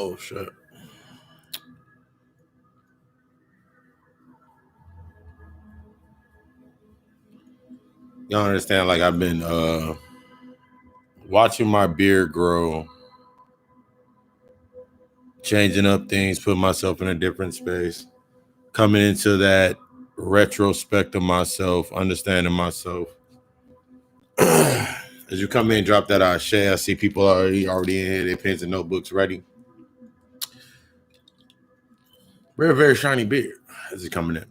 Oh shit. You don't understand, like I've been watching my beard grow, changing up things, putting myself in a different space, coming into that retrospect of myself, understanding myself. As you come in and drop that share, I see people already in here, their pens and notebooks ready. Very, very shiny beard as it's coming in.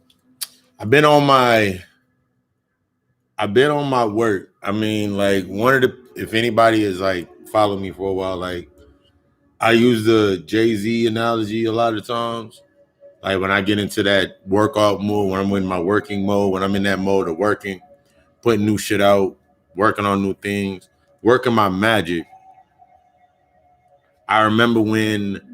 I've been on my work. I mean, like if anybody is like followed me for a while, like I use the Jay-Z analogy a lot of times. Like when I get into that workout mode, when I'm in my working mode, when I'm in that mode of working, putting new shit out, working on new things, working my magic. I remember when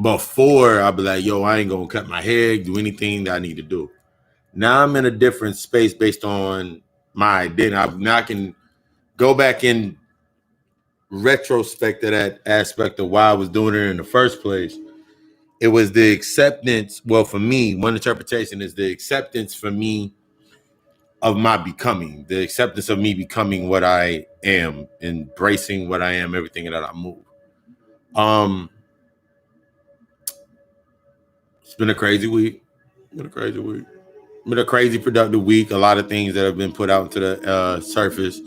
before I'd be like, yo, I ain't gonna cut my hair, do anything that I need to do. Now I'm in a different space based on my identity. Now I can go back in retrospect to that aspect of why I was doing it in the first place. It was the acceptance. Well, for me, one interpretation is the acceptance for me of my becoming, the acceptance of me becoming what I am, embracing what I am, everything that I move. It's been a crazy week. Been a crazy productive week. A lot of things that have been put out into the surface,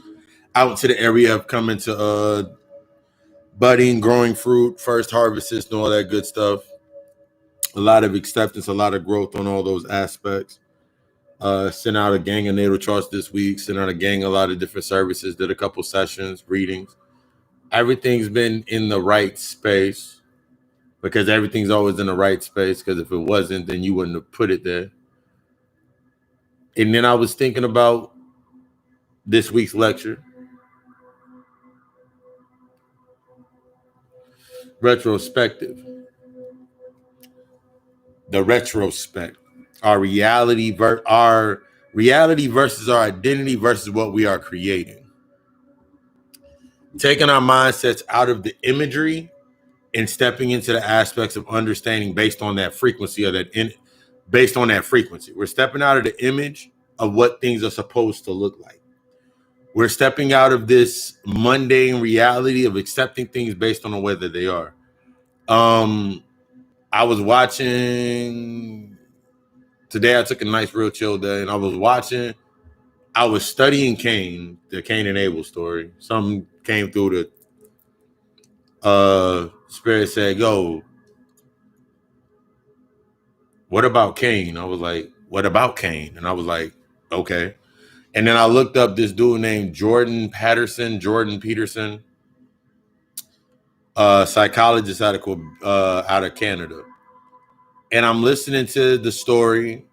out into the area of coming to budding, growing fruit, first harvests, and all that good stuff. A lot of acceptance, a lot of growth on all those aspects. Sent out a gang of natal charts this week. Sent out a lot of different services. Did a couple sessions, readings. Everything's been in the right space because everything's always in the right space. Because if it wasn't, then you wouldn't have put it there. And then I was thinking about this week's lecture. Retrospective. The retrospect. Our reality versus our identity versus what we are creating. Taking our mindsets out of the imagery and stepping into the aspects of understanding based on that frequency based on that frequency. We're stepping out of the image of what things are supposed to look like. We're stepping out of this mundane reality of accepting things based on the way that they are. I was watching today. I took a nice real chill day and I was studying Cain, the Cain and Abel story. Something came through the spirit said, yo, what about Cain? I was like, what about Cain? And I was like, okay. And then I looked up this dude named Jordan Peterson, psychologist out of Canada. And I'm listening to the story.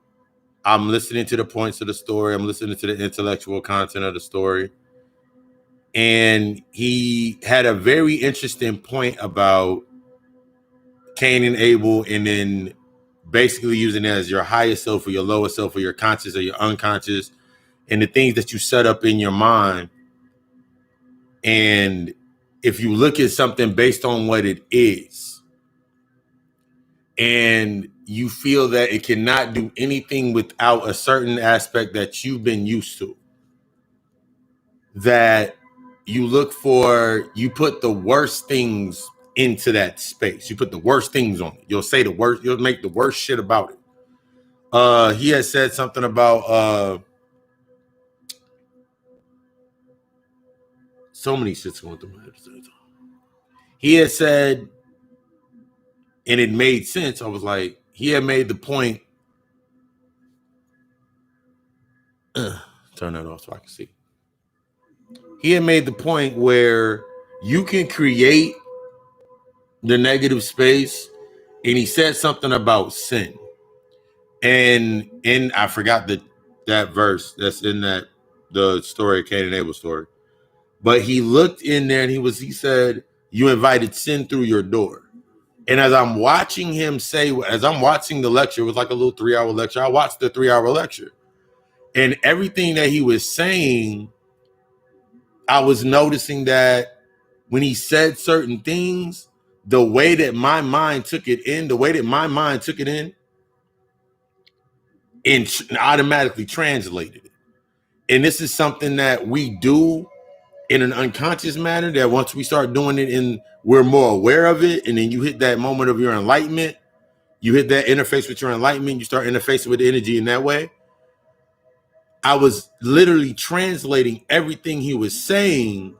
I'm listening to the points of the story. I'm listening to the intellectual content of the story. And he had a very interesting point about Cain and Abel, and then basically using it as your highest self or your lower self or your conscious or your unconscious, and the things that you set up in your mind. And if you look at something based on what it is, and you feel that it cannot do anything without a certain aspect that you've been used to, that you put the worst things into that space. You put the worst things on it. You'll say the worst, you'll make the worst shit about it. He has said something about so many shits going through my head. He had said, and it made sense. I was like, he had made the point. Turn that off so I can see. He had made the point where you can create the negative space, and he said something about sin. And I forgot that verse that's in the story, Cain and Abel story. But he looked in there and he said, you invited sin through your door. And as I'm watching him as I'm watching the lecture, it was like a little 3-hour lecture. I watched the 3-hour lecture. And everything that he was saying, I was noticing that when he said certain things, the way that my mind took it in, and automatically translated it. And this is something that we do in an unconscious manner, that once we start doing it and we're more aware of it, and then you hit that moment of your enlightenment, you hit that interface with your enlightenment, you start interfacing with the energy in that way. I was literally translating everything he was saying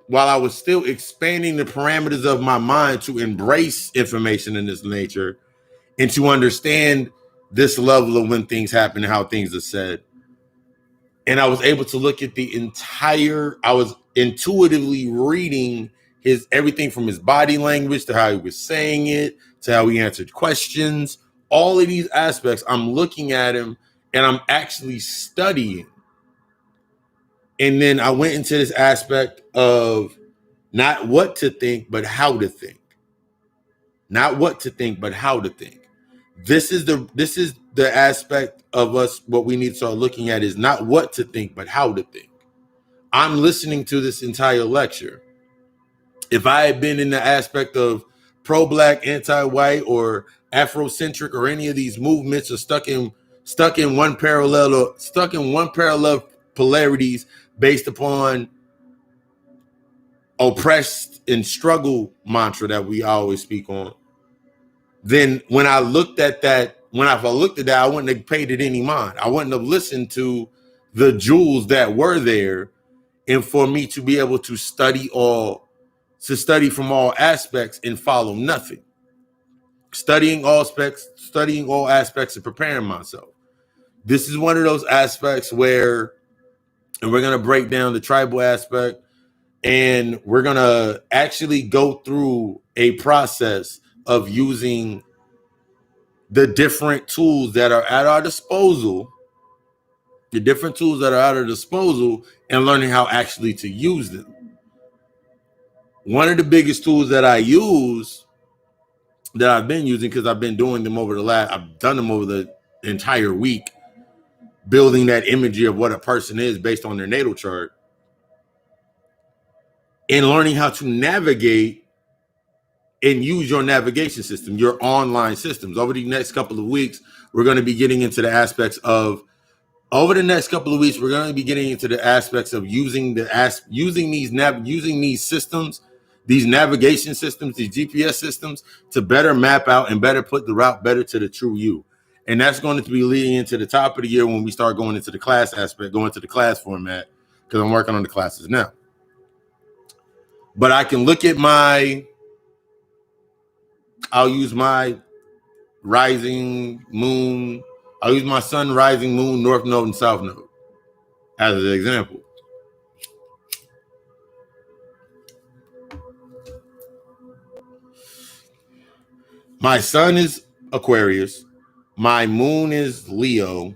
while I was still expanding the parameters of my mind to embrace information in this nature and to understand this level of when things happen and how things are said. And I was able to look at I was intuitively reading everything from his body language to how he was saying it, to how he answered questions, all of these aspects. I'm looking at him and I'm actually studying. And then I went into this aspect of not what to think, but how to think. Not what to think, but how to think. This is the aspect of us. What we need to start looking at is not what to think, but how to think. I'm listening to this entire lecture. If I had been in the aspect of pro-black, anti-white, or Afrocentric, or any of these movements, or stuck in one parallel polarities based upon oppressed and struggle mantra that we always speak on, then when I looked at that, I wouldn't have paid it any mind. I wouldn't have listened to the jewels that were there, and for me to be able to study from all aspects and follow nothing. Studying all aspects and preparing myself. This is one of those aspects where, and we're going to break down the tribal aspect, and we're going to actually go through a process of using the different tools that are at our disposal, and learning how actually to use them. One of the biggest tools that I've been using, because I've been doing them I've done them over the entire week, building that imagery of what a person is based on their natal chart, and learning how to navigate and use your navigation system, your online systems. Over the next couple of weeks, we're going to be getting into the aspects of using these systems, these navigation systems, these GPS systems, to better map out and better put the route better to the true you. And that's going to be leading into the top of the year when we start going into the class aspect, going to the class format, because I'm working on the classes now. But I can look at I'll use my rising moon. I'll use my sun, rising moon, north node, and south node as an example. My sun is Aquarius. My moon is Leo.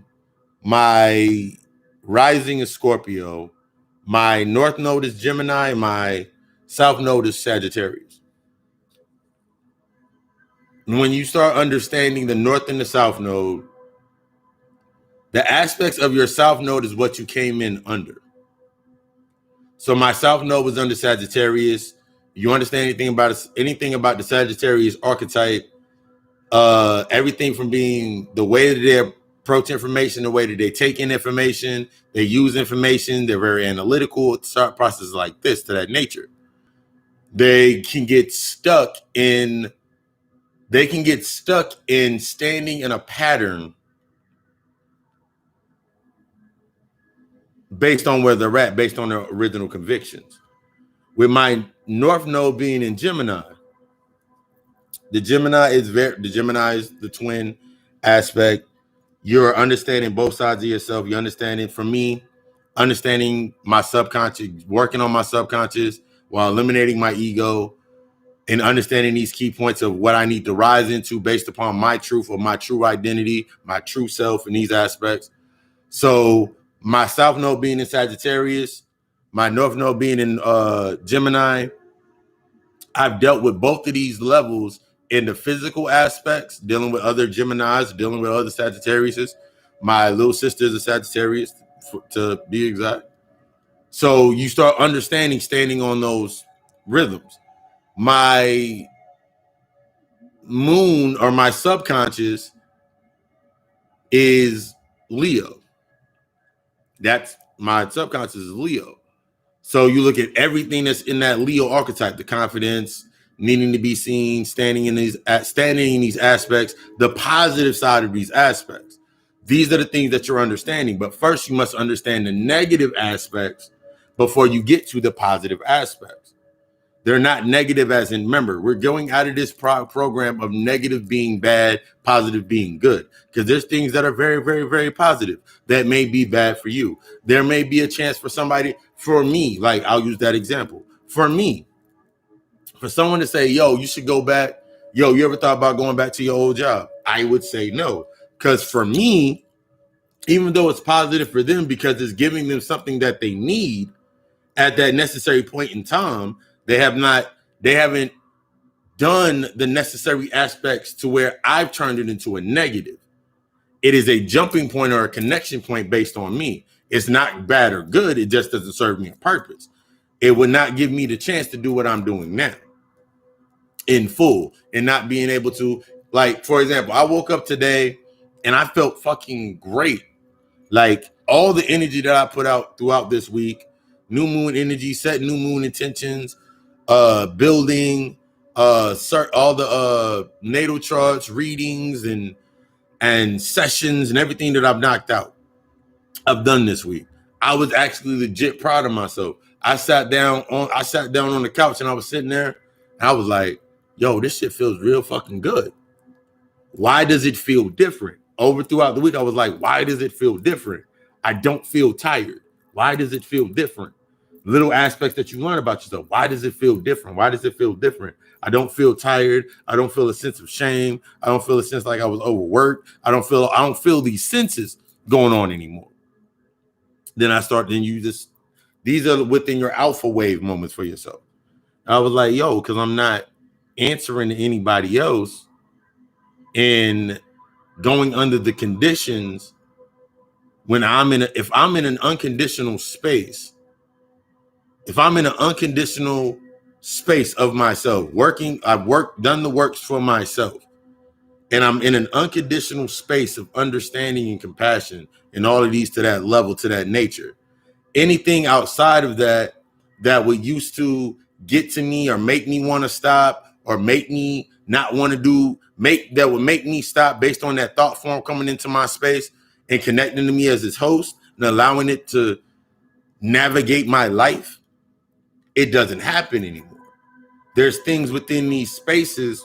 My rising is Scorpio. My north node is Gemini. My south node is Sagittarius. And when you start understanding the north and the south node, the aspects of your south node is what you came in under. So my south node was under Sagittarius. You understand anything about the Sagittarius archetype, everything from being the way that they approach information, the way that they take in information, they use information, they're very analytical, start processes like this, to that nature. They can get stuck in standing in a pattern based on where they're at, based on their original convictions. With my north node being in Gemini, the Gemini is the twin aspect. You're understanding both sides of yourself. You're understanding, for me, understanding my subconscious, working on my subconscious while eliminating my ego, and understanding these key points of what I need to rise into based upon my truth, or my true identity, my true self in these aspects. So my south node being in Sagittarius, my north node being in Gemini, I've dealt with both of these levels in the physical aspects, dealing with other Geminis, dealing with other Sagittariuses. My little sister is a Sagittarius, to be exact. So you start understanding standing on those rhythms. My moon or my subconscious is Leo. That's my subconscious is Leo. So you look at everything that's in that Leo archetype, the confidence, needing to be seen, standing in these aspects, the positive side of these aspects. These are the things that you're understanding. But first, you must understand the negative aspects before you get to the positive aspects. They're not negative as in, remember, we're going out of this program of negative being bad, positive being good. Because there's things that are very, very, very positive that may be bad for you. There may be a chance for somebody, for me, like I'll use that example. For me, for someone to say, yo, you should go back. Yo, you ever thought about going back to your old job? I would say no. Because for me, even though it's positive for them because it's giving them something that they need at that necessary point in time, they haven't done the necessary aspects to where I've turned it into a negative. It is a jumping point or a connection point based on me. It's not bad or good. It just doesn't serve me a purpose. It would not give me the chance to do what I'm doing now in full and not being able to, like, for example, I woke up today and I felt fucking great. Like all the energy that I put out throughout this week, new moon energy, set new moon intentions, building, all the natal charts, readings, and sessions and everything that I've knocked out. I've done this week. I was actually legit proud of myself. I sat down on the couch and I was sitting there and I was like, yo, this shit feels real fucking good. Why does it feel different? Throughout the week, I was like, why does it feel different? I don't feel tired. Why does it feel different? Little aspects that you learn about yourself. Why does it feel different? Why does it feel different? I don't feel tired. I don't feel a sense of shame. I don't feel a sense like I was overworked. I don't feel these senses going on anymore. These are within your alpha wave moments for yourself. I was like, yo, because I'm not answering to anybody else and going under the conditions when if I'm in an unconditional space, if I'm in an unconditional space of myself, done the works for myself, and I'm in an unconditional space of understanding and compassion and all of these to that level, to that nature. Anything outside of that would used to get to me or make me want to stop or make me not want to that would make me stop based on that thought form coming into my space and connecting to me as its host and allowing it to navigate my life, it doesn't happen anymore. There's things within these spaces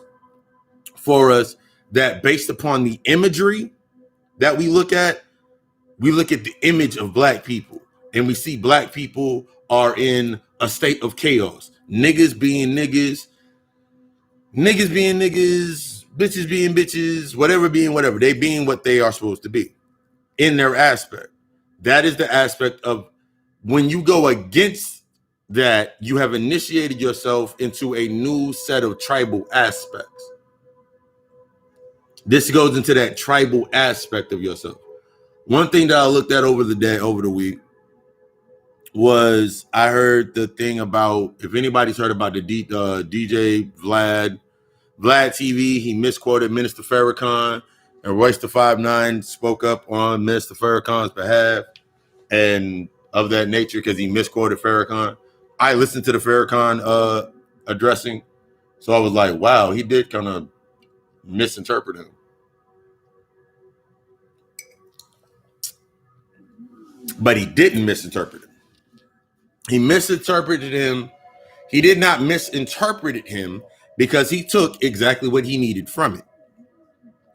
for us that based upon the imagery that we look at the image of Black people and we see Black people are in a state of chaos. Niggas being niggas, bitches being bitches, whatever being whatever. They being what they are supposed to be in their aspect. That is the aspect of when you go against that, you have initiated yourself into a new set of tribal aspects. This goes into that tribal aspect of yourself. One thing that I looked at over the week was I heard the thing about, if anybody's heard about the DJ Vlad TV, he misquoted Minister Farrakhan, and Royce the 5'9" spoke up on Minister Farrakhan's behalf and of that nature because he misquoted Farrakhan. I listened to the Farrakhan addressing, so I was like, wow, he did kind of misinterpret him. But he didn't misinterpret him. He misinterpreted him. He did not misinterpret him because he took exactly what he needed from it.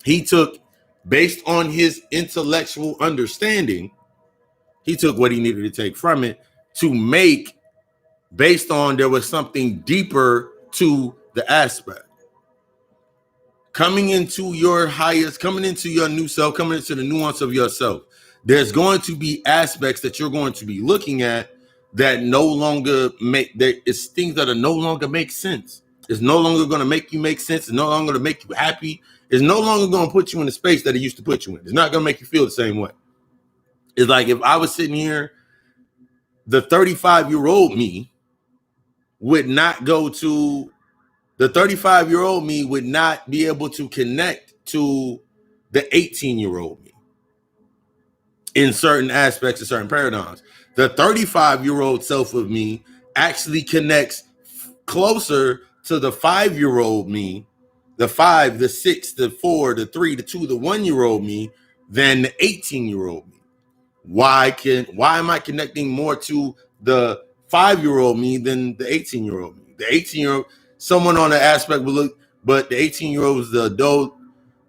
He took, based on his intellectual understanding, he took what he needed to take from it to make, based on there was something deeper to the aspect. Coming into your highest, coming into your new self, coming into the nuance of yourself, there's going to be aspects that you're going to be looking at that no longer it's things that are no longer make sense. It's no longer going to make you make sense. It's no longer going to make you happy. It's no longer going to put you in the space that it used to put you in. It's not going to make you feel the same way. It's like if I was sitting here the 35-year-old me would not go to the 35-year-old me would not be able to connect to the 18-year-old me in certain aspects of certain paradigms. The 35-year-old self of me actually connects closer to the 5-year-old me, the 5, the 6, the 4, the 3, the 2, the 1-year-old me than the 18-year-old me. Why am I connecting more to the 5-year-old me than the 18-year-old me? The 18-year-old, someone on the aspect will look, but the 18-year-old is the adult,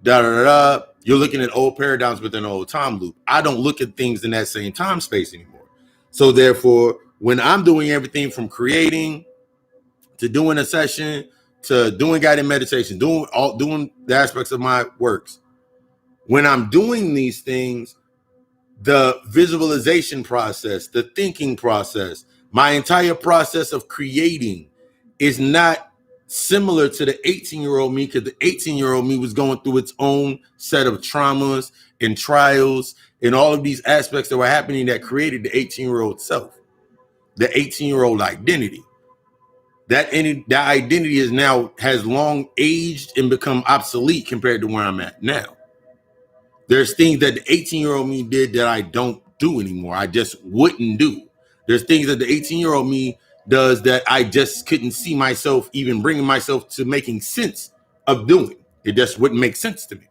da da da. You're looking at old paradigms within an old time loop. I don't look at things in that same time space anymore. So therefore, when I'm doing everything from creating to doing a session to doing guided meditation, doing the aspects of my works, when I'm doing these things, the visualization process, the thinking process, my entire process of creating is not similar to the 18-year-old me, because the 18-year-old me was going through its own set of traumas and trials and all of these aspects that were happening that created the 18-year-old self, the 18-year-old identity. That identity has long aged and become obsolete compared to where I'm at now. There's things that the 18-year-old me did that I don't do anymore. I just wouldn't do. There's things that the 18-year-old me does that I just couldn't see myself even bringing myself to making sense of doing. It just wouldn't make sense to me.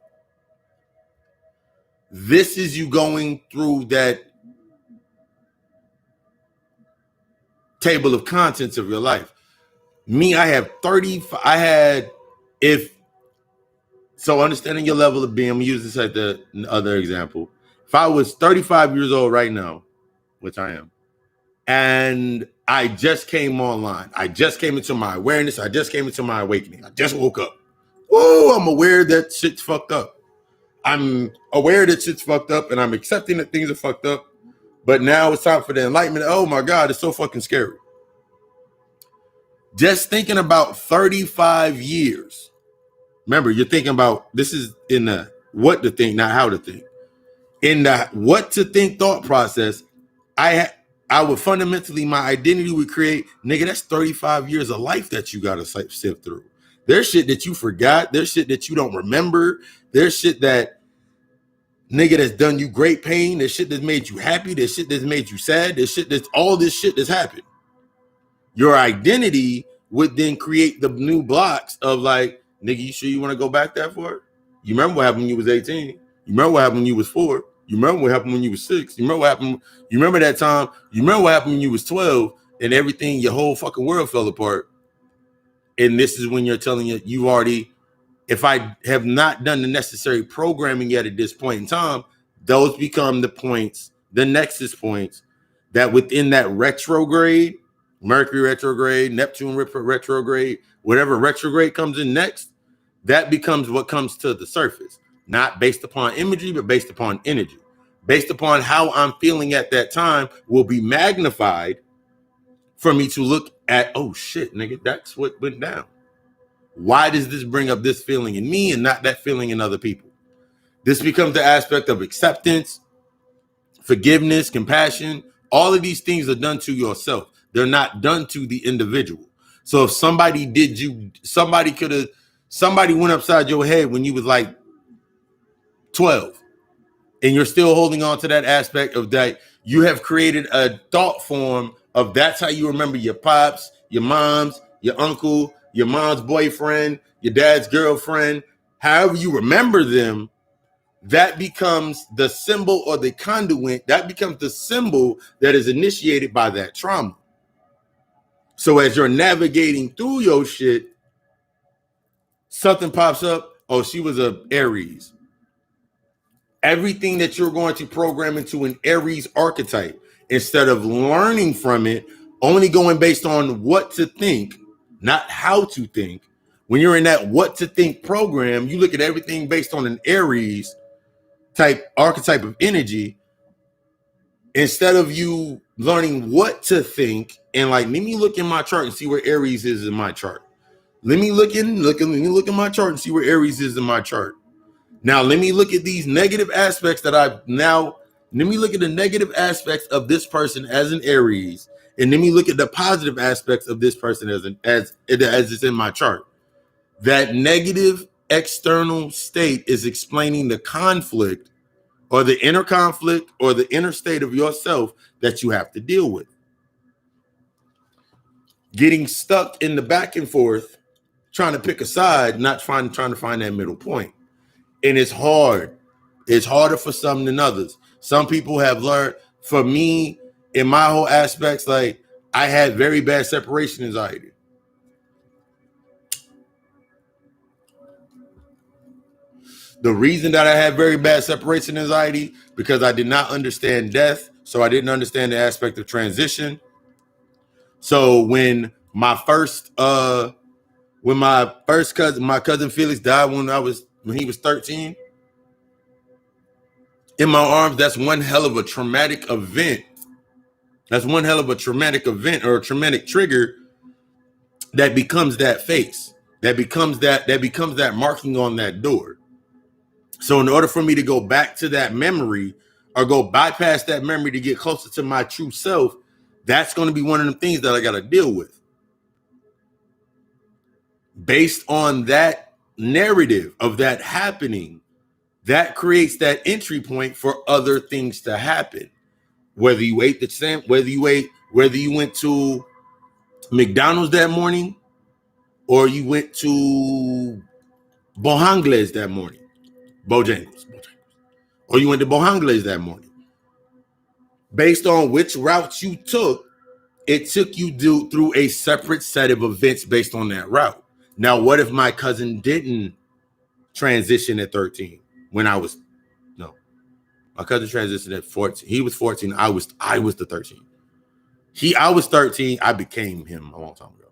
This is you going through that table of contents of your life. Me, I have 30. I had, so understanding your level of being, I'm use this as the other example. If I was 35 years old right now, which I am, and I just came online, I just came into my awareness, I just came into my awakening, I just woke up. Whoa, I'm aware that shit's fucked up. I'm aware that shit's fucked up, and I'm accepting that things are fucked up. But now it's time for the enlightenment. Oh my God, it's so fucking scary. Just thinking about 35 years. Remember, you're thinking about, this is in the what to think, not how to think. In the what to think thought process, I would fundamentally, my identity would create, nigga, that's 35 years of life that you got to sift through. There's shit that you forgot. There's shit that you don't remember. There's shit that, nigga, that's done you great pain. There's shit that's made you happy. There's shit that's made you sad. There's shit that's, all this shit that's happened. Your identity would then create the new blocks of like, nigga, you sure you want to go back that far? You remember what happened when you was 18? You remember what happened when you was 4? You remember what happened when you was 6? You remember what happened? You remember that time? You remember what happened when you was 12 and everything, your whole fucking world fell apart. And this is when you're telling you already, if I have not done the necessary programming yet at this point in time, those become the points, the nexus points that within that retrograde, Mercury retrograde, Neptune retrograde, whatever retrograde comes in next, that becomes what comes to the surface, not based upon imagery, but based upon energy. Based upon how I'm feeling at that time will be magnified for me to look at, oh shit, nigga, that's what went down. Why does this bring up this feeling in me and not that feeling in other people? This becomes the aspect of acceptance, forgiveness, compassion. All of these things are done to yourself. They're not done to the individual. So if somebody somebody went upside your head when you was like 12, and you're still holding on to that aspect of that, you have created a thought form of that's how you remember your pops, your moms, your uncle, your mom's boyfriend, your dad's girlfriend, however you remember them. That becomes the symbol or the conduit. That becomes the symbol that is initiated by that trauma. So as you're navigating through your shit, something pops up. Oh, she was a Aries. Everything that you're going to program into an Aries archetype, instead of learning from it, only going based on what to think, not how to think. When you're in that what to think program, you look at everything based on an Aries type archetype of energy, instead of you learning what to think and like, let me look in my chart and see where Aries is in my chart. Let me look in my chart and see where Aries is in my chart. Now, let me look at these negative aspects that I've now And then we look at the negative aspects of this person as an Aries, and then we look at the positive aspects of this person as it's in my chart. That negative external state is explaining the conflict or the inner conflict or the inner state of yourself that you have to deal with. Getting stuck in the back and forth, trying to pick a side, not trying to find that middle point. And it's hard. It's harder for some than others. Some people have learned. For me, in my whole aspects, like I had very bad separation anxiety. The reason that I had very bad separation anxiety, because I did not understand death. So I didn't understand the aspect of transition. So when my cousin Felix died when he was 13, in my arms, that's one hell of a traumatic event. That's one hell of a traumatic event or a traumatic trigger that becomes that face, that becomes that marking on that door. So in order for me to go back to that memory or go bypass that memory to get closer to my true self, that's going to be one of the things that I got to deal with. Based on that narrative of that happening, that creates that entry point for other things to happen. Whether you ate whether you went to McDonald's that morning, or you went to Bojangles that morning, Bojangles, or you went to Bojangles that morning. Based on which route you took, it took you through a separate set of events based on that route. Now, what if my cousin didn't transition at 13? My cousin transitioned at 14. He was 14. I was the 13. I was 13. I became him a long time ago.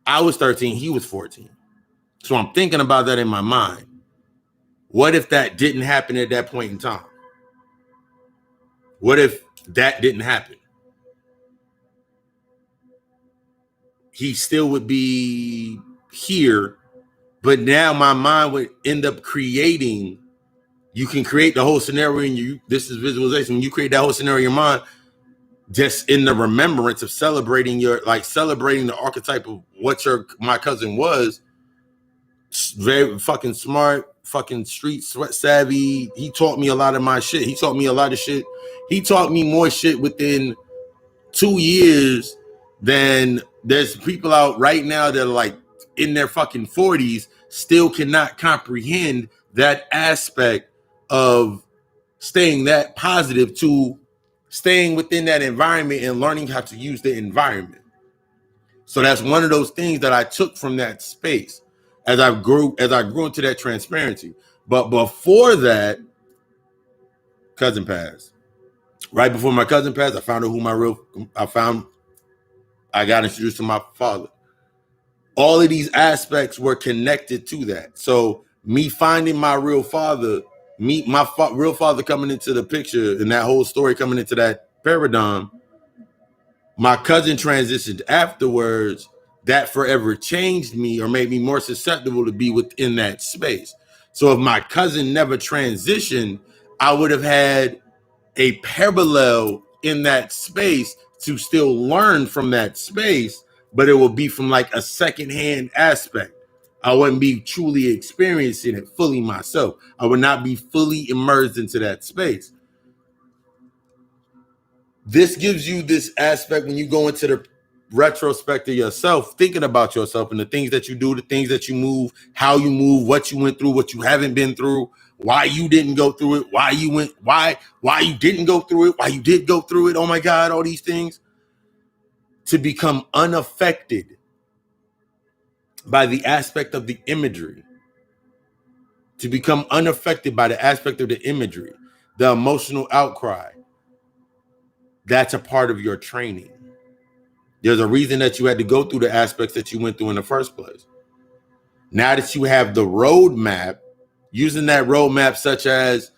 I was 13. He was 14. So I'm thinking about that in my mind. What if that didn't happen at that point in time? What if that didn't happen? He still would be here, but now my mind would end up creating. You can create the whole scenario in this is visualization. When you create that whole scenario in your mind, just in the remembrance of celebrating the archetype of what my cousin was. Very fucking smart, fucking street savvy. He taught me a lot of my shit. He taught me a lot of shit. He taught me more shit within 2 years than there's people out right now that are like in their fucking 40s still cannot comprehend that aspect of staying that positive to staying within that environment and learning how to use the environment. So that's one of those things that I took from that space as I grew into that transparency. But before that, cousin passed. Right before my cousin passed, I found out I got introduced to my father. All of these aspects were connected to that. So me finding my real father, real father coming into the picture and that whole story coming into that paradigm, my cousin transitioned afterwards. That forever changed me or made me more susceptible to be within that space. So if my cousin never transitioned, I would have had a parallel in that space to still learn from that space, but it will be from like a secondhand aspect. I wouldn't be truly experiencing it fully myself. I would not be fully immersed into that space. This gives you this aspect when you go into the retrospective yourself, thinking about yourself and the things that you do, the things that you move, how you move, what you went through, what you haven't been through, why you didn't go through it, why you didn't go through it, why you did go through it. Oh my God, all these things. To become unaffected by the aspect of the imagery. To become unaffected by the aspect of the imagery, the emotional outcry. That's a part of your training. There's a reason that you had to go through the aspects that you went through in the first place. Now that you have the roadmap, using that roadmap, such as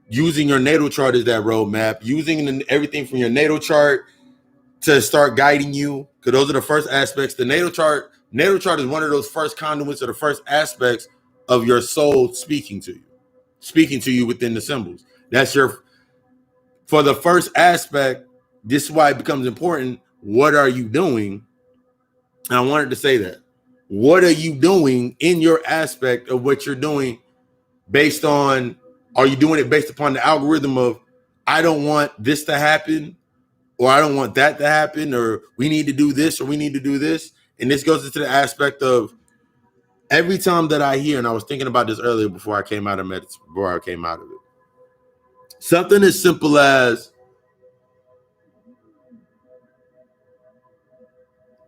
using your natal chart as that roadmap, using everything from your natal chart to start guiding you, because those are the first aspects. The natal chart is one of those first conduits or the first aspects of your soul speaking to you within the symbols. For the first aspect, this is why it becomes important. What are you doing? And I wanted to say that. What are you doing in your aspect of what you're doing based on, are you doing it based upon the algorithm of, I don't want this to happen, or I don't want that to happen, or we need to do this, or we need to do this. And this goes into the aspect of every time that I hear, and I was thinking about this earlier before I came out of it, something as simple as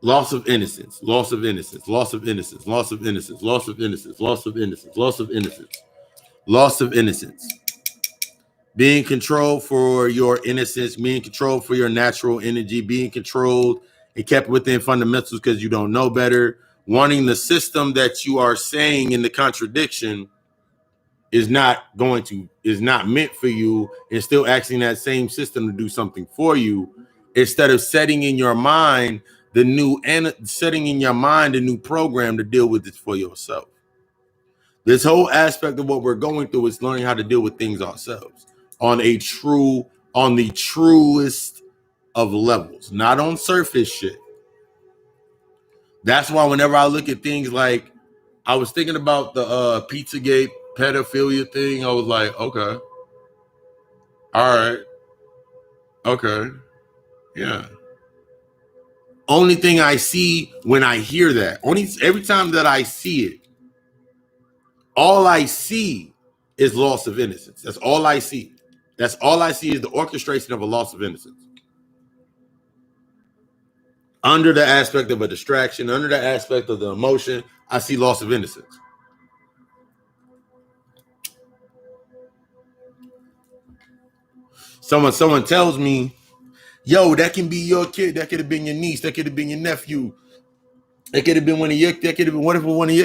loss of innocence, loss of innocence, loss of innocence, loss of innocence, loss of innocence, loss of innocence, loss of innocence, loss of innocence. Being controlled for your innocence, being controlled for your natural energy, being controlled and kept within fundamentals because you don't know better. Wanting the system that you are saying in the contradiction is not meant for you, and still asking that same system to do something for you, instead of setting in your mind the new program to deal with it for yourself. This whole aspect of what we're going through is learning how to deal with things ourselves on the truest of levels, not on surface shit. That's why whenever I look at things like, I was thinking about the Pizzagate pedophilia thing, I was like, okay, all right, okay, yeah. Only thing I see when I hear that, every time that I see it, all I see is loss of innocence. That's all I see. That's all I see is the orchestration of a loss of innocence. Under the aspect of a distraction, under the aspect of the emotion, I see loss of innocence. Someone tells me, yo, that can be your kid, that could have been your niece, that could have been your nephew, that could have been one of your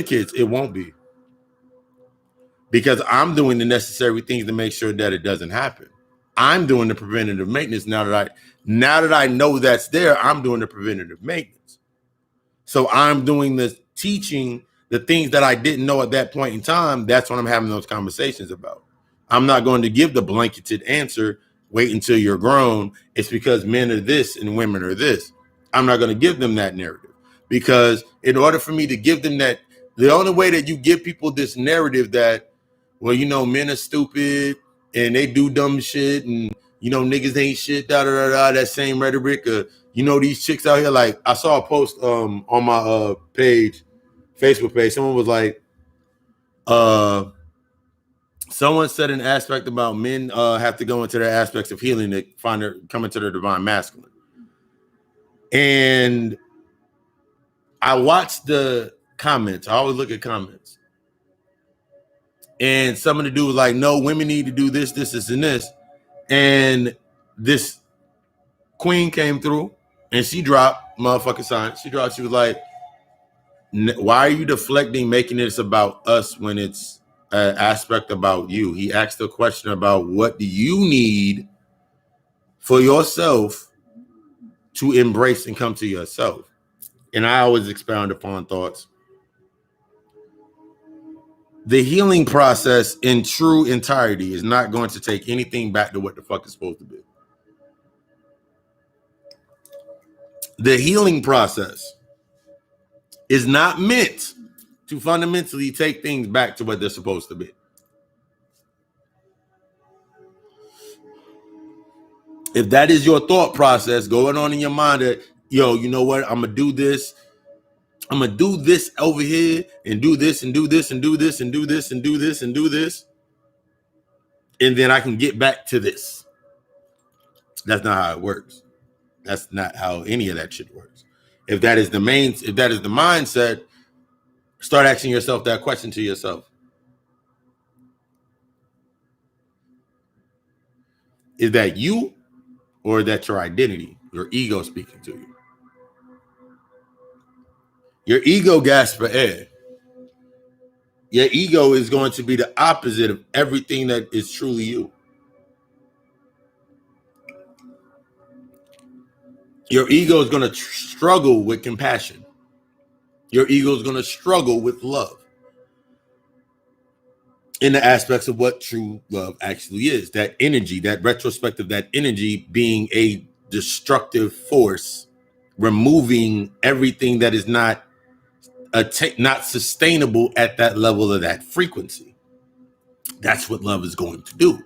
kids. It won't be. Because I'm doing the necessary things to make sure that it doesn't happen. I'm doing the preventative maintenance now that I know that's there. I'm doing the preventative maintenance. So I'm doing the teaching, the things that I didn't know at that point in time. That's what I'm having those conversations about. I'm not going to give the blanketed answer, wait until you're grown. It's because men are this and women are this. I'm not going to give them that narrative, because in order for me to give them that, the only way that you give people this narrative that, well, men are stupid and they do dumb shit, and niggas ain't shit, that same rhetoric. These chicks out here, like, I saw a post on my Facebook page. Someone was like, someone said an aspect about men have to go into their aspects of healing to come into their divine masculine. And I watched the comments. I always look at comments. And some of the dudes was like, no, women need to do this, and this. And this queen came through and she dropped motherfucking sign. She was like, why are you deflecting, making this about us when it's an aspect about you? He asked a question about, what do you need for yourself to embrace and come to yourself? And I always expound upon thoughts. The healing process in true entirety is not going to take anything back to what the fuck it's supposed to be. The healing process is not meant to fundamentally take things back to what they're supposed to be. If that is your thought process going on in your mind, that, yo, you know what, I'm gonna do this over here, and do this and do this and do this and do this and do this and do this, and then I can get back to this. That's not how it works. That's not how any of that shit works. If that is the mindset, start asking yourself that question to yourself. Is that you, or is that your identity, your ego speaking to you? Your ego gasps for air. Your ego is going to be the opposite of everything that is truly you. Your ego is going to struggle with compassion. Your ego is going to struggle with love. in the aspects of what true love actually is. That energy, that retrospective, that energy being a destructive force, removing everything that is not not sustainable at that level of that frequency. That's what love is going to do.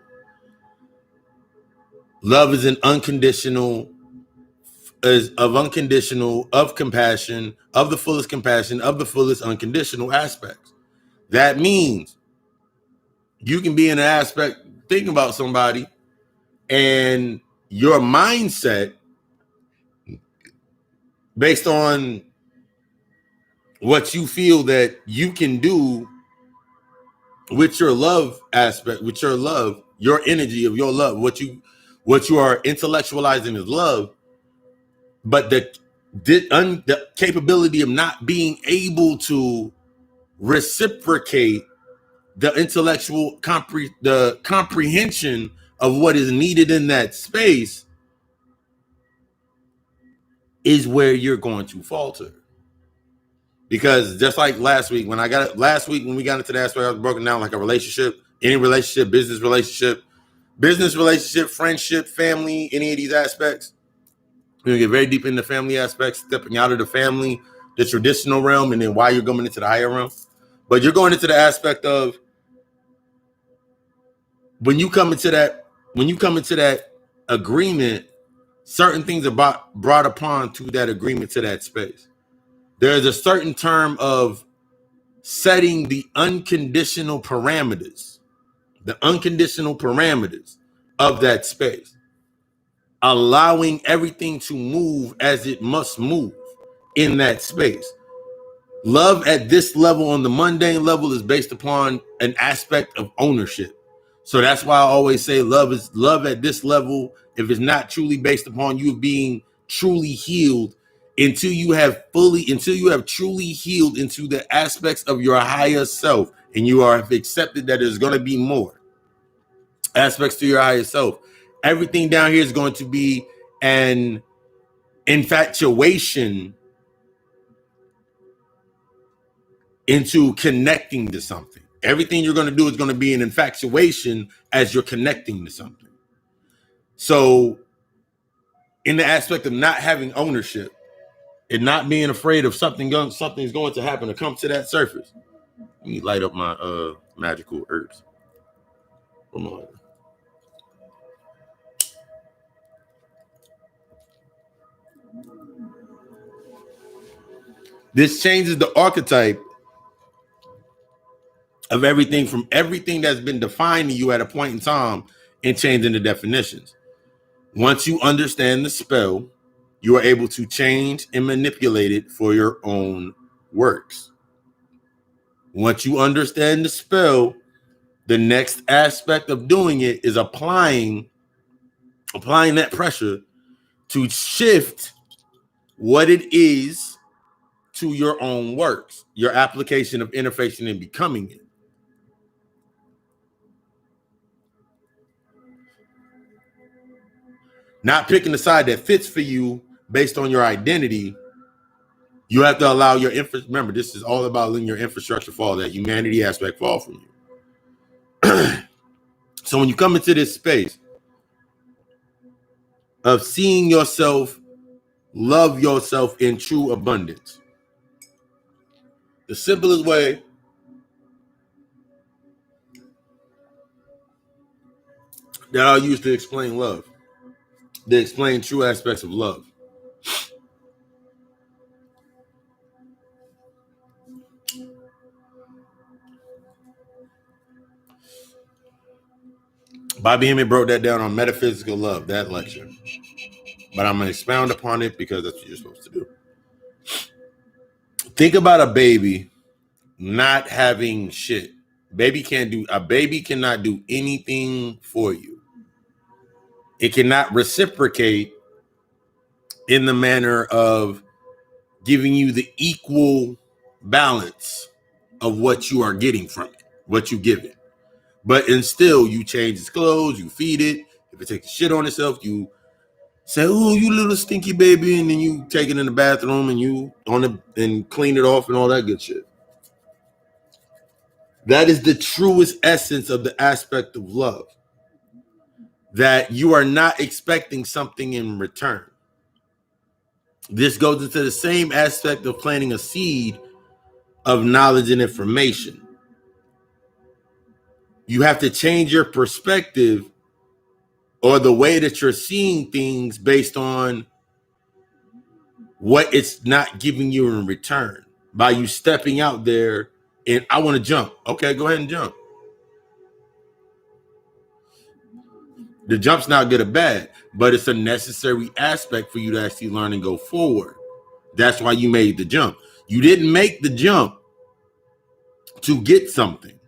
Love is an unconditional, of compassion, of the fullest compassion, of the fullest unconditional aspects. That means you can be in an aspect thinking about somebody and your mindset based on what you feel that you can do with your love aspect, with your love, your energy of your love, what you are intellectualizing as love, but the capability of not being able to reciprocate the intellectual the comprehension of what is needed in that space is where you're going to falter. Because just like last week when we got into that aspect, I was broken down like a relationship, any relationship, business relationship, friendship, family, any of these aspects. We're gonna get very deep into family aspects, stepping out of the family, the traditional realm, and then why you're going into the higher realm. But you're going into the aspect of when you come into that agreement, certain things are brought upon to that agreement, to that space. There's a certain term of setting the unconditional parameters of that space, allowing everything to move as it must move in that space. Love at this level, on the mundane level, is based upon an aspect of ownership. So that's why I always say love at this level. If it's not truly based upon you being truly healed, until you have truly healed into the aspects of your higher self, and you have accepted that there's going to be more aspects to your higher self, everything down here is going to be an infatuation into connecting to something. Everything you're going to do is going to be an infatuation as you're connecting to something. So in the aspect of not having ownership and not being afraid of something's going to happen to come to that surface. Let me light up my magical herbs. Come on. This changes the archetype of everything that's been defined to you at a point in time, and changing the definitions. Once you understand the spell, you are able to change and manipulate it for your own works. Once you understand the spell, the next aspect of doing it is applying that pressure to shift what it is to your own works, your application of interfacing and becoming it. Not picking the side that fits for you based on your identity. You have to allow your remember, this is all about letting your infrastructure fall, that humanity aspect fall from you. So when you come into this space of seeing yourself, love yourself in true abundance, the simplest way that I'll use to explain love, to explain true aspects of love, Bobby Hemmett broke that down on metaphysical love, that lecture. But I'm going to expound upon it because that's what you're supposed to do. Think about a baby not having shit. A baby cannot do anything for you. It cannot reciprocate in the manner of giving you the equal balance of what you are getting from it, what you give it. But still, you change its clothes, you feed it. If it takes shit on itself, you say, "Oh, you little stinky baby," and then you take it in the bathroom and you and clean it off and all that good shit. That is the truest essence of the aspect of love. That you are not expecting something in return. This goes into the same aspect of planting a seed of knowledge and information. You have to change your perspective or the way that you're seeing things based on what it's not giving you in return. By you stepping out there and I want to jump. Okay, go ahead and jump. The jump's not good or bad, but it's a necessary aspect for you to actually learn and go forward. That's why you made the jump. You didn't make the jump to get something.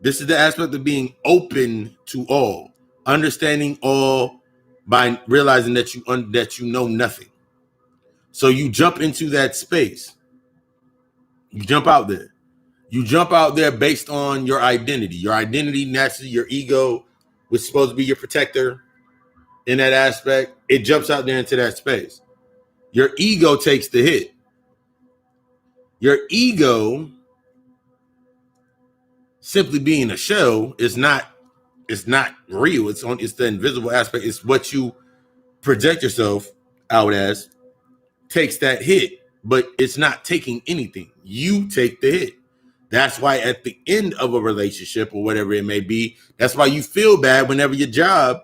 This is the aspect of being open to all, understanding all by realizing that you know nothing. So you jump into that space. You jump out there. You jump out there based on your identity. Your identity, naturally, your ego, was supposed to be your protector in that aspect. It jumps out there into that space. Your ego takes the hit. Your ego, simply being a shell, is not real. It's the invisible aspect. It's what you project yourself out as takes that hit, but it's not taking anything. You take the hit. That's why at the end of a relationship or whatever it may be, that's why you feel bad whenever your job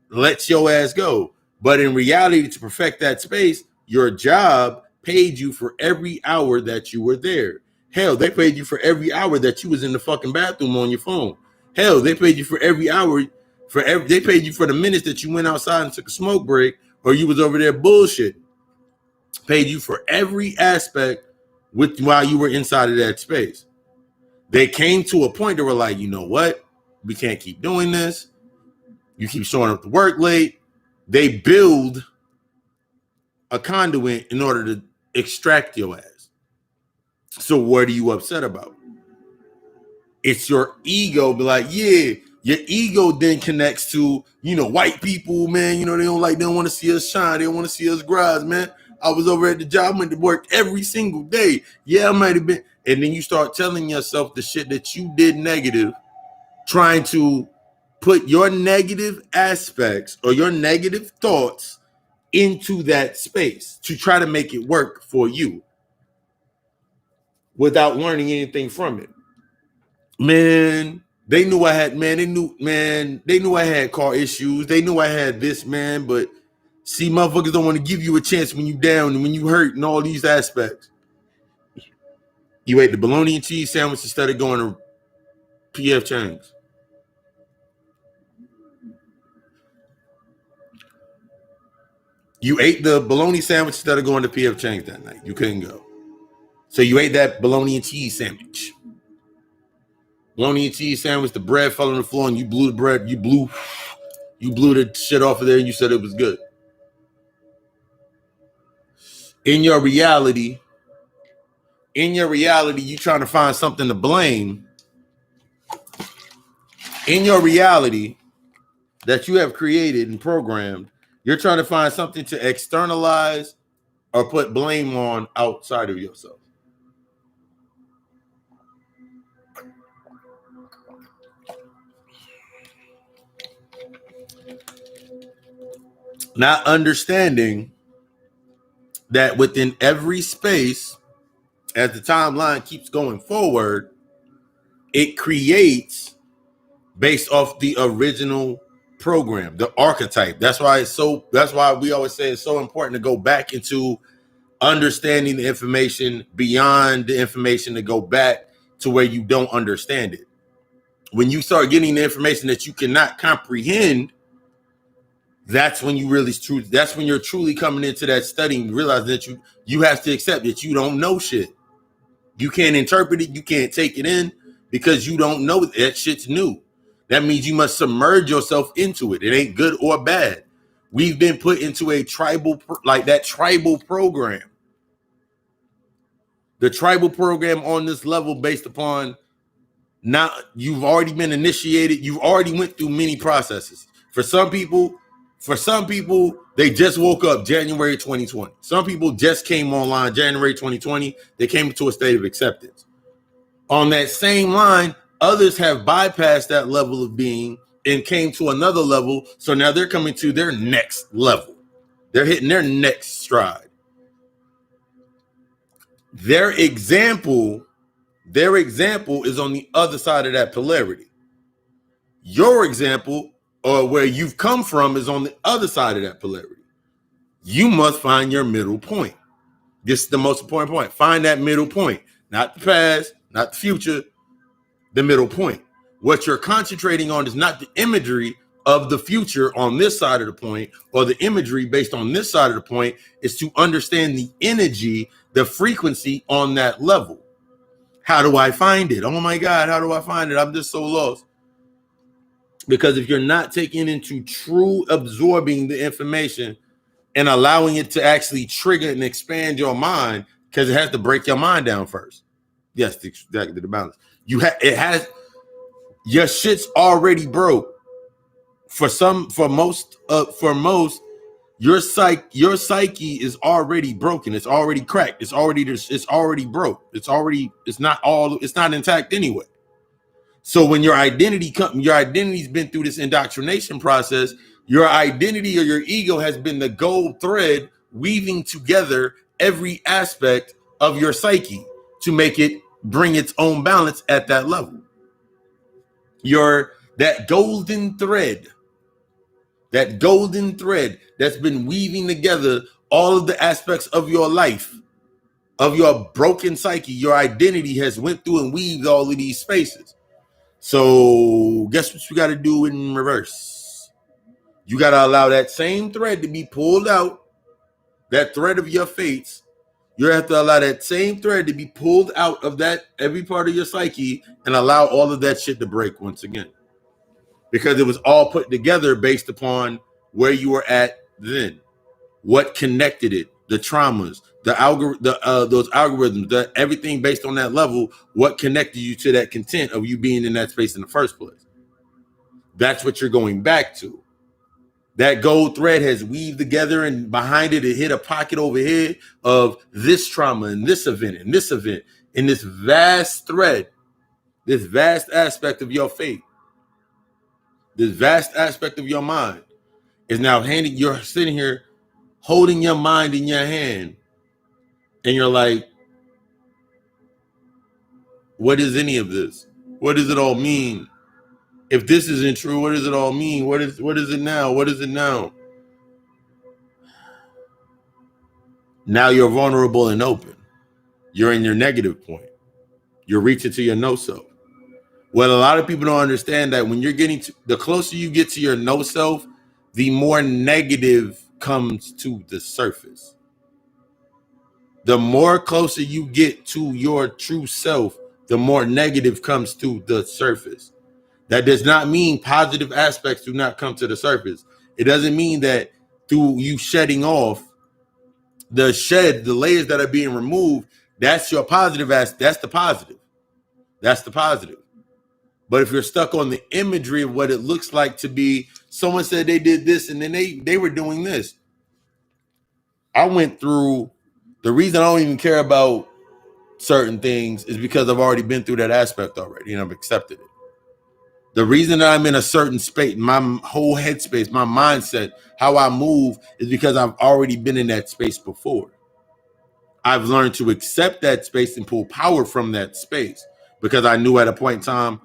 lets your ass go. But in reality, to perfect that space, your job paid you for every hour that you were there. Hell, they paid you for every hour that you was in the fucking bathroom on your phone. Hell, they paid you for every hour, they paid you for the minutes that you went outside and took a smoke break, or you was over there bullshit. Paid you for every aspect while you were inside of that space. They came to a point that were like, you know what? We can't keep doing this. You keep showing up to work late. They build a conduit in order to extract your ass. So what are you upset about? It's your ego, be like, yeah, your ego then connects to, white people, man. They don't want to see us shine. They don't want to see us rise, man. I was over at the job, went to work every single day. Yeah, I might have been. And then you start telling yourself the shit that you did negative, trying to put your negative aspects or your negative thoughts into that space to try to make it work for you without learning anything from it. Man, they knew I had car issues. They knew I had this, man, but see, motherfuckers don't want to give you a chance when you down and when you hurt and all these aspects. You ate the bologna and cheese sandwich instead of going to P.F. Chang's. You ate the bologna sandwich instead of going to P.F. Chang's that night. You couldn't go. So you ate that bologna and cheese sandwich. Bologna and cheese sandwich, the bread fell on the floor and you blew the bread, you blew the shit off of there and you said it was good. In your reality, you trying to find something to blame. In your reality that you have created and programmed, you're trying to find something to externalize or put blame on outside of yourself. Not understanding that within every space, as the timeline keeps going forward, it creates based off the original program, the archetype. That's why we always say it's so important to go back into understanding the information beyond the information, to go back to where you don't understand it. When you start getting the information that you cannot comprehend, that's when you're truly coming into that study and realizing that you have to accept that you don't know shit. You can't interpret it. You can't take it in because you don't know that shit's new. That means you must submerge yourself into it. It ain't good or bad. We've been put into a tribal program. The tribal program on this level based upon now you've already been initiated. You've already went through many processes. For some people, they just woke up January 2020. Some people just came online January 2020. They came into a state of acceptance. On that same line, others have bypassed that level of being and came to another level. So now they're coming to their next level. They're hitting their next stride. Their example is on the other side of that polarity. Your example, or where you've come from, is on the other side of that polarity. You must find your middle point. This is the most important point. Find that middle point, not the past, not the future, the middle point. What you're concentrating on is not the imagery of the future on this side of the point, or the imagery based on this side of the point, is to understand the energy, the frequency on that level. How do I find it? Oh my God, how do I find it? I'm just so lost. Because if you're not taking into true absorbing the information and allowing it to actually trigger and expand your mind, because it has to break your mind down first. Yes, exactly, the balance. It has, your shit's already broke. For most, your psyche is already broken. It's already cracked. It's already broke. It's not intact anyway. So when your identity's been through this indoctrination process, your identity or your ego has been the gold thread weaving together every aspect of your psyche to make it bring its own balance at that level. That golden thread that's been weaving together all of the aspects of your life, of your broken psyche, your identity has went through and weaved all of these spaces. So guess what you got to do in reverse? You got to allow that same thread to be pulled out, that thread of your fates. You have to allow that same thread to be pulled out of that every part of your psyche and allow all of that shit to break once again. Because it was all put together based upon where you were at then, what connected it, the traumas, those algorithms, everything based on that level, what connected you to that content of you being in that space in the first place. That's what you're going back to. That gold thread has weaved together, and behind it, it hit a pocket over here of this trauma and this event and this event, in this vast thread, this vast aspect of your faith, this vast aspect of your mind is now you're sitting here holding your mind in your hand, and you're like, what is any of this? What does it all mean? If this isn't true, what does it all mean? What is it now? What is it now? Now you're vulnerable and open. You're in your negative point. You're reaching to your no self. Well, a lot of people don't understand that when you're the closer you get to your no self, the more negative comes to the surface. The more closer you get to your true self, the more negative comes to the surface. That does not mean positive aspects do not come to the surface. It doesn't mean that through you shedding off the layers that are being removed, that's your positive aspect. That's the positive. That's the positive. But if you're stuck on the imagery of what it looks like to be, someone said they did this and then they were doing this. I went through, the reason I don't even care about certain things is because I've already been through that aspect already and I've accepted it. The reason that I'm in a certain space, my whole headspace, my mindset, how I move is because I've already been in that space before. I've learned to accept that space and pull power from that space because I knew at a point in time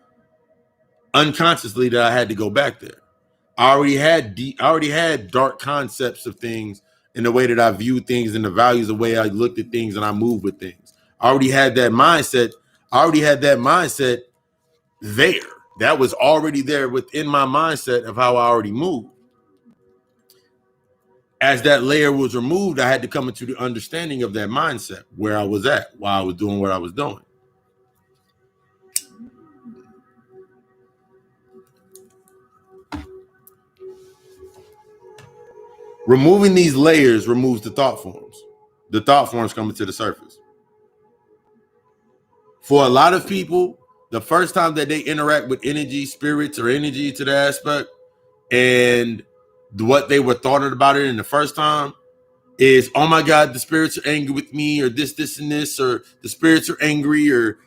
unconsciously that I had to go back there. I already had dark concepts of things in the way that I view things and the values, the way I looked at things and I move with things. I already had that mindset. There. That was already there within my mindset of how I already moved. As that layer was removed, I had to come into the understanding of that mindset, where I was at while I was doing what I was doing. Removing these layers removes the thought forms. The thought forms coming to the surface. For a lot of people, the first time that they interact with energy, spirits, or energy to the aspect, and what they were thought about it in the first time is, oh my God, the spirits are angry with me, or this, and this, or the spirits are angry, or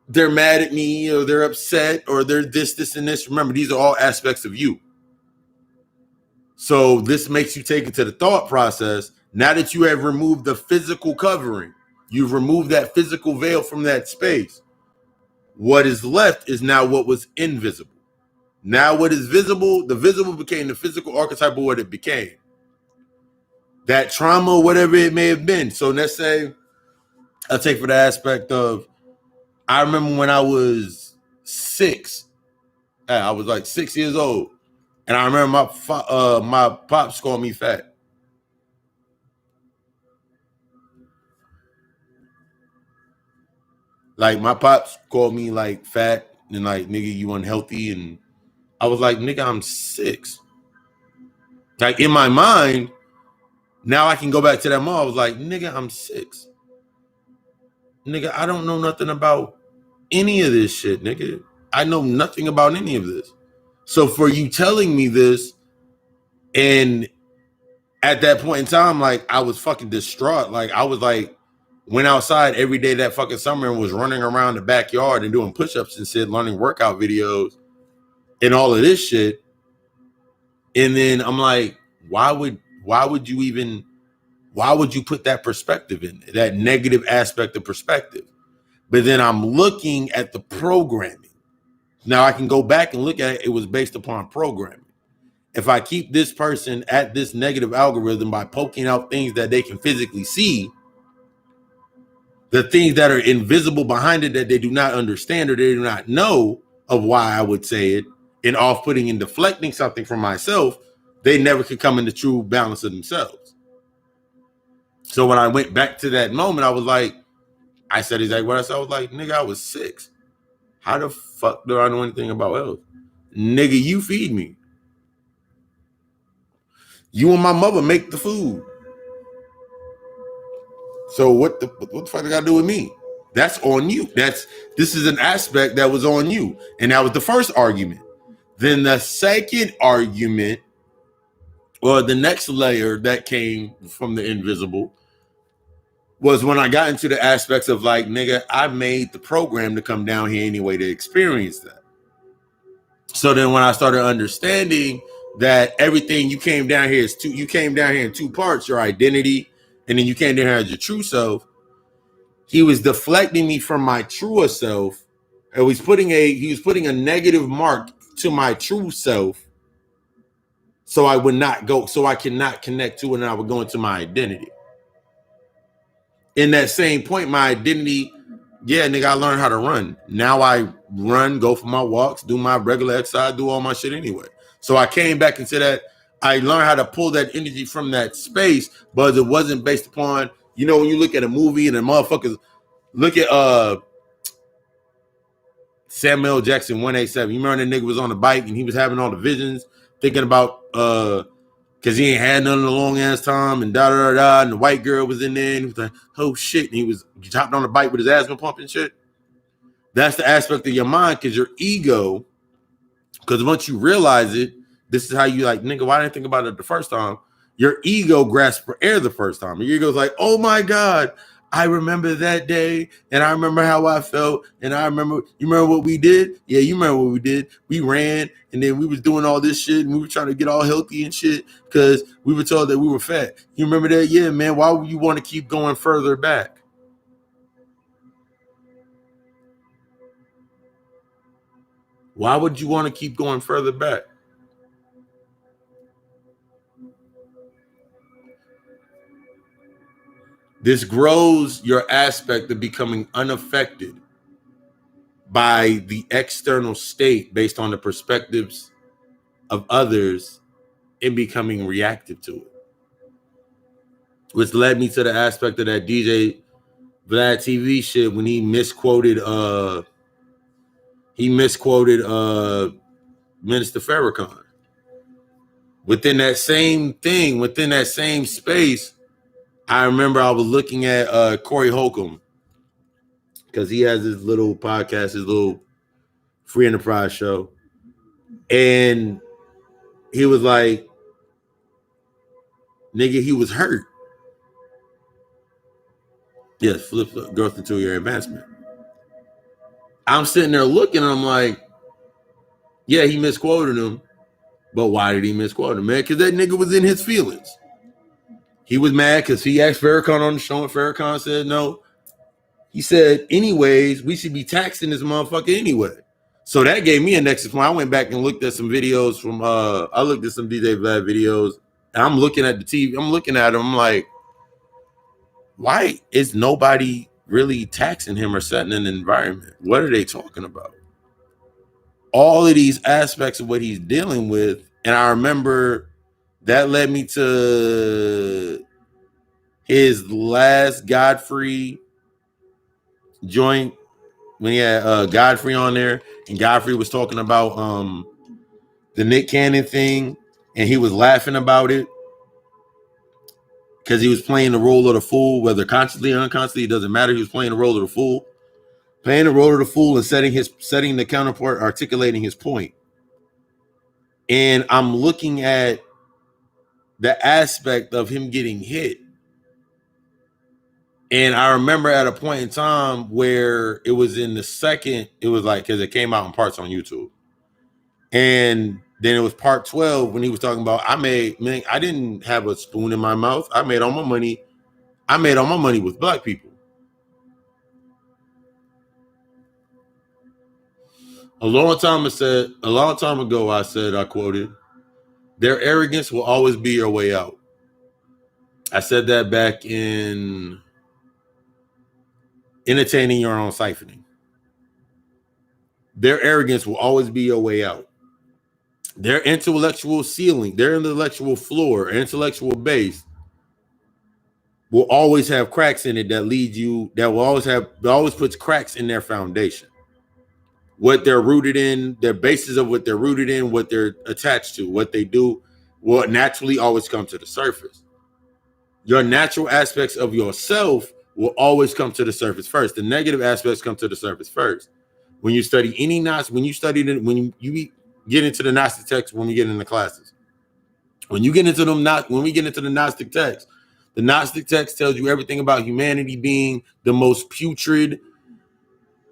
they're mad at me or they're upset or they're this, and this. Remember, these are all aspects of you. So this makes you take it to the thought process. Now that you have removed the physical covering, you've removed that physical veil from that space. What is left is now what was invisible. Now what is visible, the visible became the physical archetype of what it became. That trauma, whatever it may have been. So let's say, I'll take for the aspect of, I remember when I was 6, I was like 6 years old. And I remember my pops called me fat. Like my pops called me like fat and like, nigga, you unhealthy. And I was like, nigga, I'm 6. Like in my mind, now I can go back to that mall. I was like, nigga, I'm 6. Nigga, I don't know nothing about any of this shit, nigga. I know nothing about any of this. So for you telling me this, and at that point in time, like I was fucking distraught. Like I was like, went outside every day that fucking summer and was running around the backyard and doing push-ups and shit, learning workout videos and all of this shit. And then I'm like, why would you put that perspective in there, that negative aspect of perspective? But then I'm looking at the programming. Now I can go back and look at it. It was based upon programming. If I keep this person at this negative algorithm by poking out things that they can physically see, the things that are invisible behind it that they do not understand or they do not know of why I would say it, and off-putting and deflecting something from myself, they never could come into true balance of themselves. So when I went back to that moment, I was like, I said exactly what I said. I was like, nigga, I was 6. How the fuck do I know anything about health? Nigga, you feed me. You and my mother make the food. So what the fuck I gotta do with me? That's on you. This is an aspect that was on you. And that was the first argument. Then the second argument, or the next layer that came from the invisible, was when I got into the aspects of like, nigga, I made the program to come down here anyway to experience that. So then when I started understanding that everything you came down here in 2 parts, your identity, and then you came down here as your true self. He was deflecting me from my truer self. And he was putting a negative mark to my true self. So I cannot connect to it, and I would go into my identity. In that same point, my identity, yeah, nigga, I learned how to run. Now I run, go for my walks, do my regular exercise, do all my shit anyway. So I came back into that. I learned how to pull that energy from that space, but it wasn't based upon, when you look at a movie and the motherfuckers look at Samuel Jackson 187. You remember that nigga was on the bike and he was having all the visions, thinking about because he ain't had none in a long ass time, and and the white girl was in there, and he was like, oh shit, and he hopped on the bike with his asthma pump and shit. That's the aspect of your mind, because your ego, because once you realize it, this is how you like, nigga, why didn't I think about it the first time? Your ego grasped for air the first time. Your ego's like, oh my God, I remember that day, and I remember how I felt, and you remember what we did? Yeah, you remember what we did. We ran, and then we was doing all this shit, and we were trying to get all healthy and shit, because we were told that we were fat. You remember that? Yeah, man, why would you want to keep going further back? Why would you want to keep going further back? This grows your aspect of becoming unaffected by the external state based on the perspectives of others and becoming reactive to it. Which led me to the aspect of that DJ Vlad TV shit when he misquoted Minister Farrakhan. Within that same space, I remember I was looking at Corey Holcomb, because he has his little podcast, his little free enterprise show. And he was like, nigga, he was hurt. Yes, flip growth into your advancement. I'm sitting there looking, and I'm like, yeah, he misquoted him, but why did he misquote him, man? Because that nigga was in his feelings. He was mad because he asked Farrakhan on the show, and Farrakhan said no. He said, anyways, we should be taxing this motherfucker anyway. So that gave me a nexus point. I went back and looked at some videos from I looked at some DJ Vlad videos, and I'm looking at the TV, I'm looking at him, I'm like, why is nobody really taxing him or setting an environment? What are they talking about? All of these aspects of what he's dealing with. And I remember that led me to his last Godfrey joint when he had Godfrey on there, and Godfrey was talking about the Nick Cannon thing, and he was laughing about it because he was playing the role of the fool, whether consciously or unconsciously, it doesn't matter. He was playing the role of the fool, and setting the counterpart, articulating his point. And I'm looking at the aspect of him getting hit. And I remember at a point in time where it was in the second, it was like, because it came out in parts on YouTube. And then it was part 12 when he was talking about, I didn't have a spoon in my mouth. I made all my money with black people. A long time ago, I said, I quoted, their arrogance will always be your way out. I said that back in Entertaining Your Own Siphoning. Their arrogance will always be your way out. Their intellectual ceiling, their intellectual floor, intellectual base will always have cracks in it that always puts cracks in their foundation. What they're rooted in, their basis of what they're rooted in, what they're attached to, what they do, will naturally always come to the surface. Your natural aspects of yourself will always come to the surface first. The negative aspects come to the surface first. When you study any Gnostic, when you get into the Gnostic text, when we get into classes, when we get into the Gnostic text, the Gnostic text tells you everything about humanity being the most putrid,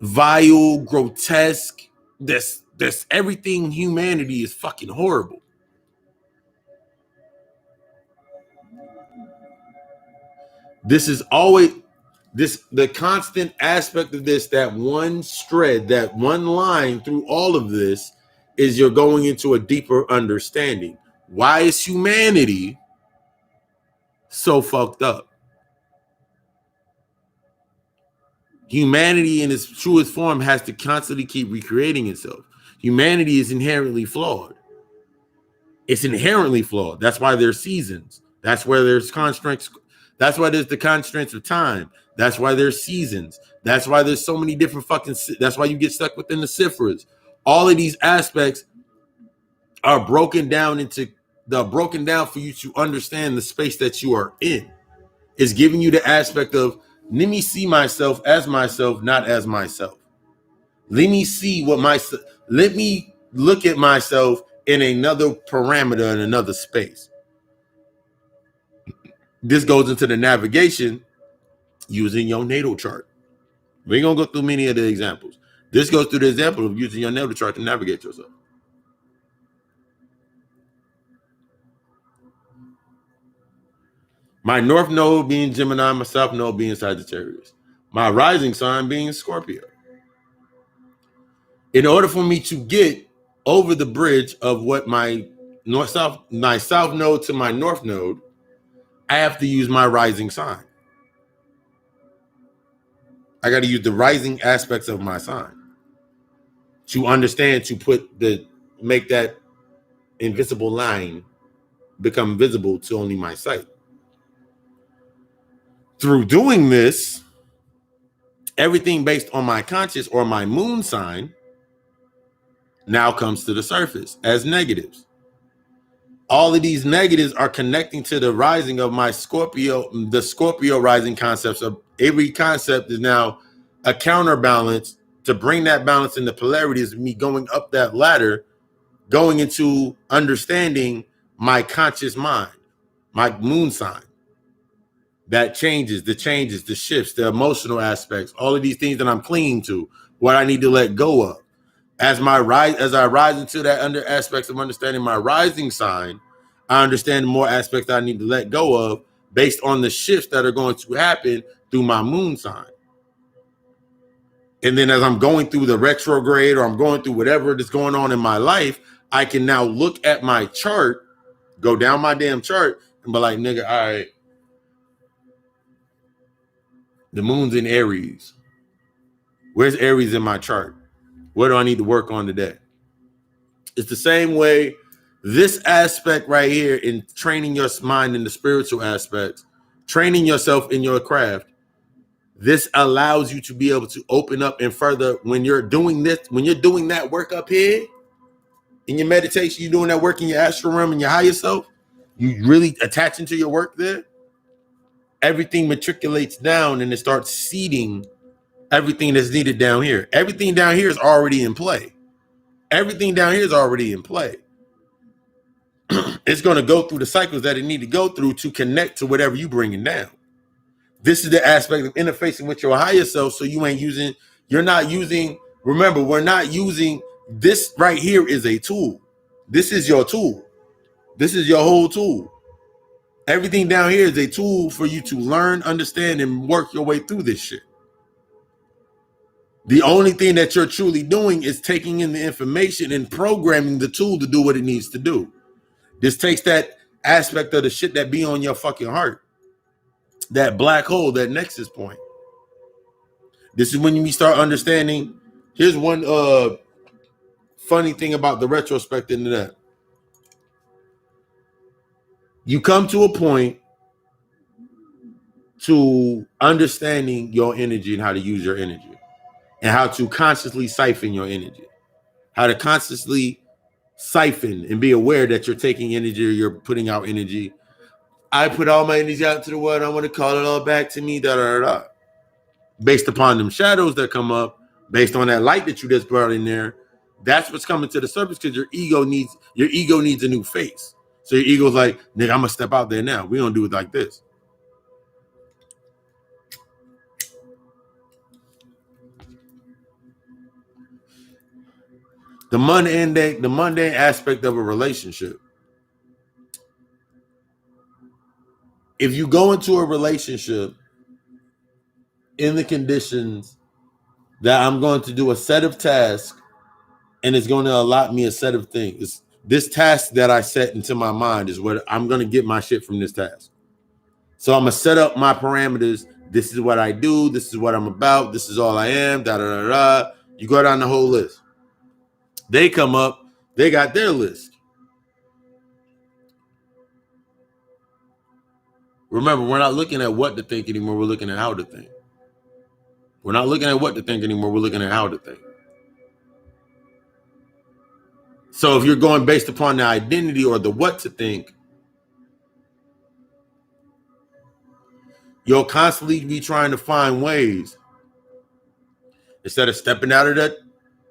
vile, grotesque. This everything humanity is fucking horrible. This is always the constant aspect of this, that one thread, that one line through all of this is you're going into a deeper understanding. Why is humanity so fucked up? Humanity in its truest form has to constantly keep recreating itself. Humanity is inherently flawed. It's inherently flawed. That's why there's seasons. That's where there's constraints. That's why there's the constraints of time. That's why there's seasons. That's why there's so many different that's why you get stuck within the ciphers. All of these aspects are broken down for you to understand the space that you are in. It's giving you the aspect of, let me see myself, not as myself. Let me look at myself in another parameter, in another space. This goes into the navigation using your natal chart. We ain't gonna go through many of the examples. This goes through the example of using your natal chart to navigate yourself. My north node being Gemini, my south node being Sagittarius, my rising sign being Scorpio. In order for me to get over the bridge of what my south node to my north node, I have to use my rising sign. I got to use the rising aspects of my sign to understand, make that invisible line become visible to only my sight. Through doing this, everything based on my conscious or my moon sign now comes to the surface as negatives. All of these negatives are connecting to the rising of my Scorpio, the Scorpio rising concepts of every concept is now a counterbalance to bring that balance in the polarities of me going up that ladder, going into understanding my conscious mind, my moon sign. That the changes, the shifts, the emotional aspects, all of these things that I'm clinging to. what I need to let go of. As I rise into that under aspects of understanding my rising sign, I understand more aspects I need to let go of based on the shifts that are going to happen through my moon sign. And then as I'm going through the retrograde or I'm going through whatever that's going on in my life, I can now look at my chart, go down my damn chart, and be like, nigga, all right, the moon's in Aries. Where's Aries in my chart? What do I need to work on today? It's the same way this aspect right here in training your mind in the spiritual aspects, training yourself in your craft. This allows you to be able to open up and further when you're doing this, when you're doing that work up here in your meditation, you're doing that work in your astral realm and your higher self, you really attaching to your work there, everything matriculates down and it starts seeding everything that's needed down here. Everything down here is already in play. Everything down here is already in play. It's going to go through the cycles that it need to go through to connect to whatever you bringing down. This is the aspect of interfacing with your higher self. So you're not using, remember, we're not using this right here is a tool. This is your tool. This is your whole tool. Everything down here is a tool for you to learn, understand, and work your way through this shit. The only thing that you're truly doing is taking in the information and programming the tool to do what it needs to do. This takes that aspect of the shit that be on your fucking heart. That black hole, that nexus point. This is when you start understanding. Here's one funny thing about the retrospective into that. You come to a point to understanding your energy and how to use your energy. And how to consciously siphon your energy. How to consciously siphon and be aware that you're taking energy or you're putting out energy. I put all my energy out to the world. I want to call it all back to me. Da, da, da, da. Based upon them shadows that come up, based on that light that you just brought in there, that's what's coming to the surface because your ego needs a new face. So your ego's like, nigga, I'm gonna step out there now. We don't do it like this. The mundane aspect of a relationship. If you go into a relationship in the conditions that I'm going to do a set of tasks and it's going to allot me a set of things. This task that I set into my mind is what I'm going to get my shit from this task. So I'm going to set up my parameters. This is what I do. This is what I'm about. This is all I am. Da, da, da, da. You go down the whole list. They come up. They got their list. Remember, we're not looking at what to think anymore. We're looking at how to think. We're not looking at what to think anymore. We're looking at how to think. So if you're going based upon the identity or the what to think, you'll constantly be trying to find ways instead of stepping out of that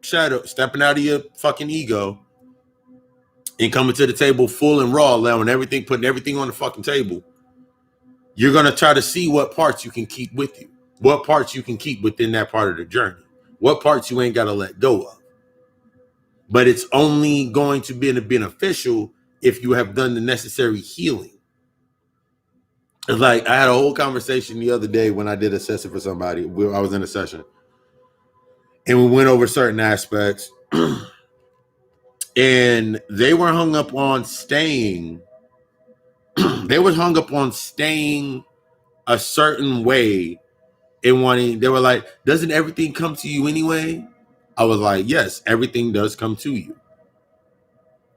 shadow, stepping out of your fucking ego and coming to the table full and raw, allowing everything, putting everything on the fucking table. You're going to try to see what parts you can keep with you, what parts you can keep within that part of the journey, what parts you ain't got to let go of. But it's only going to be beneficial if you have done the necessary healing. It's like I had a whole conversation the other day when I did a session for somebody. I was in a session and we went over certain aspects and they were hung up on staying. They were hung up on staying a certain way and wanting, they were like, doesn't everything come to you anyway? I was like, yes, everything does come to you.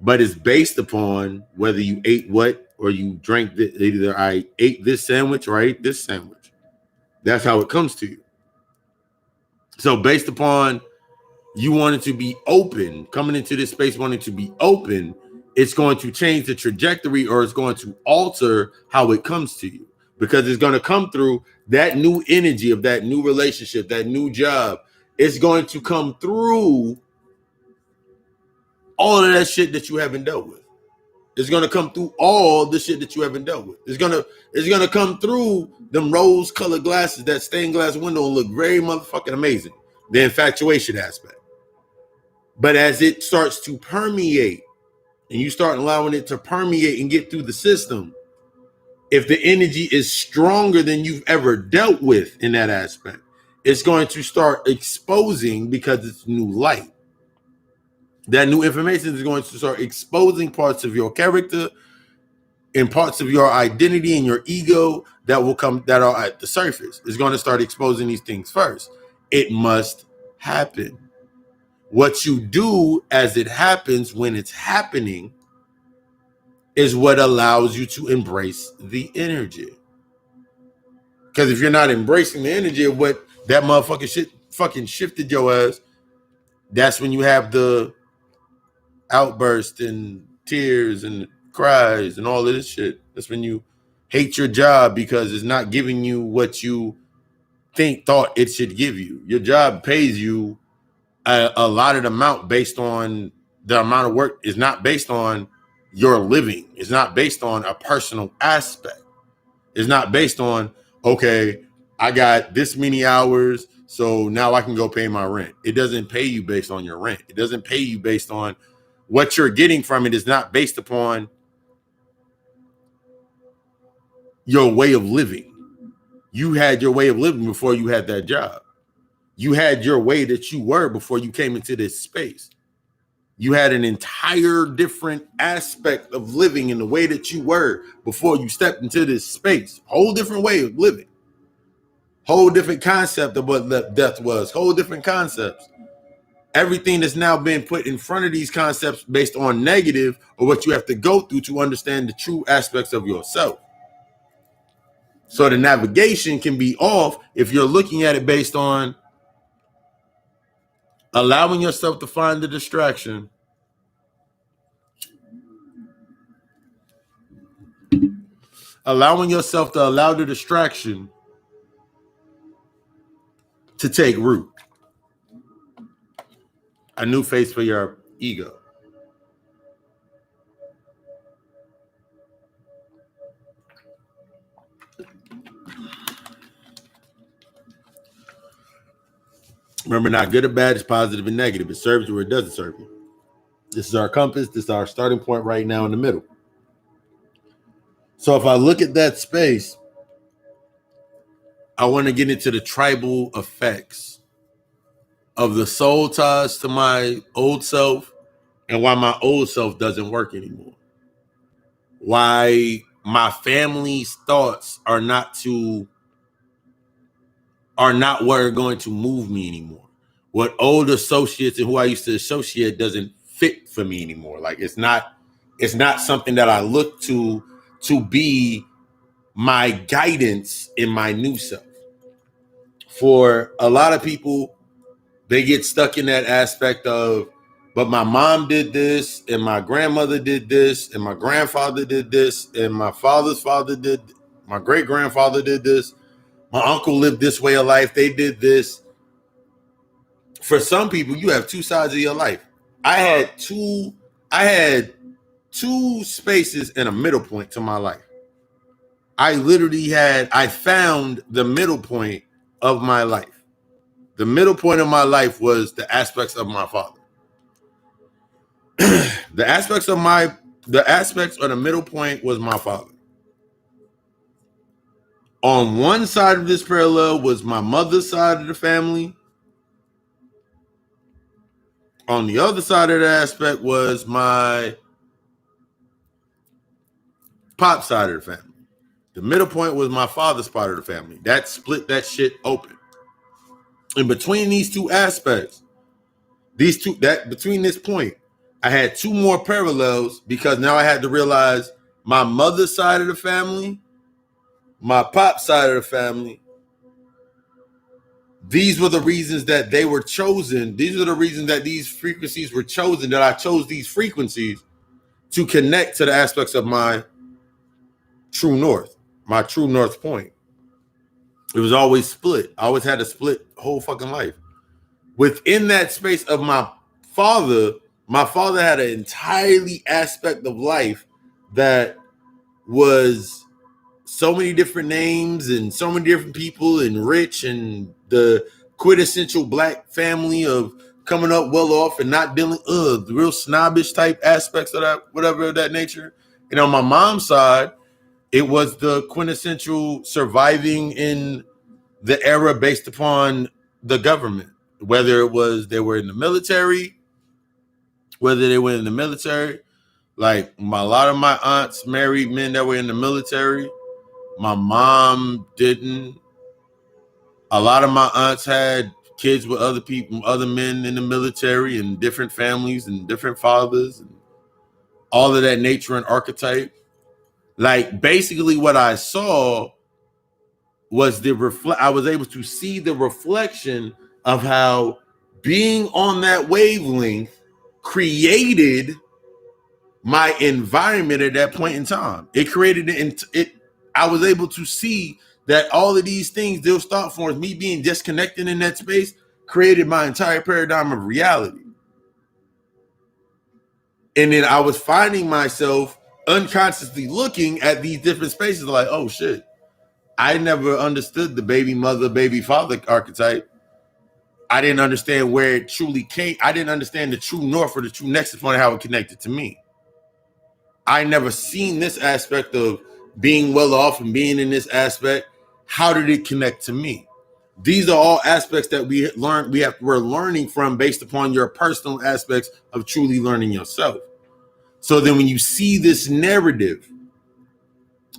But it's based upon whether you ate what or you drank this. Either I ate this sandwich or I ate this sandwich. That's how it comes to you. So based upon you wanting to be open, coming into this space wanting to be open, it's going to change the trajectory or it's going to alter how it comes to you. Because it's going to come through that new energy of that new relationship, that new job. It's going to come through all of that shit that you haven't dealt with. It's gonna come through all the shit that you haven't dealt with. It's gonna come through them rose-colored glasses, that stained glass window, and look very motherfucking amazing. the infatuation aspect. But as it starts to permeate and you start allowing it to permeate and get through the system, if the energy is stronger than you've ever dealt with in that aspect, it's going to start exposing, because it's new light. That new information is going to start exposing parts of your character and parts of your identity and your ego that will come, that are at the surface. It's going to start exposing these things first. It must happen. What you do as it happens, when it's happening, is what allows you to embrace the energy. Because if you're not embracing the energy of what that motherfucking shit fucking shifted your ass, that's when you have the outburst and tears and cries and all of this shit. That's when you hate your job because it's not giving you what you thought it should give you. Your job pays you a allotted amount based on the amount of work. Is not based on your living. It's not based on a personal aspect. It's not based on, okay, I got this many hours, so now I can go pay my rent. It doesn't pay you based on your rent. It doesn't pay you based on what you're getting from it. Is not based upon your way of living. You had your way of living before you had that job. You had your way that you were before you came into this space. You had an entire different aspect of living in the way that you were before you stepped into this space. Whole different way of living. Whole different concept of what death was. Whole different concepts. Everything that's now been put in front of these concepts based on negative, or what you have to go through to understand the true aspects of yourself. So the navigation can be off if you're looking at it based on allowing yourself to find the distraction, allowing yourself to allow the distraction to take root. A new face for your ego. Remember, not good or bad, it's positive and negative. It serves you or it doesn't serve you. This is our compass. This is our starting point right now in the middle. So if I look at that space, I want to get into the tribal effects of the soul ties to my old self and why my old self doesn't work anymore. Why my family's thoughts are not what are going to move me anymore. What old associates and who I used to associate doesn't fit for me anymore. Like it's not something that I look to be my guidance in my new self. For a lot of people, they get stuck in that aspect of, but my mom did this, and my grandmother did this, and my grandfather did this, and my father's father did, my great grandfather did this, my uncle lived this way of life, they did this. For some people, you have two sides of your life. I had two spaces and a middle point to my life. I found the middle point of my life. The middle point of my life was the aspects of my father. The aspects or the middle point was my father. On one side of this parallel was my mother's side of the family. On the other side of the aspect was my pop side of the family. The middle point was my father's part of the family. That split that shit open. And between these two aspects, between this point, I had two more parallels, because now I had to realize my mother's side of the family, my pop side of the family. These were the reasons that they were chosen. These are the reasons that these frequencies were chosen, that I chose these frequencies to connect to the aspects of my true north point. It was always split. I always had a split whole fucking life. Within that space of my father had an entirely aspect of life that was so many different names and so many different people and rich, and the quintessential black family of coming up well off and not dealing the real snobbish type aspects of that, whatever of that nature. And on my mom's side, it was the quintessential surviving in the era based upon the government, whether it was they were in the military, whether they were in the military. Like a lot of my aunts married men that were in the military. My mom didn't. A lot of my aunts had kids with other people, other men in the military and different families and different fathers and all of that nature and archetype. Like basically what I saw was I was able to see the reflection of how being on that wavelength created my environment at that point in time. It created it. I was able to see that all of these things, those thought forms, me being disconnected in that space, created my entire paradigm of reality. And then I was finding myself unconsciously looking at these different spaces like, oh shit, I never understood the baby mother, baby father archetype. I didn't understand where it truly came. I didn't understand the true north or the true nexus point, how it connected to me. I never seen this aspect of being well off and being in this aspect. How did it connect to me? These are all aspects that we learn. We're learning from based upon your personal aspects of truly learning yourself. So then when you see this narrative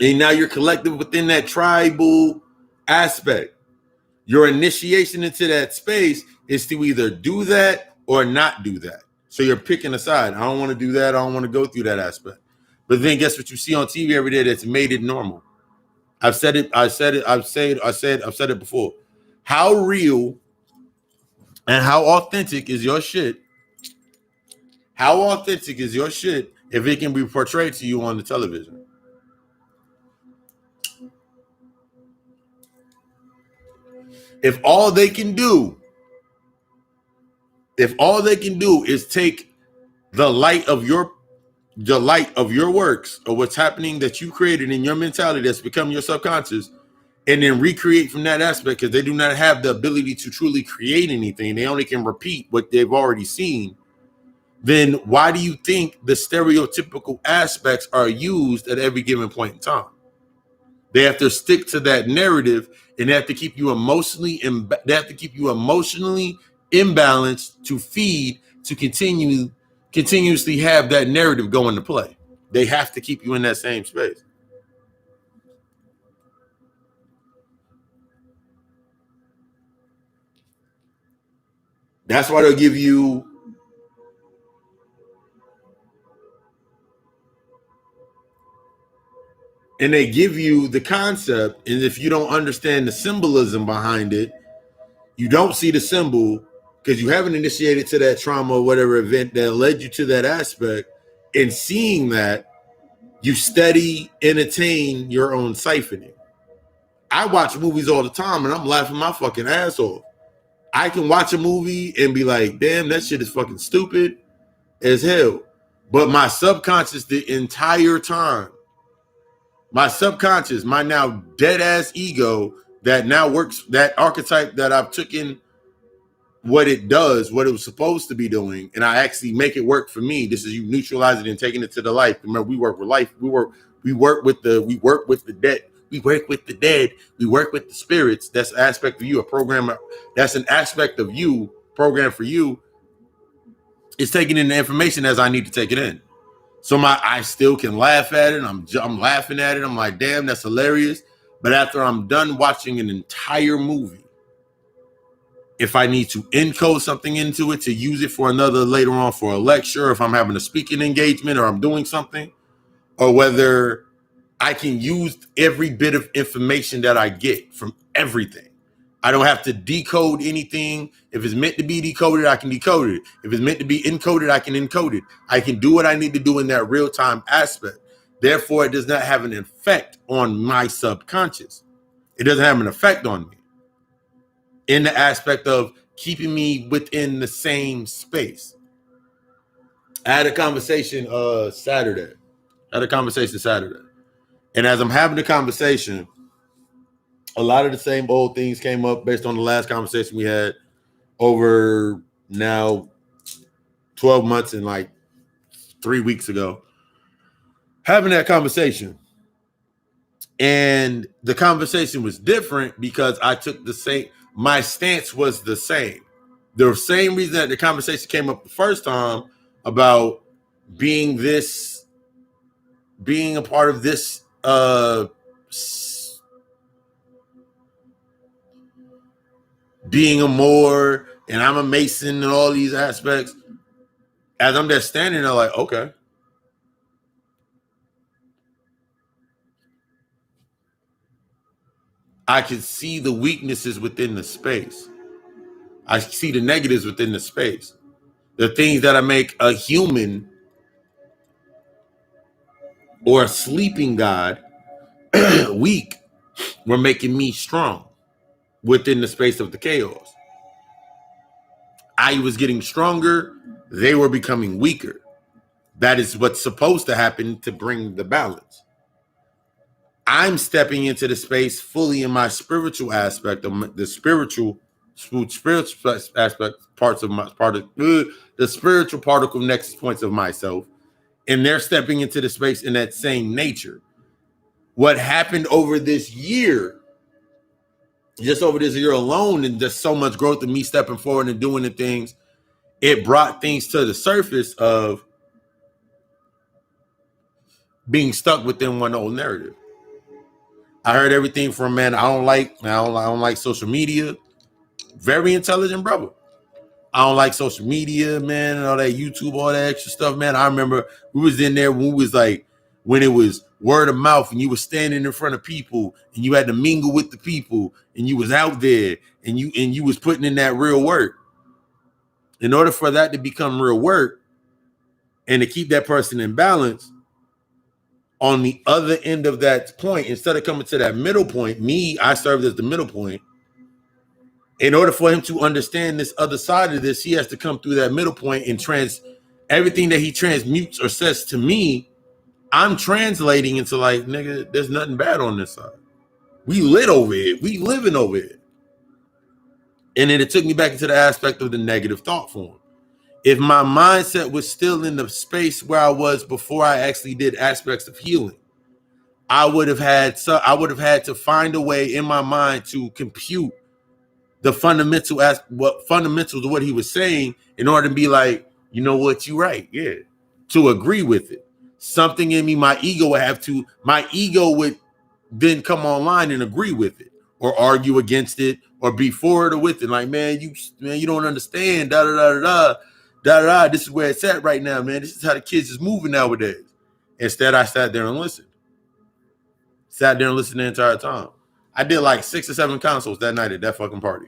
and now you're collective within that tribal aspect, your initiation into that space is to either do that or not do that. So you're picking a side. I don't want to do that. I don't want to go through that aspect. But then guess what you see on TV every day that's made it normal. I've said it before. How real and how authentic is your shit? How authentic is your shit if it can be portrayed to you on the television? If all they can do is take the light of your works or what's happening that you created in your mentality that's become your subconscious and then recreate from that aspect, because they do not have the ability to truly create anything. They only can repeat what they've already seen. Then why do you think the stereotypical aspects are used at every given point in time? They have to stick to that narrative, and they have to keep you emotionally imbalanced to feed, to continuously have that narrative go into play. They have to keep you in that same space. That's why they'll give you and they give you the concept, and if you don't understand the symbolism behind it, you don't see the symbol because you haven't initiated to that trauma or whatever event that led you to that aspect. And seeing that, you steady entertain your own siphoning. I watch movies all the time and I'm laughing my fucking ass off. I can watch a movie and be like, damn, that shit is fucking stupid as hell. But my subconscious the entire time, my subconscious, my now dead ass ego that now works, that archetype that I've taken what it does, what it was supposed to be doing, and I actually make it work for me. This is you neutralize it and taking it to the life. Remember, we work with life. We work with the dead. We work with the dead. We work with the spirits. That's an aspect of you, a program. That's an aspect of you, program for you. It's taking in the information as I need to take it in. So I still can laugh at it. I'm laughing at it. I'm like, damn, that's hilarious. But after I'm done watching an entire movie, if I need to encode something into it to use it for another later on for a lecture, if I'm having a speaking engagement or I'm doing something, or whether I can use every bit of information that I get from everything. I don't have to decode anything. If it's meant to be decoded, I can decode it. If it's meant to be encoded, I can encode it. I can do what I need to do in that real-time aspect. Therefore, it does not have an effect on my subconscious. It doesn't have an effect on me in the aspect of keeping me within the same space. I had a conversation Saturday. And as I'm having the conversation, A lot of the same old things came up based on the last conversation we had over now 12 months and like 3 weeks ago. Having that conversation. And the conversation was different because I took the same, my stance was the same. The same reason that the conversation came up the first time about being a part of this being a Moor and I'm a Mason and all these aspects. As I'm just standing there like, okay. I can see the weaknesses within the space. I see the negatives within the space. The things that I make a human or a sleeping god weak were making me strong within the space of the chaos. I was getting stronger. They were becoming weaker. That is what's supposed to happen to bring the balance. I'm stepping into the space fully in my spiritual aspect of the spiritual aspect parts of my the spiritual particle nexus points of myself, and they're stepping into the space in that same nature. What happened over this year, just over this year alone, and just so much growth of me stepping forward and doing the things, it brought things to the surface of being stuck within one old narrative. I heard everything from, man, I don't like social media. Very intelligent brother. I don't like social media, man, and all that YouTube, all that extra stuff, man. I remember we was in there when it was word of mouth and you were standing in front of people and you had to mingle with the people and you was out there and you was putting in that real work. In order for that to become real work and to keep that person in balance, on the other end of that point, instead of coming to that middle point, I served as the middle point. In order for him to understand this other side of this, he has to come through that middle point and everything that he transmutes or says to me, I'm translating into like, nigga, there's nothing bad on this side. We lit over here. We living over here. And then it took me back into the aspect of the negative thought form. If my mindset was still in the space where I was before I actually did aspects of healing, I would have had to find a way in my mind to compute the fundamentals of what he was saying in order to be like, you know what, you right, yeah, to agree with it. Something in me, my ego would then come online and agree with it or argue against it or be for it or with it. Like, man, you don't understand, da da da da da da. This is where it's at right now, man. This is how the kids is moving nowadays. Instead, I sat there and listened. Sat there and listened the entire time. I did like 6 or 7 consoles that night at that fucking party.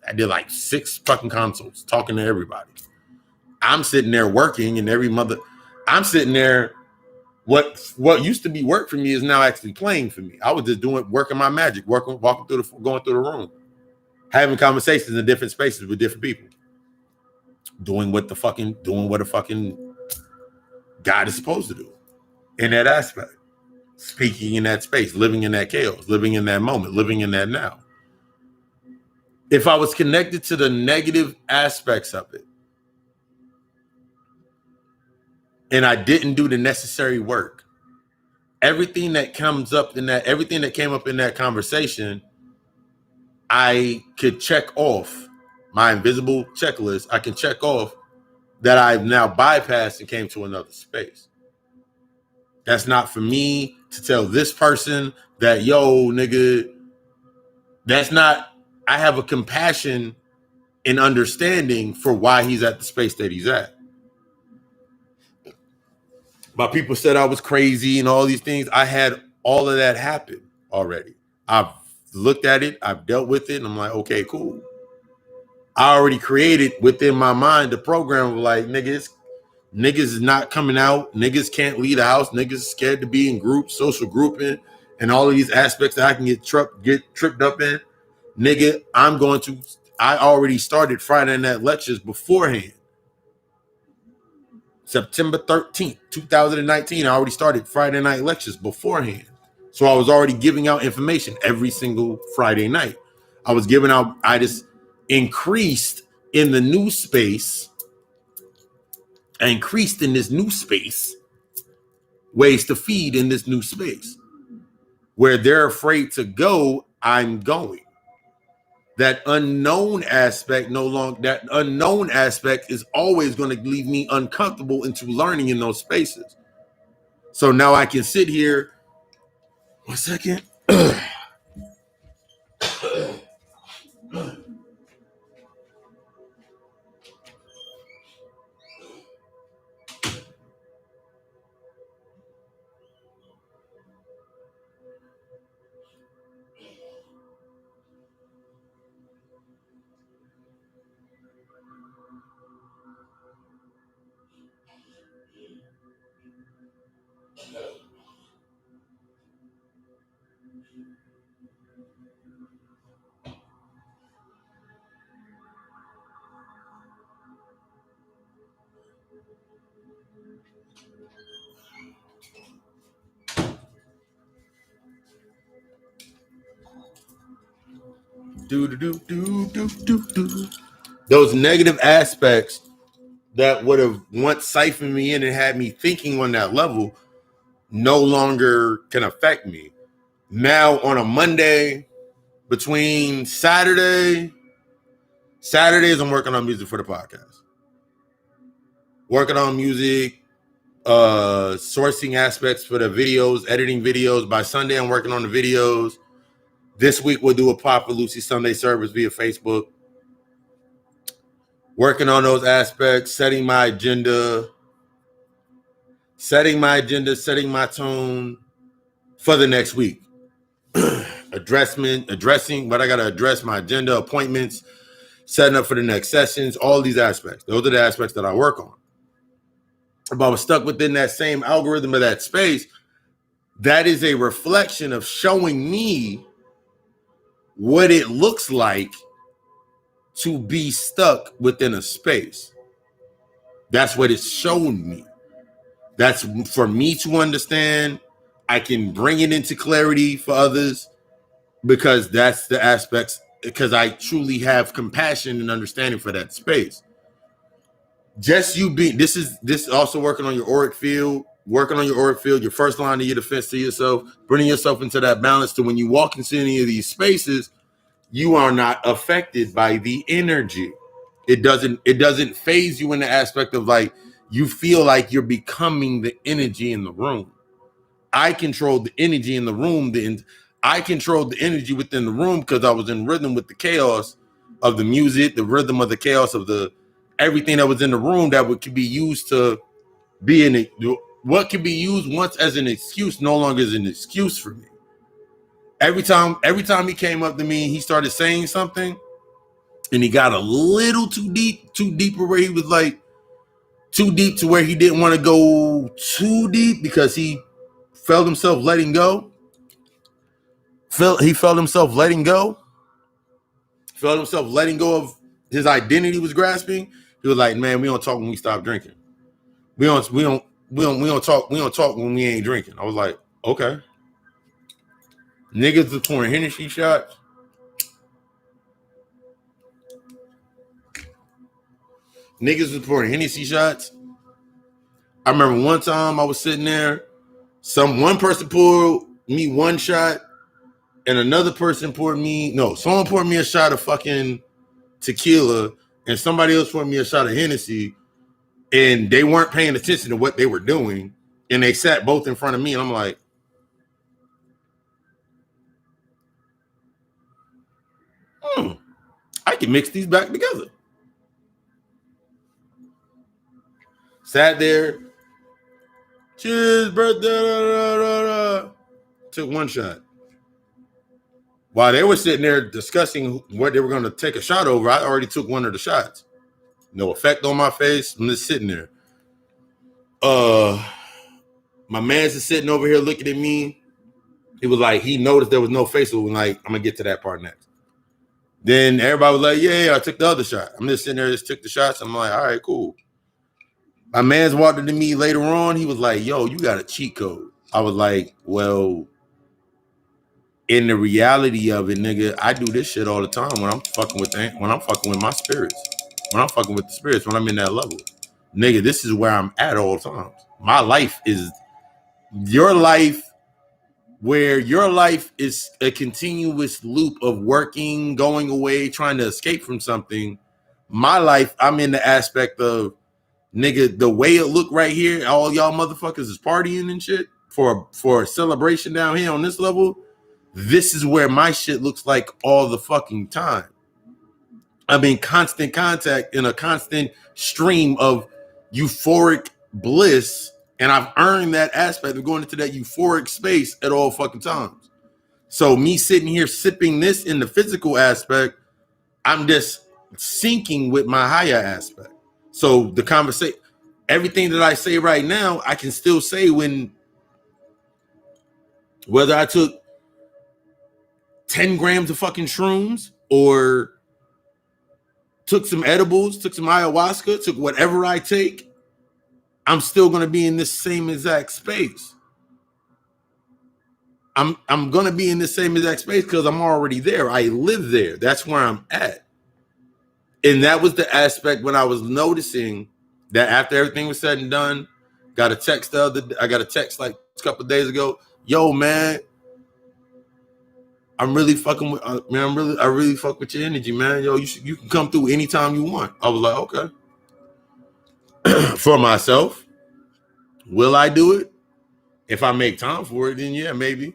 I did like 6 fucking consoles talking to everybody. I'm sitting there working and I'm sitting there. What used to be work for me is now actually playing for me. I was just working my magic, going through the room, having conversations in different spaces with different people, doing what a fucking God is supposed to do in that aspect, speaking in that space, living in that chaos, living in that moment, living in that now. If I was connected to the negative aspects of it and I didn't do the necessary work, everything that came up in that conversation, I could check off my invisible checklist. I can check off that I've now bypassed and came to another space. That's not for me to tell this person that, yo, nigga, that's not, I have a compassion and understanding for why he's at the space that he's at. My people said I was crazy and all these things. I had all of that happen already. I've looked at it. I've dealt with it. And I'm like, okay, cool. I already created within my mind the program of like, niggas is not coming out. Niggas can't leave the house. Niggas is scared to be in groups, social grouping, and all of these aspects that I can get tripped up in. Nigga, I already started Friday Night Lectures beforehand. September 13th, 2019, I already started Friday Night Lectures beforehand. So I was already giving out information every single Friday night. I just increased in the new space. I increased in this new space ways to feed in this new space. Where they're afraid to go, I'm going. That unknown aspect is always going to leave me uncomfortable into learning in those spaces. So now I can sit here. 1 second. Those negative aspects that would have once siphoned me in and had me thinking on that level no longer can affect me. Now on a Monday, between Saturdays, I'm working on music for the podcast. Working on music, sourcing aspects for the videos, editing videos. By Sunday, I'm working on the videos. This week, we'll do a Papa Lucy Sunday service via Facebook. Working on those aspects, setting my agenda, setting my tone for the next week. Addressing what I got to address, my agenda, appointments, setting up for the next sessions, all these aspects. Those are the aspects that I work on. If I was stuck within that same algorithm of that space, that is a reflection of showing me what it looks like to be stuck within a space. That's what it's shown me. That's for me to understand. I can bring it into clarity for others because that's the aspects, because I truly have compassion and understanding for that space. Just you being, this is also working on your auric field, your first line of your defense to yourself, bringing yourself into that balance to when you walk into any of these spaces, you are not affected by the energy. It doesn't phase you in the aspect of like, you feel like you're becoming the energy in the room. I controlled the energy in the room. I controlled the energy within the room because I was in rhythm with the chaos of the music, the rhythm of the chaos of the everything that was in the room that could be used to be in it. What could be used once as an excuse no longer is an excuse for me. Every time he came up to me, he started saying something, and he got a little too deeper where he was like too deep to where he didn't want to go too deep because he felt himself letting go. He felt himself letting go of his identity was grasping. He was like, man, we don't talk when we stop drinking. We don't talk when we ain't drinking. I was like, okay. Niggas was pouring Hennessy shots. I remember one time I was sitting there, one person poured me one shot, and someone poured me a shot of fucking tequila, and somebody else poured me a shot of Hennessy, and they weren't paying attention to what they were doing, and they sat both in front of me, and I'm like, I can mix these back together. Sat there, cheers, birthday, took one shot. While they were sitting there discussing what they were going to take a shot over, I already took one of the shots. No effect on my face. I'm just sitting there. My man's just sitting over here looking at me. He was like, he noticed there was no face. So like, I'm going to get to that part next. Then everybody was like, yeah, I took the other shot. I'm just sitting there, just took the shots. I'm like, all right, cool. My man's walked into me later on. He was like, yo, you got a cheat code. I was like, well, in the reality of it, nigga, I do this shit all the time when I'm fucking with my spirits, when I'm fucking with the spirits, when I'm in that level, nigga. This is where I'm at all times. My life is your life, where your life is a continuous loop of working, going away, trying to escape from something. My life, I'm in the aspect of, nigga, the way it look right here, all y'all motherfuckers is partying and shit for a celebration down here on this level. This is where my shit looks like all the fucking time. I'm in constant contact, in a constant stream of euphoric bliss, and I've earned that aspect of going into that euphoric space at all fucking times. So me sitting here sipping this in the physical aspect, I'm just syncing with my higher aspect. So the conversation, everything that I say right now, I can still say whether I took 10 grams of fucking shrooms or took some edibles, took some ayahuasca, took whatever I take, I'm still going to be in this same exact space. I'm going to be in the same exact space because I'm already there. I live there. That's where I'm at. And that was the aspect when I was noticing that after everything was said and done, I got a text like a couple of days ago. Yo, man, I'm really fucking with, man. I really fuck with your energy, man. Yo, you can come through anytime you want. I was like, okay. For myself, will I do it? If I make time for it, then yeah, maybe.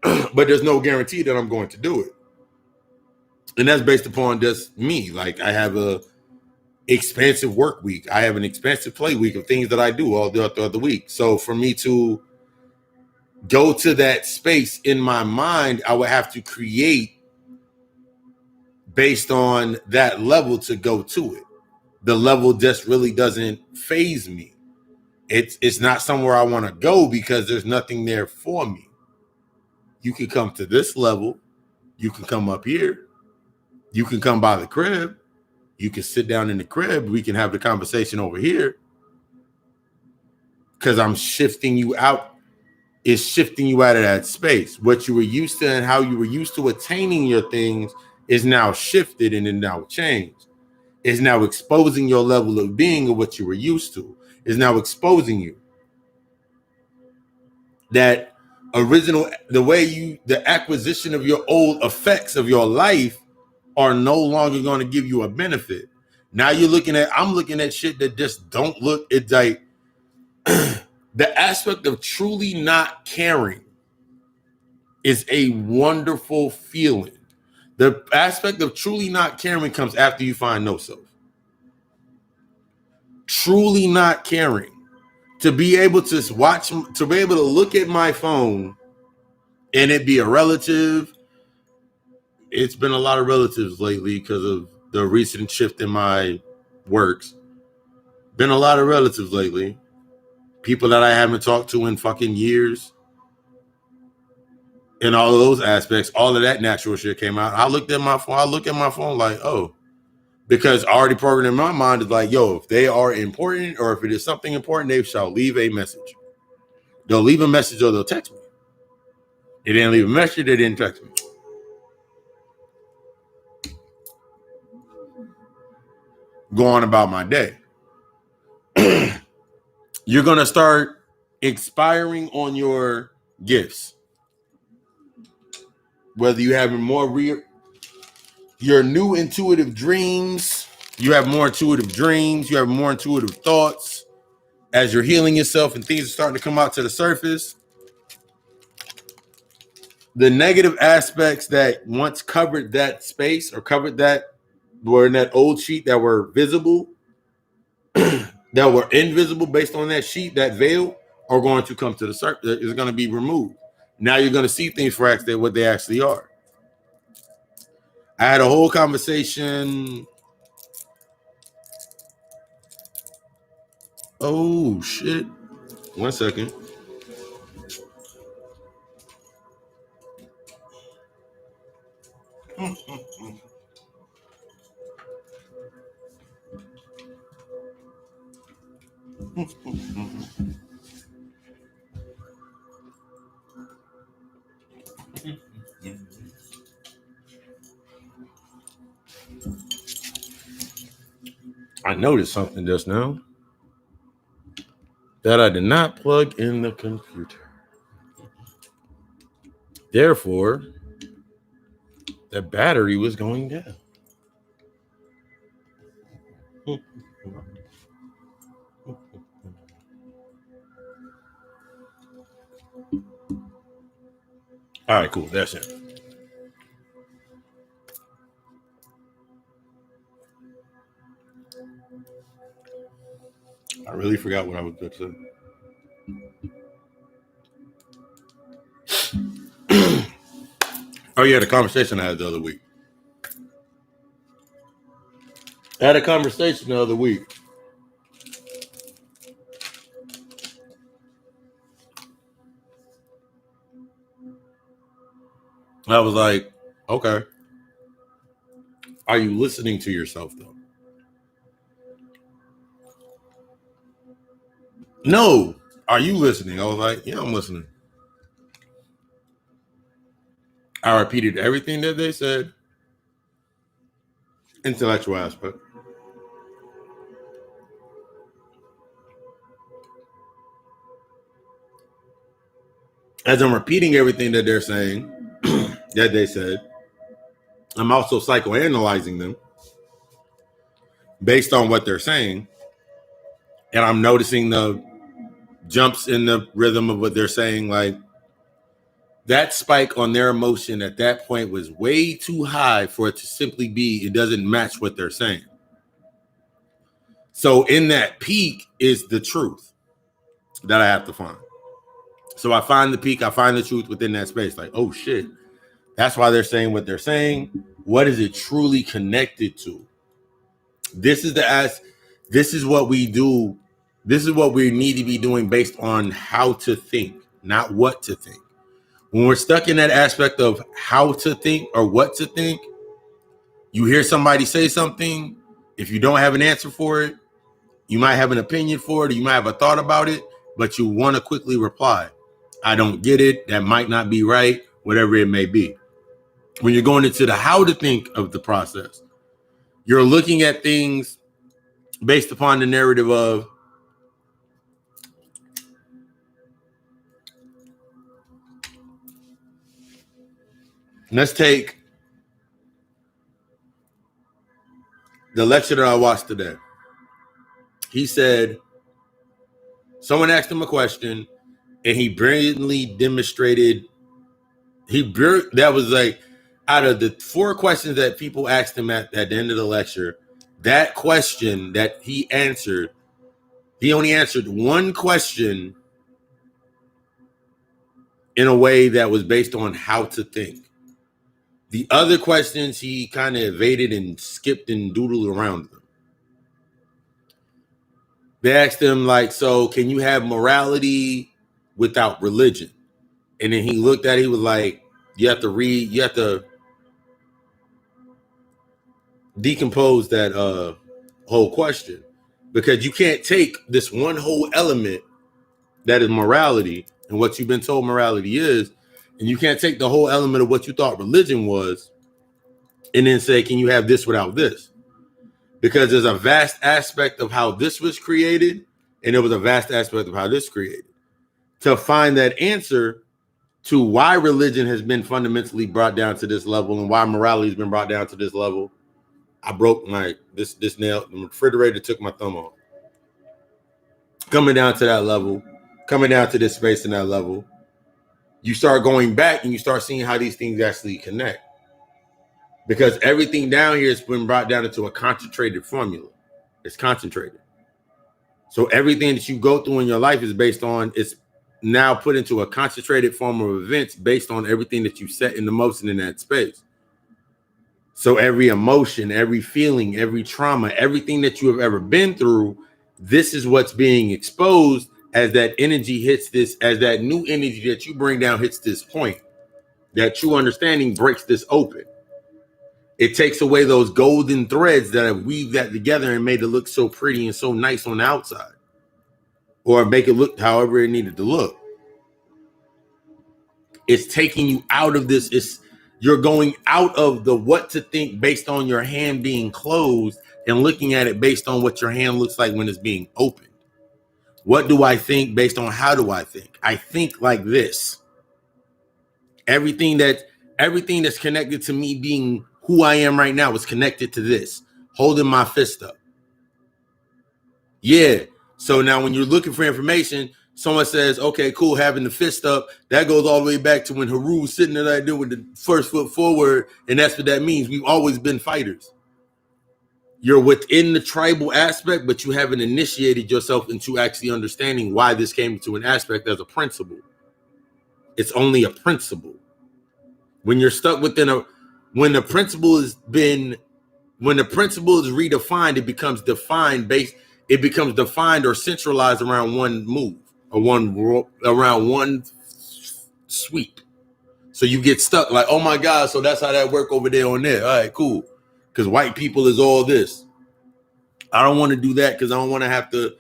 But there's no guarantee that I'm going to do it. And that's based upon just me. Like, I have a expansive work week. I have an expansive play week of things that I do all throughout the week. So for me to go to that space in my mind, I would have to create based on that level to go to it. The level just really doesn't phase me. It's not somewhere I want to go because there's nothing there for me. You can come to this level. You can come up here. You can come by the crib. You can sit down in the crib. We can have the conversation over here because I'm shifting you out. It's shifting you out of that space. What you were used to and how you were used to attaining your things is now shifted and then now changed. Is now exposing your level of being of what you were used to. Is now exposing you. That original, the acquisition of your old effects of your life are no longer going to give you a benefit. Now I'm looking at shit that just don't look, it's like the aspect of truly not caring is a wonderful feeling. The aspect of truly not caring comes after you find no self. Truly not caring. To be able to look at my phone and it be a relative. It's been a lot of relatives lately because of the recent shift in my works. Been a lot of relatives lately. People that I haven't talked to in fucking years. And all of those aspects, all of that natural shit came out. I look at my phone like, oh, because already programmed in my mind is like, yo, if they are important or if it is something important, they shall leave a message. They'll leave a message or they'll text me. They didn't leave a message, they didn't text me. Go on about my day. You're going to start expiring on your gifts. Whether you have your new intuitive dreams, you have more intuitive dreams, you have more intuitive thoughts as you're healing yourself and things are starting to come out to the surface. The negative aspects that once covered that space or covered that were in that old sheet that were visible, that were invisible based on that sheet, that veil, are going to come to the surface. It's going to be removed. Now you're going to see things for what they actually are. I had a whole conversation. Oh, shit. 1 second. I noticed something just now that I did not plug in the computer. Therefore, the battery was going down. All right, cool. That's it. I really forgot what I was going to say. Oh, yeah, the conversation I had the other week. I had a conversation the other week. I was like, okay. Are you listening to yourself, though? No. Are you listening? I was like, yeah, I'm listening. I repeated everything that they said. Intellectual aspect. As I'm repeating everything that they're saying, that they said, I'm also psychoanalyzing them based on what they're saying. And I'm noticing the jumps in the rhythm of what they're saying. Like, that spike on their emotion at that point was way too high for it to simply be, it doesn't match what they're saying. So in that peak is the truth that I have to find. So I find the peak, I find the truth within that space. Like, oh shit, that's why they're saying what they're saying. What is it truly connected to? This is what we do. This is what we need to be doing based on how to think, not what to think. When we're stuck in that aspect of how to think or what to think, you hear somebody say something. If you don't have an answer for it, you might have an opinion for it, or you might have a thought about it, but you want to quickly reply. I don't get it. That might not be right, whatever it may be. When you're going into the how to think of the process, you're looking at things based upon the narrative of, let's take the lecture that I watched today. He said, someone asked him a question and he brilliantly demonstrated, that was like, out of the 4 questions that people asked him at the end of the lecture, that question that he answered, he only answered 1 question in a way that was based on how to think. The other questions he kind of evaded and skipped and doodled around them. They asked him, like, so can you have morality without religion? And then he looked at it, he was like, you have to decompose that whole question, because you can't take this one whole element that is morality and what you've been told morality is, and you can't take the whole element of what you thought religion was and then say, can you have this without this? Because there's a vast aspect of how this was created, and there was a vast aspect of how this created. To find that answer to why religion has been fundamentally brought down to this level and why morality has been brought down to this level, I broke this nail. The refrigerator took my thumb off. Coming down to that level, coming down to this space and that level, you start going back and you start seeing how these things actually connect. Because everything down here has been brought down into a concentrated formula. It's concentrated. So everything that you go through in your life is based on, it's now put into a concentrated form of events based on everything that you set in the motion in that space. So every emotion, every feeling, every trauma, everything that you have ever been through, this is what's being exposed as that energy hits this, as that new energy that you bring down hits this point. That true understanding breaks this open. It takes away those golden threads that have weaved that together and made it look so pretty and so nice on the outside. Or make it look however it needed to look. It's taking you out of this. You're going out of the what to think based on your hand being closed and looking at it based on what your hand looks like when it's being opened. What do I think based on how do I think? I think like this. Everything that's connected to me being who I am right now is connected to this. Holding my fist up. Yeah. So now when you're looking for information, someone says, okay, cool, having the fist up, that goes all the way back to when Haru was sitting there like that with the first foot forward, and that's what that means. We've always been fighters. You're within the tribal aspect, but you haven't initiated yourself into actually understanding why this came to an aspect as a principle. It's only a principle. When you're stuck within when the principle is redefined, it becomes defined or centralized around one move or around one sweep. So you get stuck like, oh my God, so that's how that work over there on there. All right, cool. Because white people is all this. I don't want to do that because I don't want to have to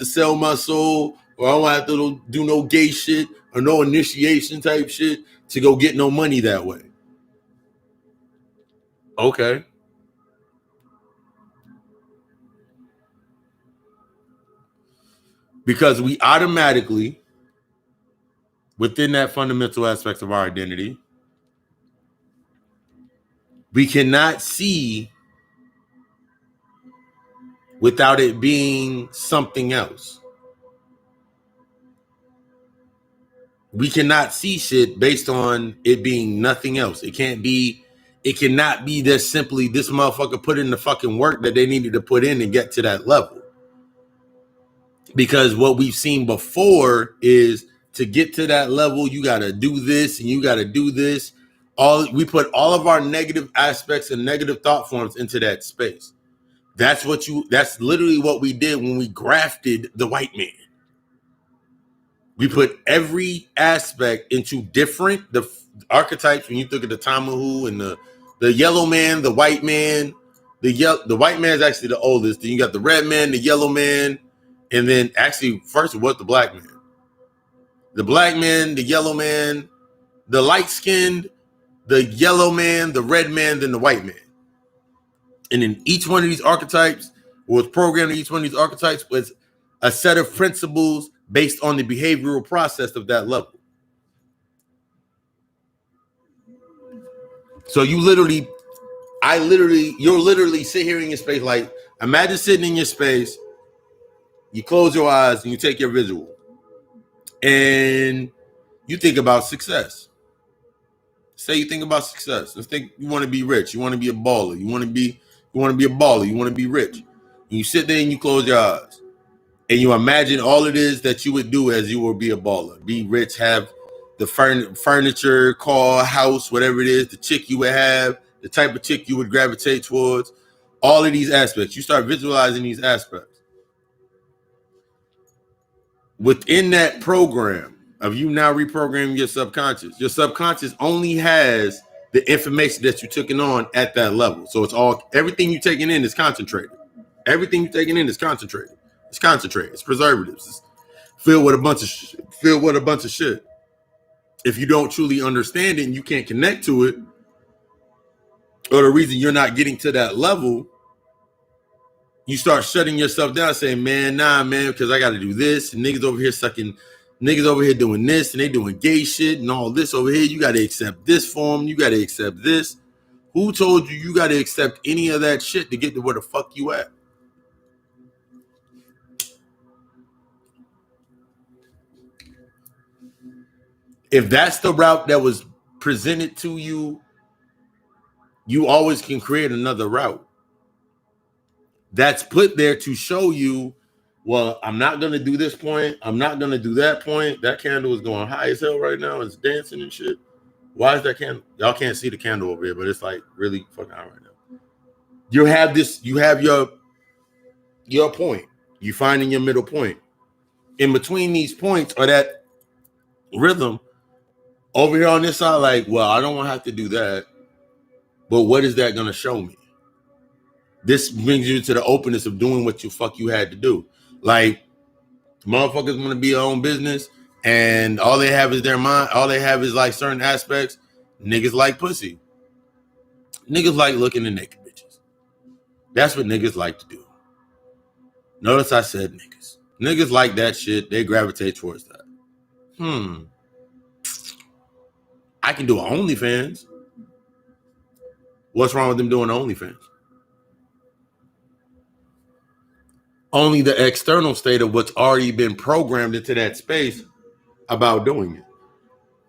sell my soul, or I don't want to have to do no gay shit or no initiation type shit to go get no money that way. Okay. Because we automatically, within that fundamental aspect of our identity, we cannot see without it being something else. We cannot see shit based on it being nothing else. It cannot be that simply this motherfucker put in the fucking work that they needed to put in and get to that level. Because what we've seen before is to get to that level, you got to do this and you got to do this. We put all of our negative aspects and negative thought forms into that space. That's literally what we did when we grafted the white man. We put every aspect into the archetypes. When you look at the Tamahu and the yellow man, the white man, the white man is actually the oldest. Then you got the red man, the yellow man, and then actually first it was the black man. The black man, the yellow man, the light skinned, the yellow man, the red man, then the white man. And in each one of these archetypes, was programmed in each one of these archetypes was a set of principles based on the behavioral process of that level. So you're literally sit here in your space. Like, imagine sitting in your space, you close your eyes and you take your visual and you think about success. Say you think about success. Let's think you want to be rich. You want to be a baller. You want to be a baller. You want to be rich. And you sit there and you close your eyes and you imagine all it is that you would do as you would be a baller. Be rich, have the furniture, car, house, whatever it is, the chick you would have, the type of chick you would gravitate towards, all of these aspects. You start visualizing these aspects. Within that program of you now reprogramming your subconscious only has the information that you're taking on at that level. So everything you're taking in is concentrated. Everything you're taking in is concentrated. It's concentrated. It's preservatives. It's filled with a bunch of shit. If you don't truly understand it and you can't connect to it, or the reason you're not getting to that level, you start shutting yourself down, saying, man, nah, man, because I got to do this. And niggas over here doing this, and they doing gay shit and all this over here. You got to accept this form. You got to accept this. Who told you got to accept any of that shit to get to where the fuck you at? If that's the route that was presented to you, you always can create another route. That's put there to show you, well, I'm not going to do this point. I'm not going to do that point. That candle is going high as hell right now. It's dancing and shit. Why is that candle? Y'all can't see the candle over here, but it's like really fucking high right now. You have your point. You finding your middle point. In between these points are that rhythm over here on this side, like, well, I don't want to have to do that. But what is that going to show me? This brings you to the openness of doing what you had to do. Like, motherfuckers want to be your own business. And all they have is their mind. All they have is like certain aspects. Niggas like pussy. Niggas like looking at naked bitches. That's what niggas like to do. Notice I said niggas. Niggas like that shit. They gravitate towards that. I can do an OnlyFans. What's wrong with them doing OnlyFans? Only the external state of what's already been programmed into that space about doing it.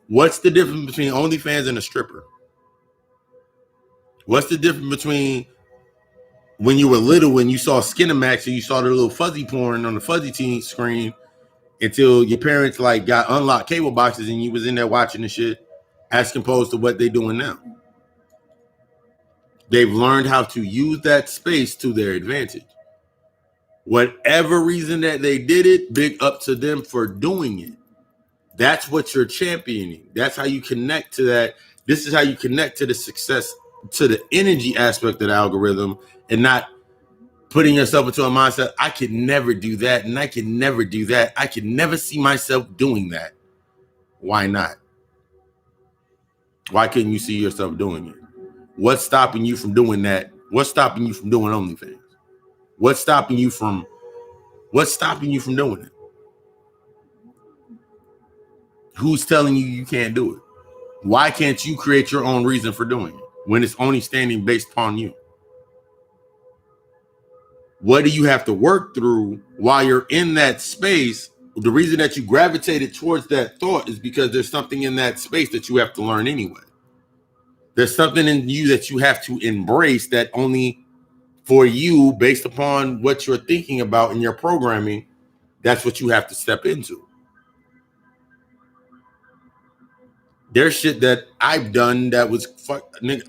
What's the difference between OnlyFans and a stripper? What's the difference between when you were little and you saw Skinamax and you saw the little fuzzy porn on the fuzzy teen screen until your parents like got unlocked cable boxes and you was in there watching the shit as opposed to what they doing now? They've learned how to use that space to their advantage. Whatever reason that they did it, big up to them for doing it. That's what you're championing. That's how you connect to that. This is how you connect to the success, to the energy aspect of the algorithm, and not putting yourself into a mindset, I could never do that, and I could never do that. I could never see myself doing that. Why not? Why couldn't you see yourself doing it? What's stopping you from doing that? What's stopping you from doing OnlyFans? What's stopping you from doing it? Who's telling you can't do it? Why can't you create your own reason for doing it when it's only standing based upon you? What do you have to work through while you're in that space? The reason that you gravitated towards that thought is because there's something in that space that you have to learn anyway. There's something in you that you have to embrace that only for you, based upon what you're thinking about in your programming, that's what you have to step into. There's shit that I've done that was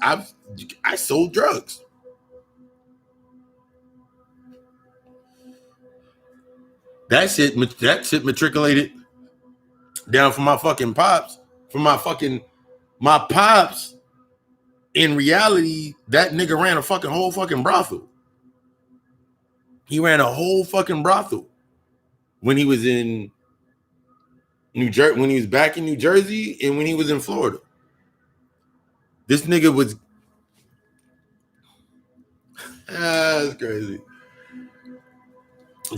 I sold drugs. That shit matriculated down from my fucking pops. From my pops. In reality, that nigga ran a whole fucking brothel. He ran a whole fucking brothel when he was in New Jersey, when he was back in New Jersey, and when he was in Florida. This nigga was that's crazy.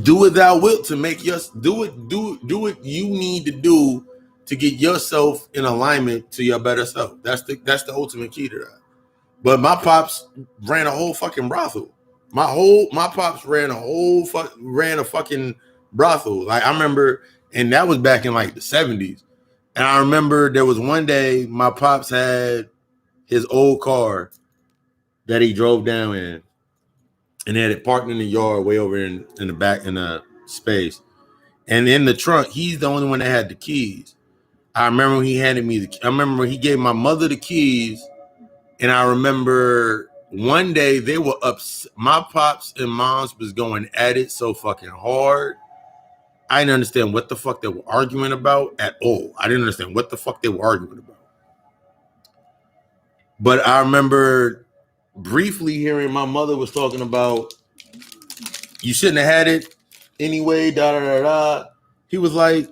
Do what thou wilt to make do what you need to do to get yourself in alignment to your better self. That's the ultimate key to that. But my pops ran a whole fucking brothel. My pops ran a fucking brothel. Like I remember, and that was back in like the 70s. And I remember there was one day my pops had his old car that he drove down in, and had it parked in the yard way over in the back in the space. And in the trunk, he's the only one that had the keys. I remember he handed me I remember he gave my mother the keys. And I remember one day they were up. My pops and moms was going at it so fucking hard. I didn't understand what the fuck they were arguing about at all. I didn't understand what the fuck they were arguing about. But I remember briefly hearing my mother was talking about, you shouldn't have had it anyway, da da da da. He was like,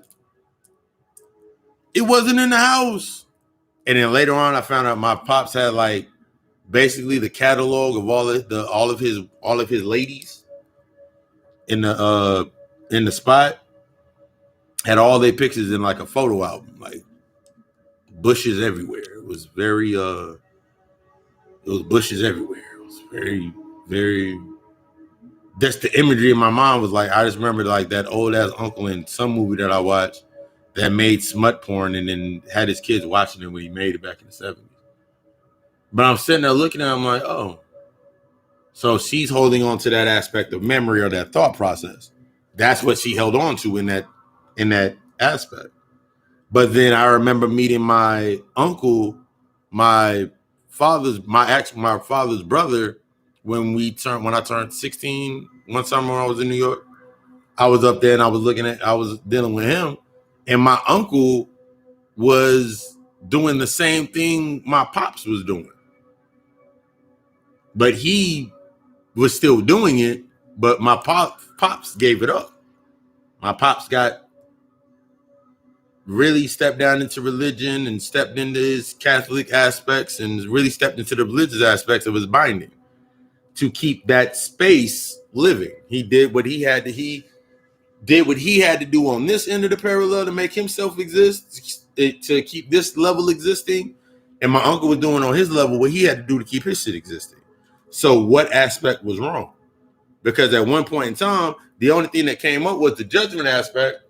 it wasn't in the house. And then later on, I found out my pops had like basically the catalog of all of his ladies in the spot, had all their pictures in like a photo album, like bushes everywhere. It was very it was bushes everywhere. It was very, very, that's the imagery in my mind was like, I just remember like that old ass uncle in some movie that I watched that made smut porn and then had his kids watching it when he made it back in the 70s. But I'm sitting there looking at it, I'm like, oh. So she's holding on to that aspect of memory or that thought process. That's what she held on to in that aspect. But then I remember meeting my uncle, my father's brother, when I turned 16 one summer when I was in New York. I was up there and I was dealing with him. And my uncle was doing the same thing my pops was doing. But he was still doing it, but my pops gave it up. My pops got really stepped down into religion and stepped into his Catholic aspects and really stepped into the religious aspects of his binding to keep that space living. He did what he had to do on this end of the parallel to make himself exist, to keep this level existing. And my uncle was doing on his level what he had to do to keep his shit existing. So what aspect was wrong? Because at one point in time, the only thing that came up was the judgment aspect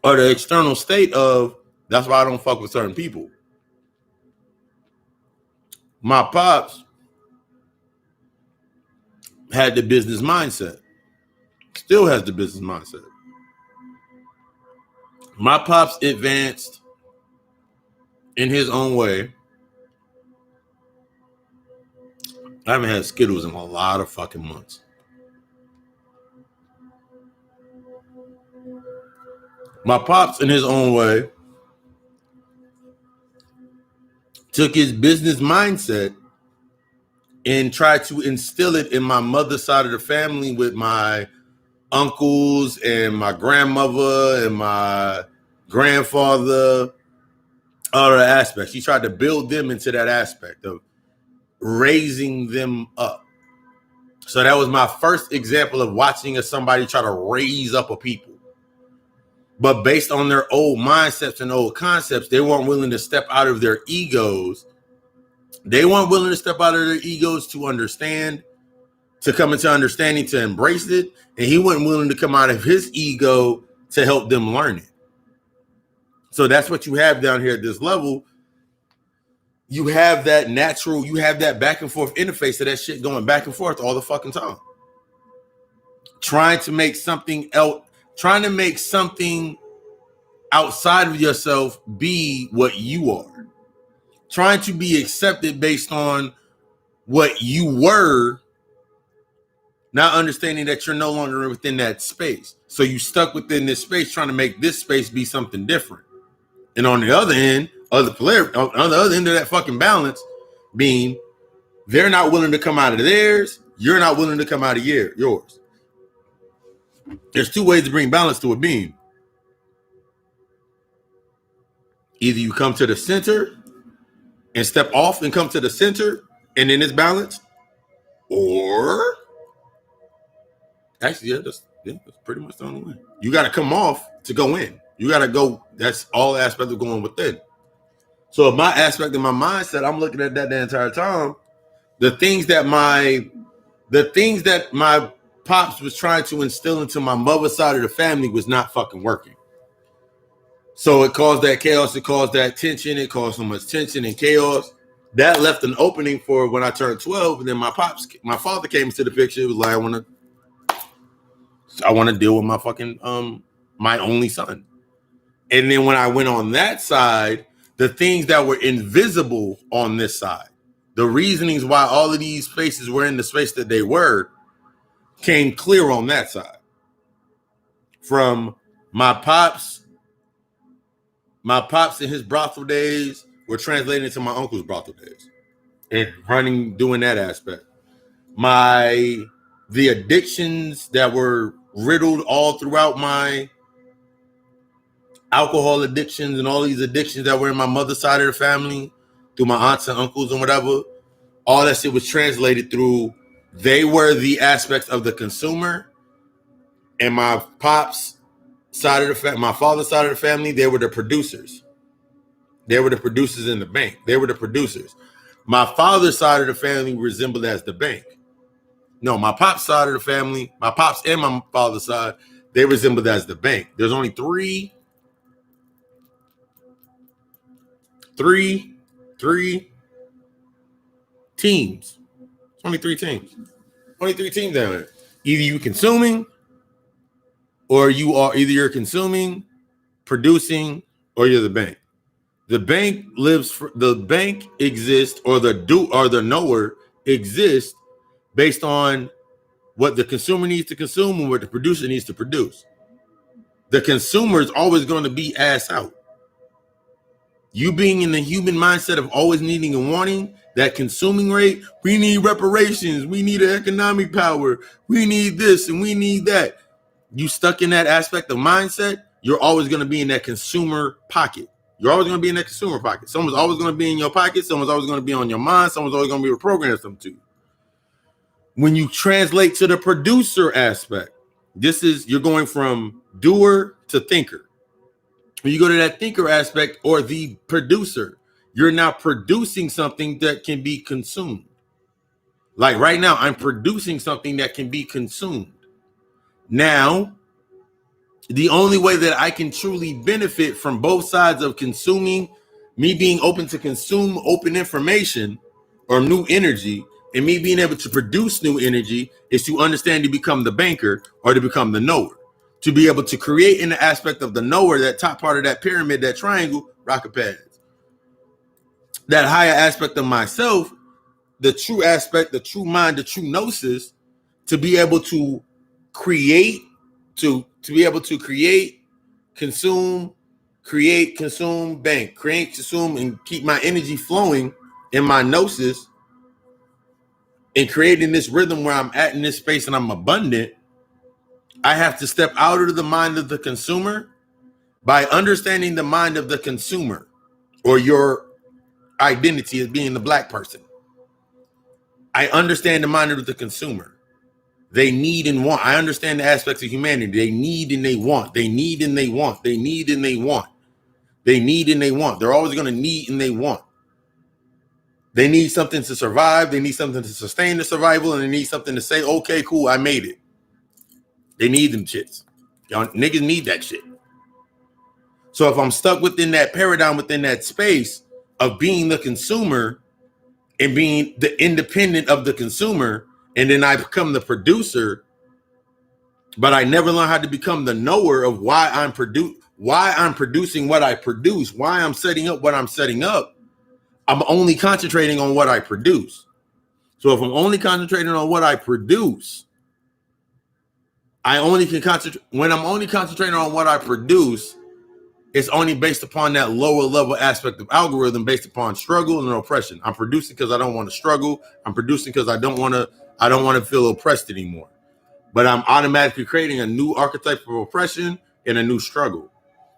or the external state of, that's why I don't fuck with certain people. My pops had the business mindset, still has the business mindset. My pops advanced in his own way. I haven't had Skittles in a lot of fucking months. My pops, in his own way, took his business mindset and tried to instill it in my mother's side of the family with my uncles and my grandmother and my grandfather, all the aspects. He tried to build them into that aspect of raising them up. So that was my first example of watching somebody try to raise up a people. But based on their old mindsets and old concepts, they weren't willing to step out of their egos. They weren't willing to step out of their egos to understand, to come into understanding, to embrace it. And he wasn't willing to come out of his ego to help them learn it. So that's what you have down here at this level. You have that natural, you have that back and forth interface of that shit going back and forth all the fucking time. Trying to make something else, trying to make something outside of yourself be what you are. Trying to be accepted based on what you were, not understanding that you're no longer within that space. So you stuck within this space trying to make this space be something different. And on the other end, on the other end of that fucking balance being, they're not willing to come out of theirs, you're not willing to come out of yours. There's two ways to bring balance to a being. Either you come to the center and step off and come to the center and then it's balanced, or actually, that's pretty much the only way. You got to come off to go in. You got to go. That's all aspect of going within. So my aspect of my mindset, I'm looking at that the entire time. The things that my pops was trying to instill into my mother's side of the family was not fucking working. So it caused that chaos. It caused that tension. It caused so much tension and chaos. That left an opening for when I turned 12. And then my father came into the picture. It was like, I want to deal with my fucking my only son. And then when I went on that side, the things that were invisible on this side, the reasonings why all of these spaces were in the space that they were, came clear on that side. From my pops in his brothel days were translated into my uncle's brothel days and doing that aspect. The addictions that were riddled all throughout my alcohol addictions and all these addictions that were in my mother's side of the family through my aunts and uncles and whatever, all that shit was translated through. They were the aspects of the consumer, and my pops side of the family, my father's side of the family, they were the producers. They were the producers in the bank. They were the producers. My father's side of the family resembled as the bank. No, my pop's side of the family, my pops and my father's side, they resembled as the bank. There's only three teams. It's only three teams. Only three teams down there. Either you're consuming, or you're consuming, producing, or you're the bank. The bank exists, or the knower exists based on what the consumer needs to consume and what the producer needs to produce. The consumer is always going to be ass out. You being in the human mindset of always needing and wanting that consuming rate, we need reparations, we need economic power, we need this and we need that. you stuck in that aspect of mindset, you're always going to be in that consumer pocket. You're always going to be in that consumer pocket. Someone's always going to be in your pocket. Someone's always going to be on your mind. Someone's always going to be reprogramming something to you. When you translate to the producer aspect, you're going from doer to thinker. When you go to that thinker aspect or the producer, you're now producing something that can be consumed. Like right now, I'm producing something that can be consumed. Now, the only way that I can truly benefit from both sides of consuming, me being open to consume open information or new energy, and me being able to produce new energy, is to understand to become the banker or to become the knower. To be able to create in the aspect of the knower, that top part of that pyramid, that triangle, rocket pads. That higher aspect of myself, the true aspect, the true mind, the true gnosis, to be able to create, to be able to create, consume, bank, create, consume, and keep my energy flowing in my gnosis and creating this rhythm where I'm at in this space and I'm abundant. I have to step out of the mind of the consumer by understanding the mind of the consumer, or your identity as being the black person. I understand the mind of the consumer. They need and want. I understand the aspects of humanity. They need and they want. They need and they want. They need and they want. They need and they want. They're always going to need and they want. They need something to survive. They need something to sustain the survival. And they need something to say, okay, cool, I made it. They need them shits. Y'all niggas need that shit. So if I'm stuck within that paradigm, within that space of being the consumer and being the independent of the consumer, and then I become the producer, but I never learn how to become the knower of why I'm producing what I produce, why I'm setting up what I'm setting up, I'm only concentrating on what I produce. So if I'm only concentrating on what I produce, I only can concentrate. When I'm only concentrating on what I produce, it's only based upon that lower level aspect of algorithm, based upon struggle and oppression. I'm producing because I don't want to struggle. I'm producing because I don't want to feel oppressed anymore. But I'm automatically creating a new archetype of oppression and a new struggle,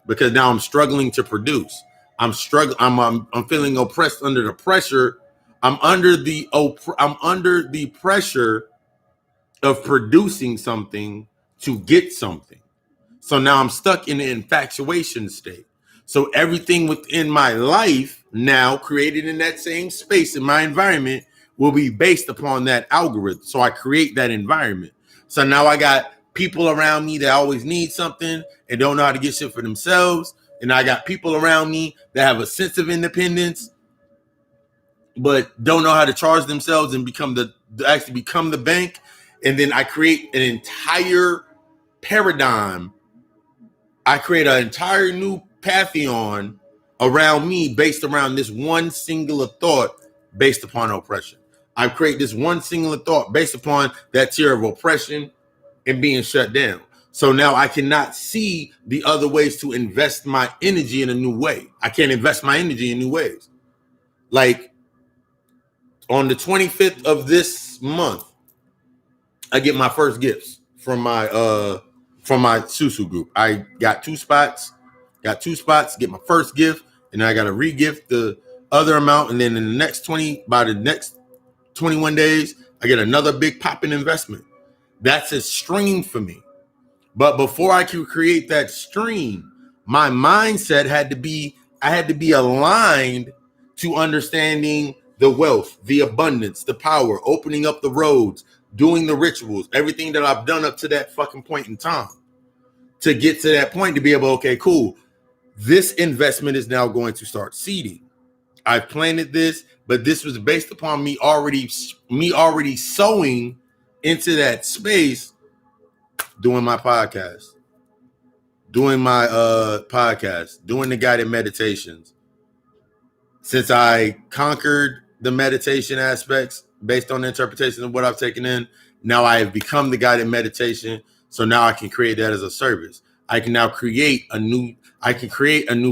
because now I'm struggling to produce. I'm struggling. I'm feeling oppressed under the pressure. I'm under the pressure of producing something to get something. So now I'm stuck in the infatuation state. So everything within my life now created in that same space in my environment will be based upon that algorithm. So I create that environment. So now I got people around me that always need something and don't know how to get shit for themselves. And I got people around me that have a sense of independence, but don't know how to charge themselves and become the bank. And then I create an entire paradigm. I create an entire new pantheon around me based around this one singular thought based upon oppression. I create this one singular thought based upon that tier of oppression and being shut down. So now I cannot see the other ways to invest my energy in a new way. I can't invest my energy in new ways. Like on the 25th of this month, I get my first gifts from my Susu group. I got two spots, get my first gift, and then I got to re-gift the other amount. And then in the next 21 days, I get another big popping investment. That's a stream for me. But before I could create that stream, my mindset had to be aligned to understanding the wealth, the abundance, the power, opening up the roads, doing the rituals, everything that I've done up to that fucking point in time, to get to that point to be able, okay, cool, this investment is now going to start seeding. I've planted this, but this was based upon me already sowing into that space, doing my podcast, doing the guided meditations. Since I conquered the meditation aspects based on the interpretation of what I've taken in, now I have become the guided meditation. So now I can create that as a service. I can now create a new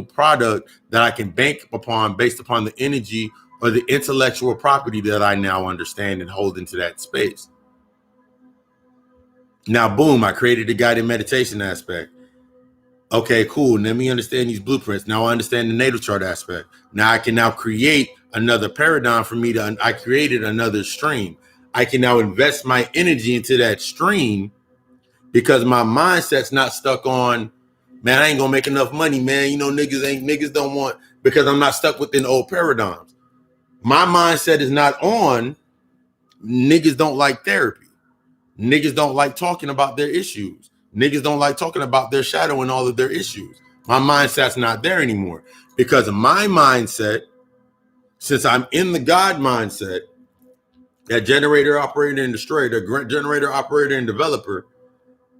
product that I can bank upon based upon the energy or the intellectual property that I now understand and hold into that space. Now, boom, I created the guided meditation aspect. Okay, cool. Let me understand these blueprints. Now I understand the natal chart aspect. Now I can now create another paradigm for me to, I created another stream. I can now invest my energy into that stream because my mindset's not stuck on, man, I ain't gonna make enough money, man. You know, niggas don't want, because I'm not stuck within old paradigms. My mindset is not on, niggas don't like therapy. Niggas don't like talking about their issues. Niggas don't like talking about their shadow and all of their issues. My mindset's not there anymore because my mindset, since I'm in the God mindset, that generator, operator, and destroyer, the generator, operator, and developer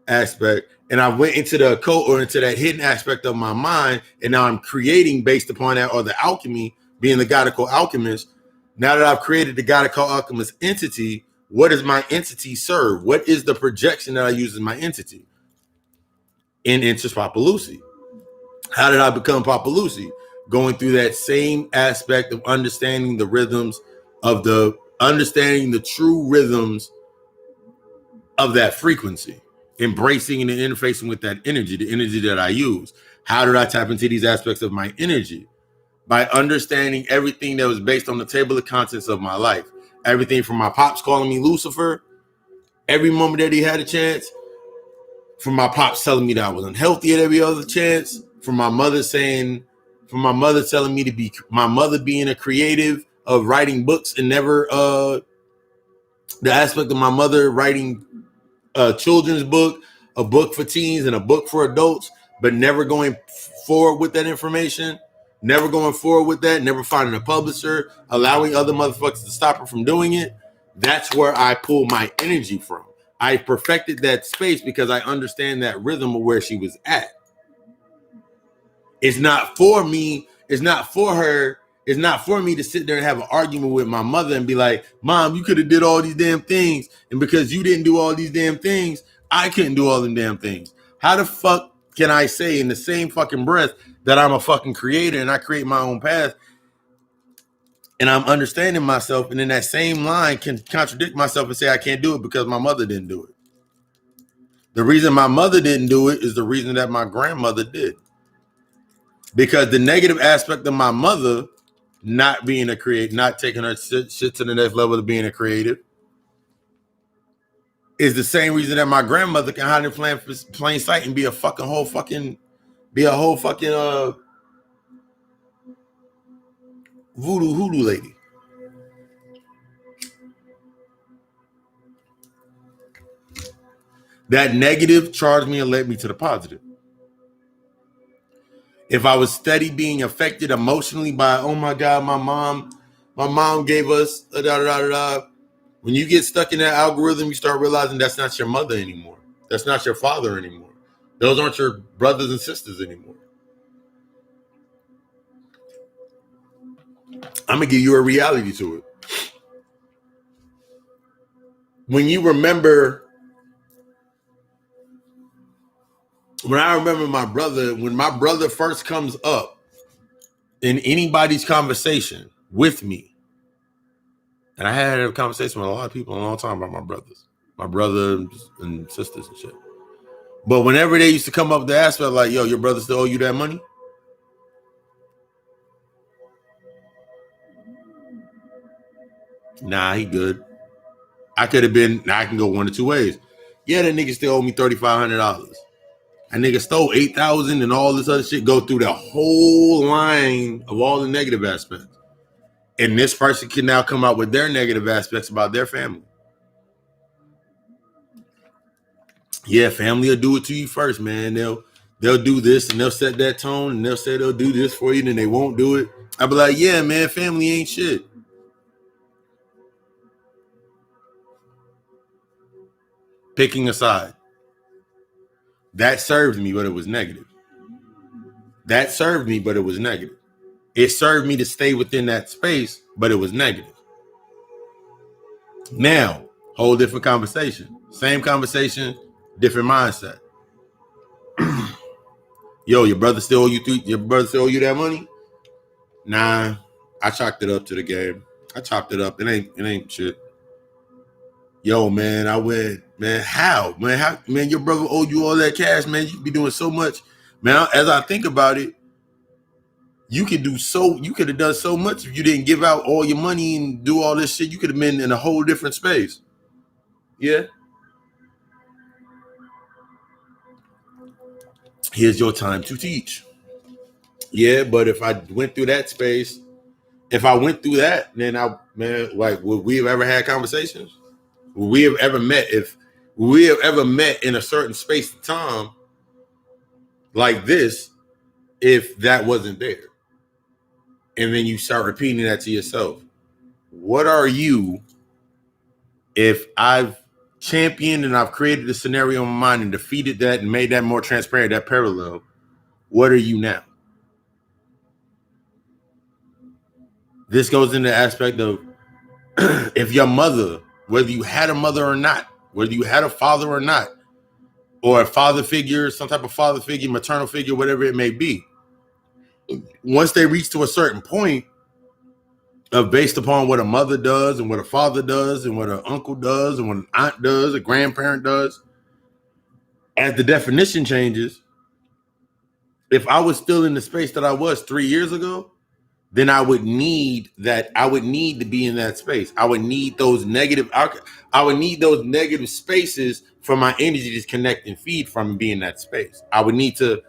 aspect, and I went into the occult or into that hidden aspect of my mind, and now I'm creating based upon that, or the alchemy, being the Godical alchemist. Now that I've created the Godical alchemist entity, what does my entity serve? What is the projection that I use as my entity? In Interest Papa Lucy. How did I become Papa Lucy? Going through that same aspect of understanding the rhythms of understanding the true rhythms of that frequency, embracing and interfacing with that energy, the energy that I use. How did I tap into these aspects of my energy? By understanding everything that was based on the table of contents of my life. Everything from my pops calling me Lucifer, every moment that he had a chance, from my pops telling me that I was unhealthy at every other chance, from my mother telling me to be, my mother being a creative of writing books and never, the aspect of my mother writing a children's book, a book for teens and a book for adults, but never going forward with that information, never going forward with that, never finding a publisher, allowing other motherfuckers to stop her from doing it. That's where I pull my energy from. I perfected that space because I understand that rhythm of where she was at. It's not for me. It's not for her. It's not for me to sit there and have an argument with my mother and be like, Mom, you could have did all these damn things. And because you didn't do all these damn things, I couldn't do all them damn things. How the fuck can I say in the same fucking breath that I'm a fucking creator and I create my own path and I'm understanding myself, and in that same line can contradict myself and say I can't do it because my mother didn't do it? The reason my mother didn't do it is the reason that my grandmother did. Because the negative aspect of my mother not being a creative, not taking her shit to the next level of being a creative, is the same reason that my grandmother can hide in plain sight and be a whole fucking voodoo hoodoo lady. That negative charged me and led me to the positive. If I was steady being affected emotionally by, oh my God, my mom gave us da da da da. When you get stuck in that algorithm, you start realizing that's not your mother anymore. That's not your father anymore. Those aren't your brothers and sisters anymore. I'm gonna give you a reality to it. When I remember my brother, when my brother first comes up in anybody's conversation with me, and I had a conversation with a lot of people a long time about my brothers and sisters and shit. But whenever they used to come up with the aspect like, yo, your brother still owe you that money? Nah, he good. I can go one of two ways. Yeah, that nigga still owe me $3,500. That nigga stole $8,000 and all this other shit. Go through the whole line of all the negative aspects. And this person can now come out with their negative aspects about their family. Yeah, family will do it to you first, man. They'll do this and they'll set that tone and they'll say they'll do this for you and then they won't do it. I'll be like, yeah, man, family ain't shit. Picking a side. That served me, but it was negative. It served me to stay within that space, but it was negative. Now, whole different conversation. Same conversation, different mindset. Yo, your brother still owe you that money? Nah, I chalked it up to the game. I chopped it up. It ain't shit. Yo, man, I went, man, how? Man, your brother owed you all that cash, man. You could be doing so much. Man, as I think about it, you could have done so much if you didn't give out all your money and do all this shit. You could have been in a whole different space. Yeah. Here's your time to teach. Yeah, but if I went through that space, if I went through that, then would we have ever had conversations? Would we have ever met would we have ever met in a certain space of time like this if that wasn't there? And then you start repeating that to yourself. What are you if I've championed and I've created a scenario in my mind and defeated that and made that more transparent, that parallel? What are you now? This goes into the aspect of if your mother, whether you had a mother or not, whether you had a father or not, or a father figure, some type of father figure, maternal figure, whatever it may be, once they reach to a certain point of based upon what a mother does and what a father does and what an uncle does and what an aunt does, a grandparent does, as the definition changes, if I was still in the space that I was 3 years ago, then I would need to be in that space. I would need those negative spaces for my energy to disconnect and feed from and be in that space. I would need to,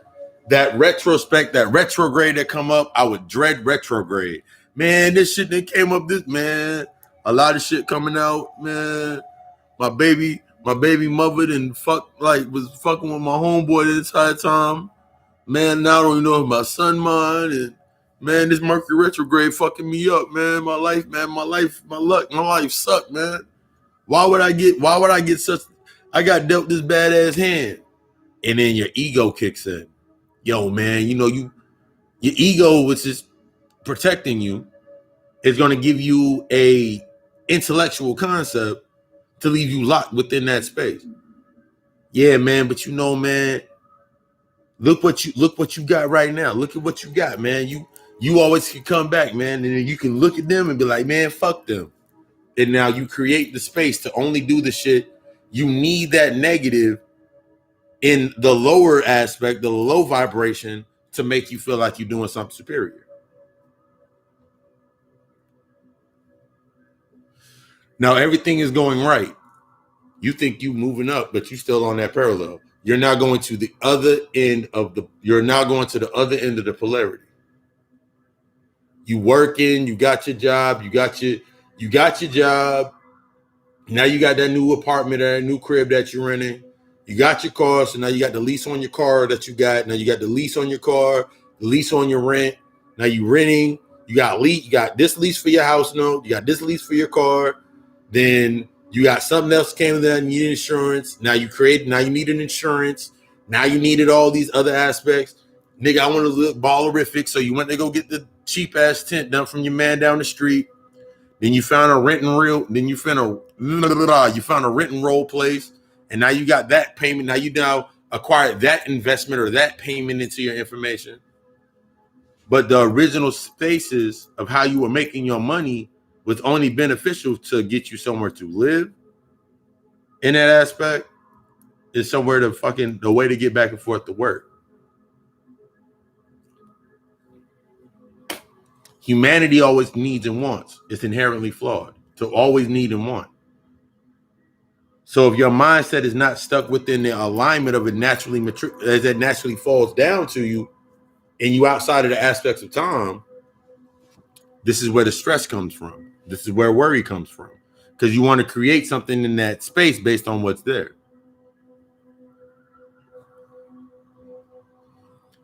that retrograde that come up, I would dread retrograde. Man, this shit that came up, a lot of shit coming out, man. My baby mother was fucking with my homeboy the entire time. Man, now I don't even know if my son mine, and man, this Mercury retrograde fucking me up, man. My life, my life sucked, man. Why would I get such, I got dealt this badass hand. And then your ego kicks in. Yo, man, your ego, which is protecting you, is going to give you a intellectual concept to leave you locked within that space. Yeah, man, but man, look what you got right now. Look at what you got, man. You always can come back, man, and then you can look at them and be like, man, fuck them. And now you create the space to only do the shit. You need that negative in the lower aspect, the low vibration, to make you feel like you're doing something superior. Now everything is going right. You think you moving up, but you still on that parallel. You're now going to the other end of the polarity. You working, you got your job, you got your job. Now you got that new apartment or that new crib that you're renting. You got your car, so now you got the lease on your car that you got. Now you got the lease on your car, the lease on your rent. Now you renting. You got this lease for your house note. You got this lease for your car. Then you got something else came with that. You need insurance. Now you need an insurance. Now you needed all these other aspects. Nigga, I want to look ballerific, so you went to go get the cheap ass tent done from your man down the street. Then you found a rent and roll place, and now you got that payment. Now you acquired that investment or that payment into your information. But the original spaces of how you were making your money was only beneficial to get you somewhere to live. In that aspect, is somewhere the way to get back and forth to work. Humanity always needs and wants. It's inherently flawed to always need and want. So if your mindset is not stuck within the alignment of it naturally as it naturally falls down to you, and you outside of the aspects of time, this is where the stress comes from. This is where worry comes from. Because you want to create something in that space based on what's there.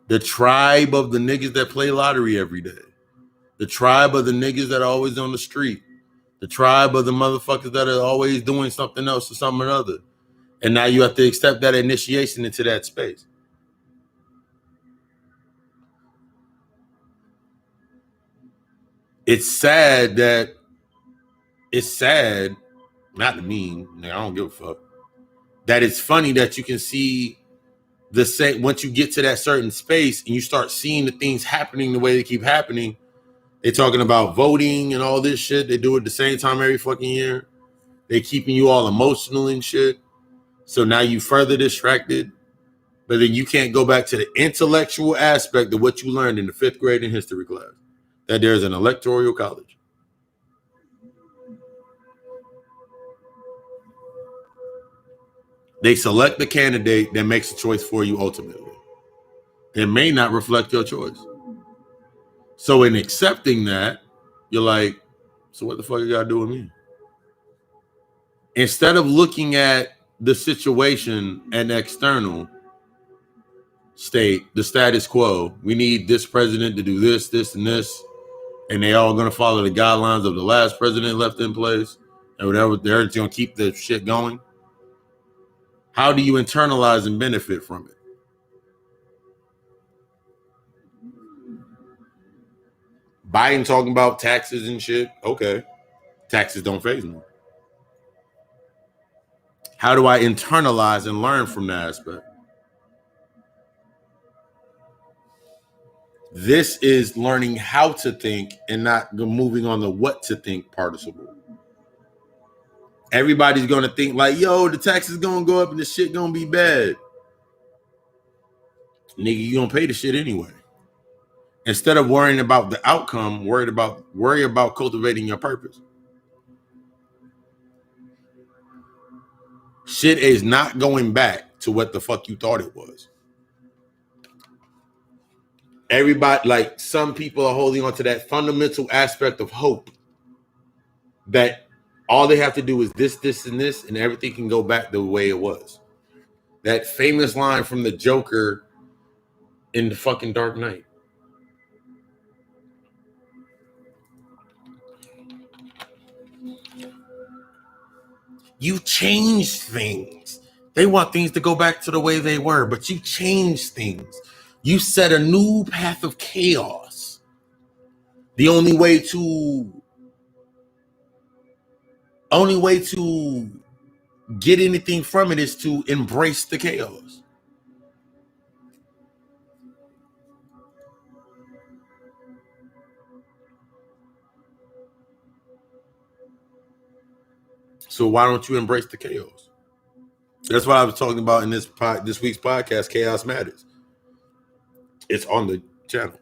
The tribe of the niggas that play lottery every day. The tribe of the niggas that are always on the street. The tribe of the motherfuckers that are always doing something else or something or other. And now you have to accept that initiation into that space. It's sad, not to me, I don't give a fuck, that it's funny that you can see once you get to that certain space and you start seeing the things happening the way they keep happening. They're talking about voting and all this shit. They do it at the same time every fucking year. They keeping you all emotional and shit. So now you further distracted. But then you can't go back to the intellectual aspect of what you learned in the 5th grade in history class. That there's an electoral college. They select the candidate that makes a choice for you ultimately. It may not reflect your choice. So in accepting that, you're like, so what the fuck you gotta do with me? Instead of looking at the situation and external state, the status quo, we need this president to do this, this, and this, and they all gonna follow the guidelines of the last president left in place, and whatever, they're gonna keep the shit going. How do you internalize and benefit from it? Biden talking about taxes and shit. Okay. Taxes don't faze me. How do I internalize and learn from that aspect? This is learning how to think and not moving on the what to think participle. Everybody's going to think like, yo, the taxes going to go up and the shit going to be bad. Nigga, you going to pay the shit anyway. Instead of worrying about the outcome, worry about cultivating your purpose. Shit is not going back to what the fuck you thought it was. Everybody, like some people are holding on to that fundamental aspect of hope that all they have to do is this, this, and this, and everything can go back the way it was. That famous line from the Joker in the fucking Dark Knight. You change things. They want things to go back to the way they were, but you change things. You set a new path of chaos. The only way to get anything from it is to embrace the chaos. So why don't you embrace the chaos? That's what I was talking about in this week's podcast, Chaos Matters. It's on the channel.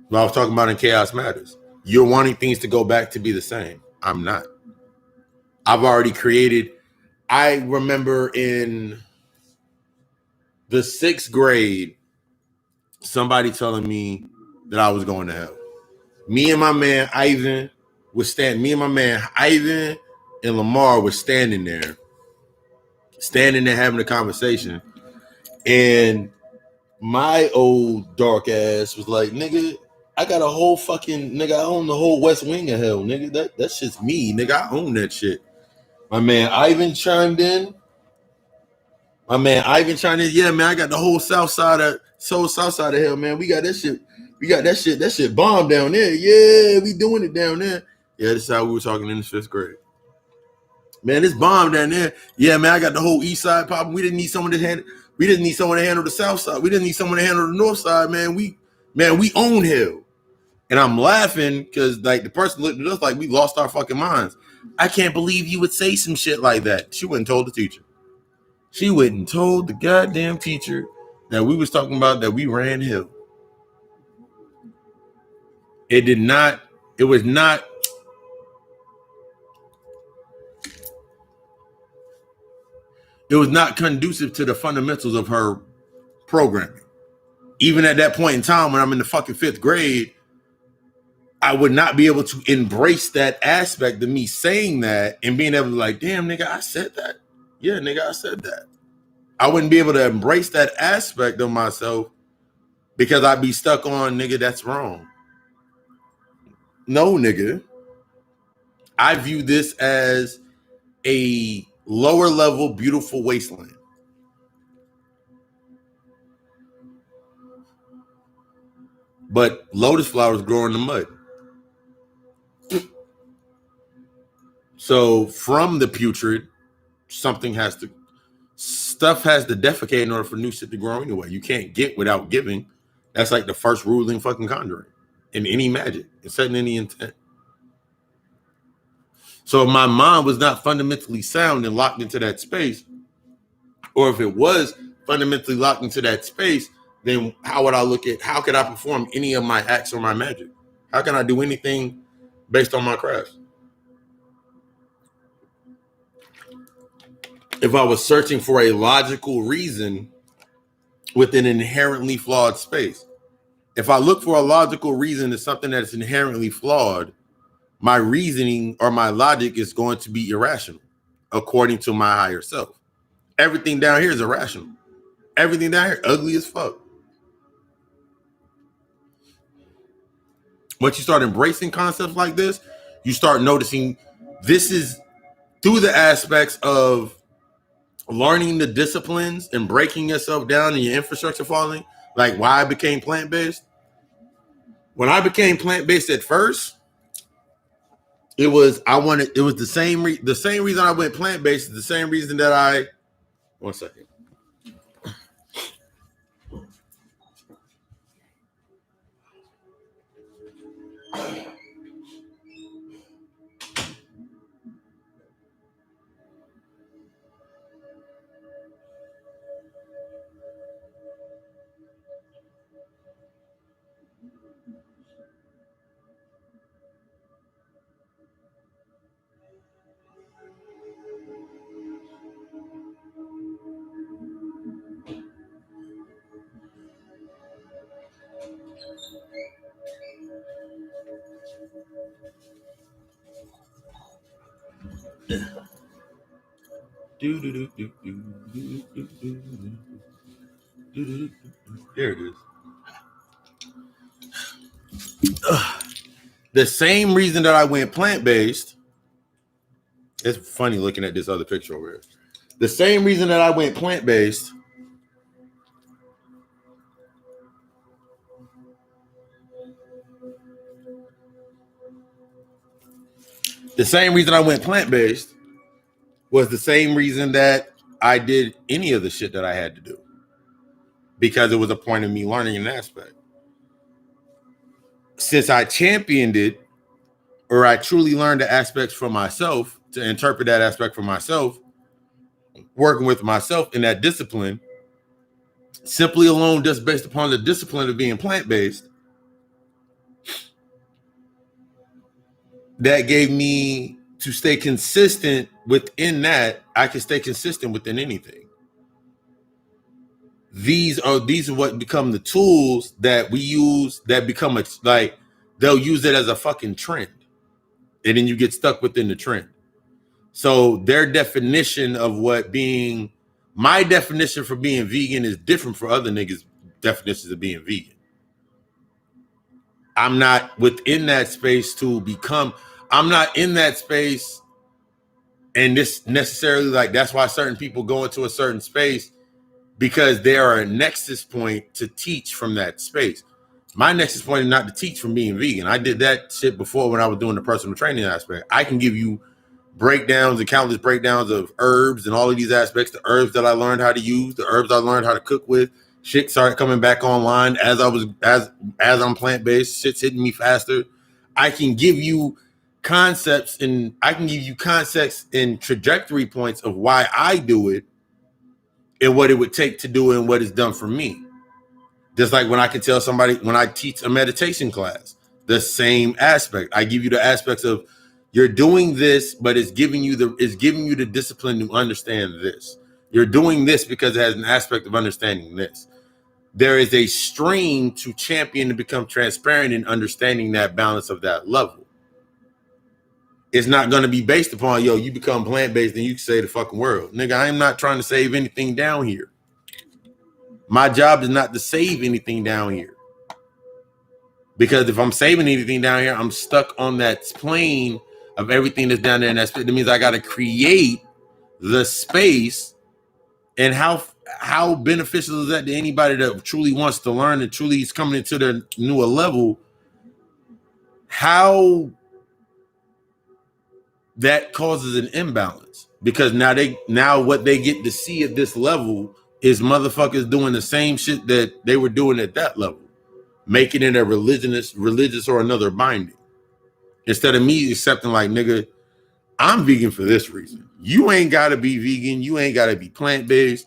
What I was talking about in Chaos Matters. You're wanting things to go back to be the same. I'm not. I've already created. I remember in the 6th grade, somebody telling me that I was going to hell. Me and my man Ivan and Lamar was standing there having a conversation. And my old dark ass was like, nigga, I got a whole fucking, nigga, I own the whole West Wing of hell, nigga. That's just me, nigga. I own that shit. My man Ivan chimed in. Yeah, man, I got the whole south side of hell, man. We got that shit. That shit bomb down there. Yeah, we doing it down there. Yeah, this is how we were talking in the 5th grade. Man, it's bomb down there. Yeah, man, I got the whole east side popping. We didn't need someone to handle the south side. We didn't need someone to handle the north side, man. We own hell. And I'm laughing because like the person looked at us like we lost our fucking minds. I can't believe you would say some shit like that. She went and told the teacher. She went and told the goddamn teacher that we was talking about that we ran hell. It was not conducive to the fundamentals of her programming. Even at that point in time when I'm in the fucking 5th grade, I would not be able to embrace that aspect of me saying that and being able to like, damn, nigga, I said that. Yeah, nigga, I said that. I wouldn't be able to embrace that aspect of myself because I'd be stuck on, nigga, that's wrong. No, nigga. I view this as a lower level, beautiful wasteland. But lotus flowers grow in the mud. So from the putrid, stuff has to defecate in order for new shit to grow anyway. You can't get without giving. That's like the first rule in fucking Conjuring. In any magic. It's setting any intent. So if my mind was not fundamentally sound and locked into that space, or if it was fundamentally locked into that space, then how could I perform any of my acts or my magic? How can I do anything based on my craft? If I was searching for a logical reason with an inherently flawed space. If I look for a logical reason to something that's inherently flawed, my reasoning or my logic is going to be irrational, according to my higher self. Everything down here is irrational. Everything down here, ugly as fuck. Once you start embracing concepts like this, you start noticing this is through the aspects of learning the disciplines and breaking yourself down and your infrastructure falling, like why I became plant-based. When I became plant-based at first, it was the same reason I went plant-based is the same reason that I 1 second. There it is. The same reason that I went plant-based, it's funny looking at this other picture over here. The same reason that I went plant-based was the same reason that I did any of the shit that I had to do, because it was a point of me learning an aspect. Since I championed it, or I truly learned the aspects for myself, to interpret that aspect for myself, working with myself in that discipline, simply alone just based upon the discipline of being plant-based, that gave me to stay consistent within that. I can stay consistent within anything. These are what become the tools that we use, that become like they'll use it as a fucking trend, and then you get stuck within the trend. So their definition of my definition for being vegan is different for other niggas' definitions of being vegan. I'm not within that space I'm not in that space, and this necessarily, like, that's why certain people go into a certain space, because they are a nexus point to teach from that space. My nexus point is not to teach from being vegan. I did that shit before when I was doing the personal training aspect. I can give you breakdowns and countless breakdowns of herbs and all of these aspects, the herbs that I learned how to use, the herbs I learned how to cook with. Shit started coming back online as I'm plant-based. Shit's hitting me faster. I can give you concepts and trajectory points of why I do it and what it would take to do it and what it's done for me. Just like when I can tell somebody, when I teach a meditation class, the same aspect. I give you the aspects of, you're doing this, but it's giving you the discipline to understand this. You're doing this because it has an aspect of understanding this. There is a stream to champion to become transparent in understanding that balance of that level. It's not going to be based upon, you become plant-based and you can save the fucking world. Nigga, I am not trying to save anything down here. My job is not to save anything down here. Because if I'm saving anything down here, I'm stuck on that plane of everything that's down there in that space. That means I got to create the space. And how beneficial is that to anybody that truly wants to learn and truly is coming into their newer level? How that causes an imbalance, because now what they get to see at this level is motherfuckers doing the same shit that they were doing at that level, making it a religious or another binding, instead of me accepting, like, nigga, I'm vegan for this reason. You ain't got to be vegan. You ain't got to be plant-based.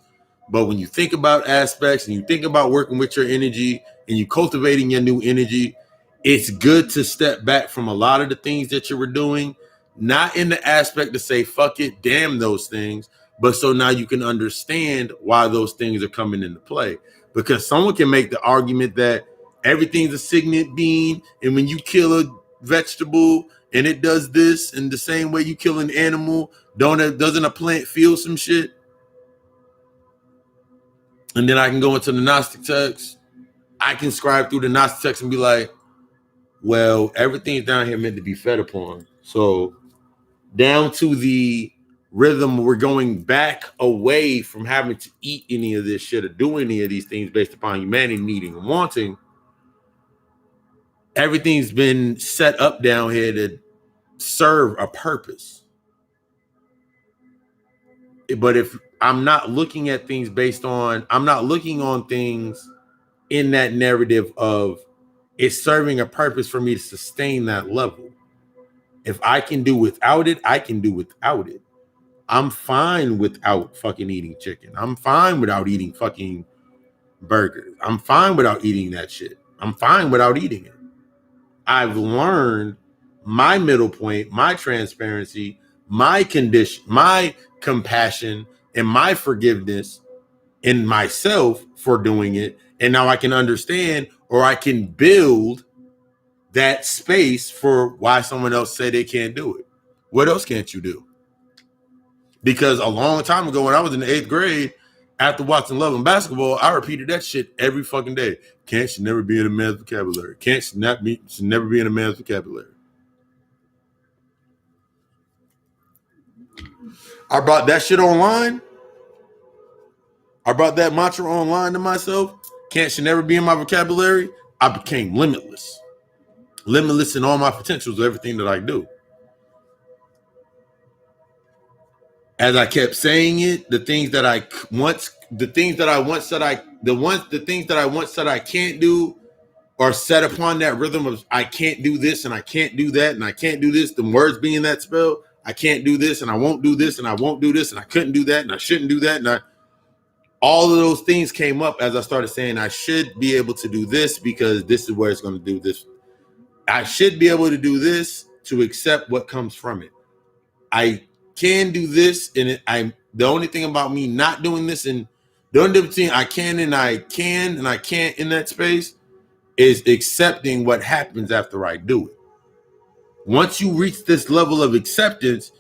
But when you think about aspects and you think about working with your energy and you cultivating your new energy, it's good to step back from a lot of the things that you were doing, not in the aspect to say, fuck it, damn those things, but so now you can understand why those things are coming into play. Because someone can make the argument that everything's a signet being, and when you kill a vegetable and it does this, in the same way you kill an animal, doesn't a plant feel some shit? And then I can go into the Gnostic text. I can scribe through the Gnostic text and be like, well, everything's down here meant to be fed upon. So down to the rhythm, we're going back away from having to eat any of this shit or do any of these things based upon humanity needing and wanting. Everything's been set up down here to serve a purpose. But if I'm not looking at things I'm not looking on things in that narrative of it's serving a purpose for me to sustain that level. If I can do without it, I can do without it. I'm fine without fucking eating chicken. I'm fine without eating fucking burgers. I'm fine without eating that shit. I'm fine without eating it. I've learned my middle point, my transparency, my condition, my compassion, and my forgiveness in myself for doing it. And now I can understand, or I can build that space for why someone else said they can't do it. What else can't you do? Because a long time ago, when I was in the 8th grade, after watching Love and Basketball, I repeated that shit every fucking day. Can't should never be in a man's vocabulary. Can't should never be in a man's vocabulary. I brought that shit online. I brought that mantra online to myself. Can't should never be in my vocabulary. I became limitless. Limitless in all my potentials of everything that I do. As I kept saying it, the things that I once said I can't do are set upon that rhythm of I can't do this and I can't do that and I can't do this. The words being that spell, I can't do this and I won't do this and I won't do this and I couldn't do that and I shouldn't do that. And all of those things came up as I started saying I should be able to do this because this is where it's going to do this. I should be able to do this to accept what comes from it. I can do this, and the only thing about me not doing this, and the only difference between I can and I can't in that space is accepting what happens after I do it. Once you reach this level of acceptance,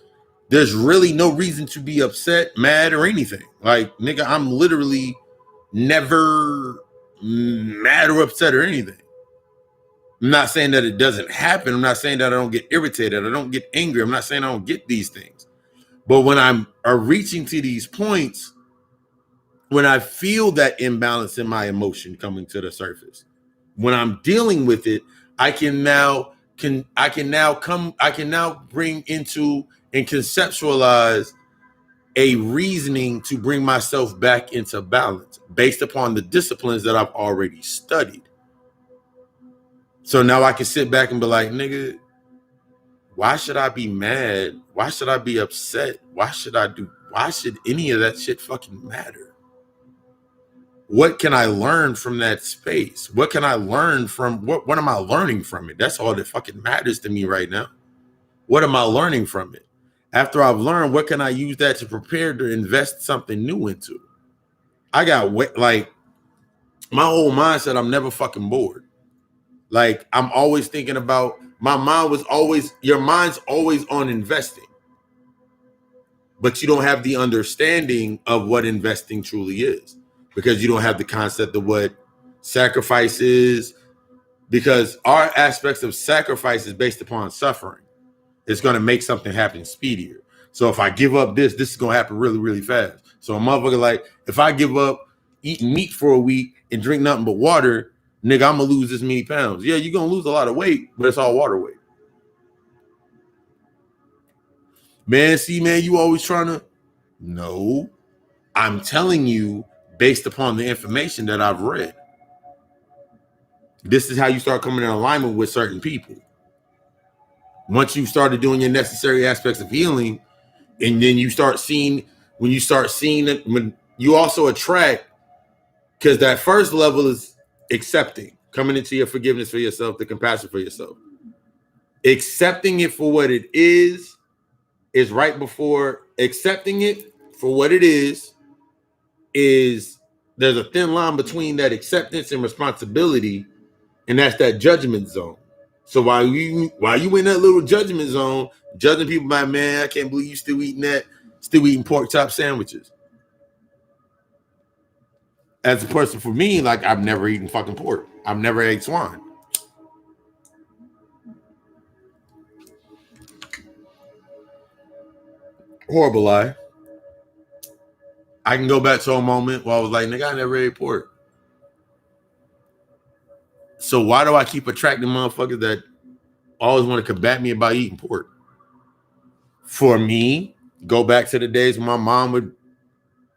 there's really no reason to be upset, mad, or anything. Like, nigga, I'm literally never mad or upset or anything. I'm not saying that it doesn't happen. I'm not saying that I don't get irritated. I don't get angry. I'm not saying I don't get these things. But when I'm reaching to these points, when I feel that imbalance in my emotion coming to the surface, when I'm dealing with it, I can now bring into and conceptualize a reasoning to bring myself back into balance based upon the disciplines that I've already studied. So now I can sit back and be like, nigga, why should I be mad? Why should I be upset? Why should any of that shit fucking matter? What can I learn from that space? What can I learn from what am I learning from it? That's all that fucking matters to me right now. What am I learning from it? After I've learned, what can I use that to prepare to invest something new into? I got like my whole mindset, I'm never fucking bored. Like I'm always thinking about your mind's always on investing, but you don't have the understanding of what investing truly is because you don't have the concept of what sacrifice is, because our aspects of sacrifice is based upon suffering. It's going to make something happen speedier. So if I give up this is going to happen really, really fast. So a motherfucker, like, if I give up eating meat for a week and drink nothing but water, nigga, I'm going to lose this many pounds. Yeah, you're going to lose a lot of weight, but it's all water weight. Man, you always trying to... No, I'm telling you based upon the information that I've read. This is how you start coming in alignment with certain people. Once you started doing your necessary aspects of healing, and then you start seeing, when you start seeing it, when you also attract, because that first level is accepting, coming into your forgiveness for yourself, the compassion for yourself. Accepting it for what it is right before accepting it for what it is there's a thin line between that acceptance and responsibility, and that's that judgment zone. So while you in that little judgment zone, judging people by, man, I can't believe you still eating pork chop sandwiches. As a person, for me, like, I've never eaten fucking pork. I've never ate swine. Horrible lie. I can go back to a moment where I was like, nigga, I never ate pork. So why do I keep attracting motherfuckers that always want to combat me about eating pork? For me, go back to the days when my mom would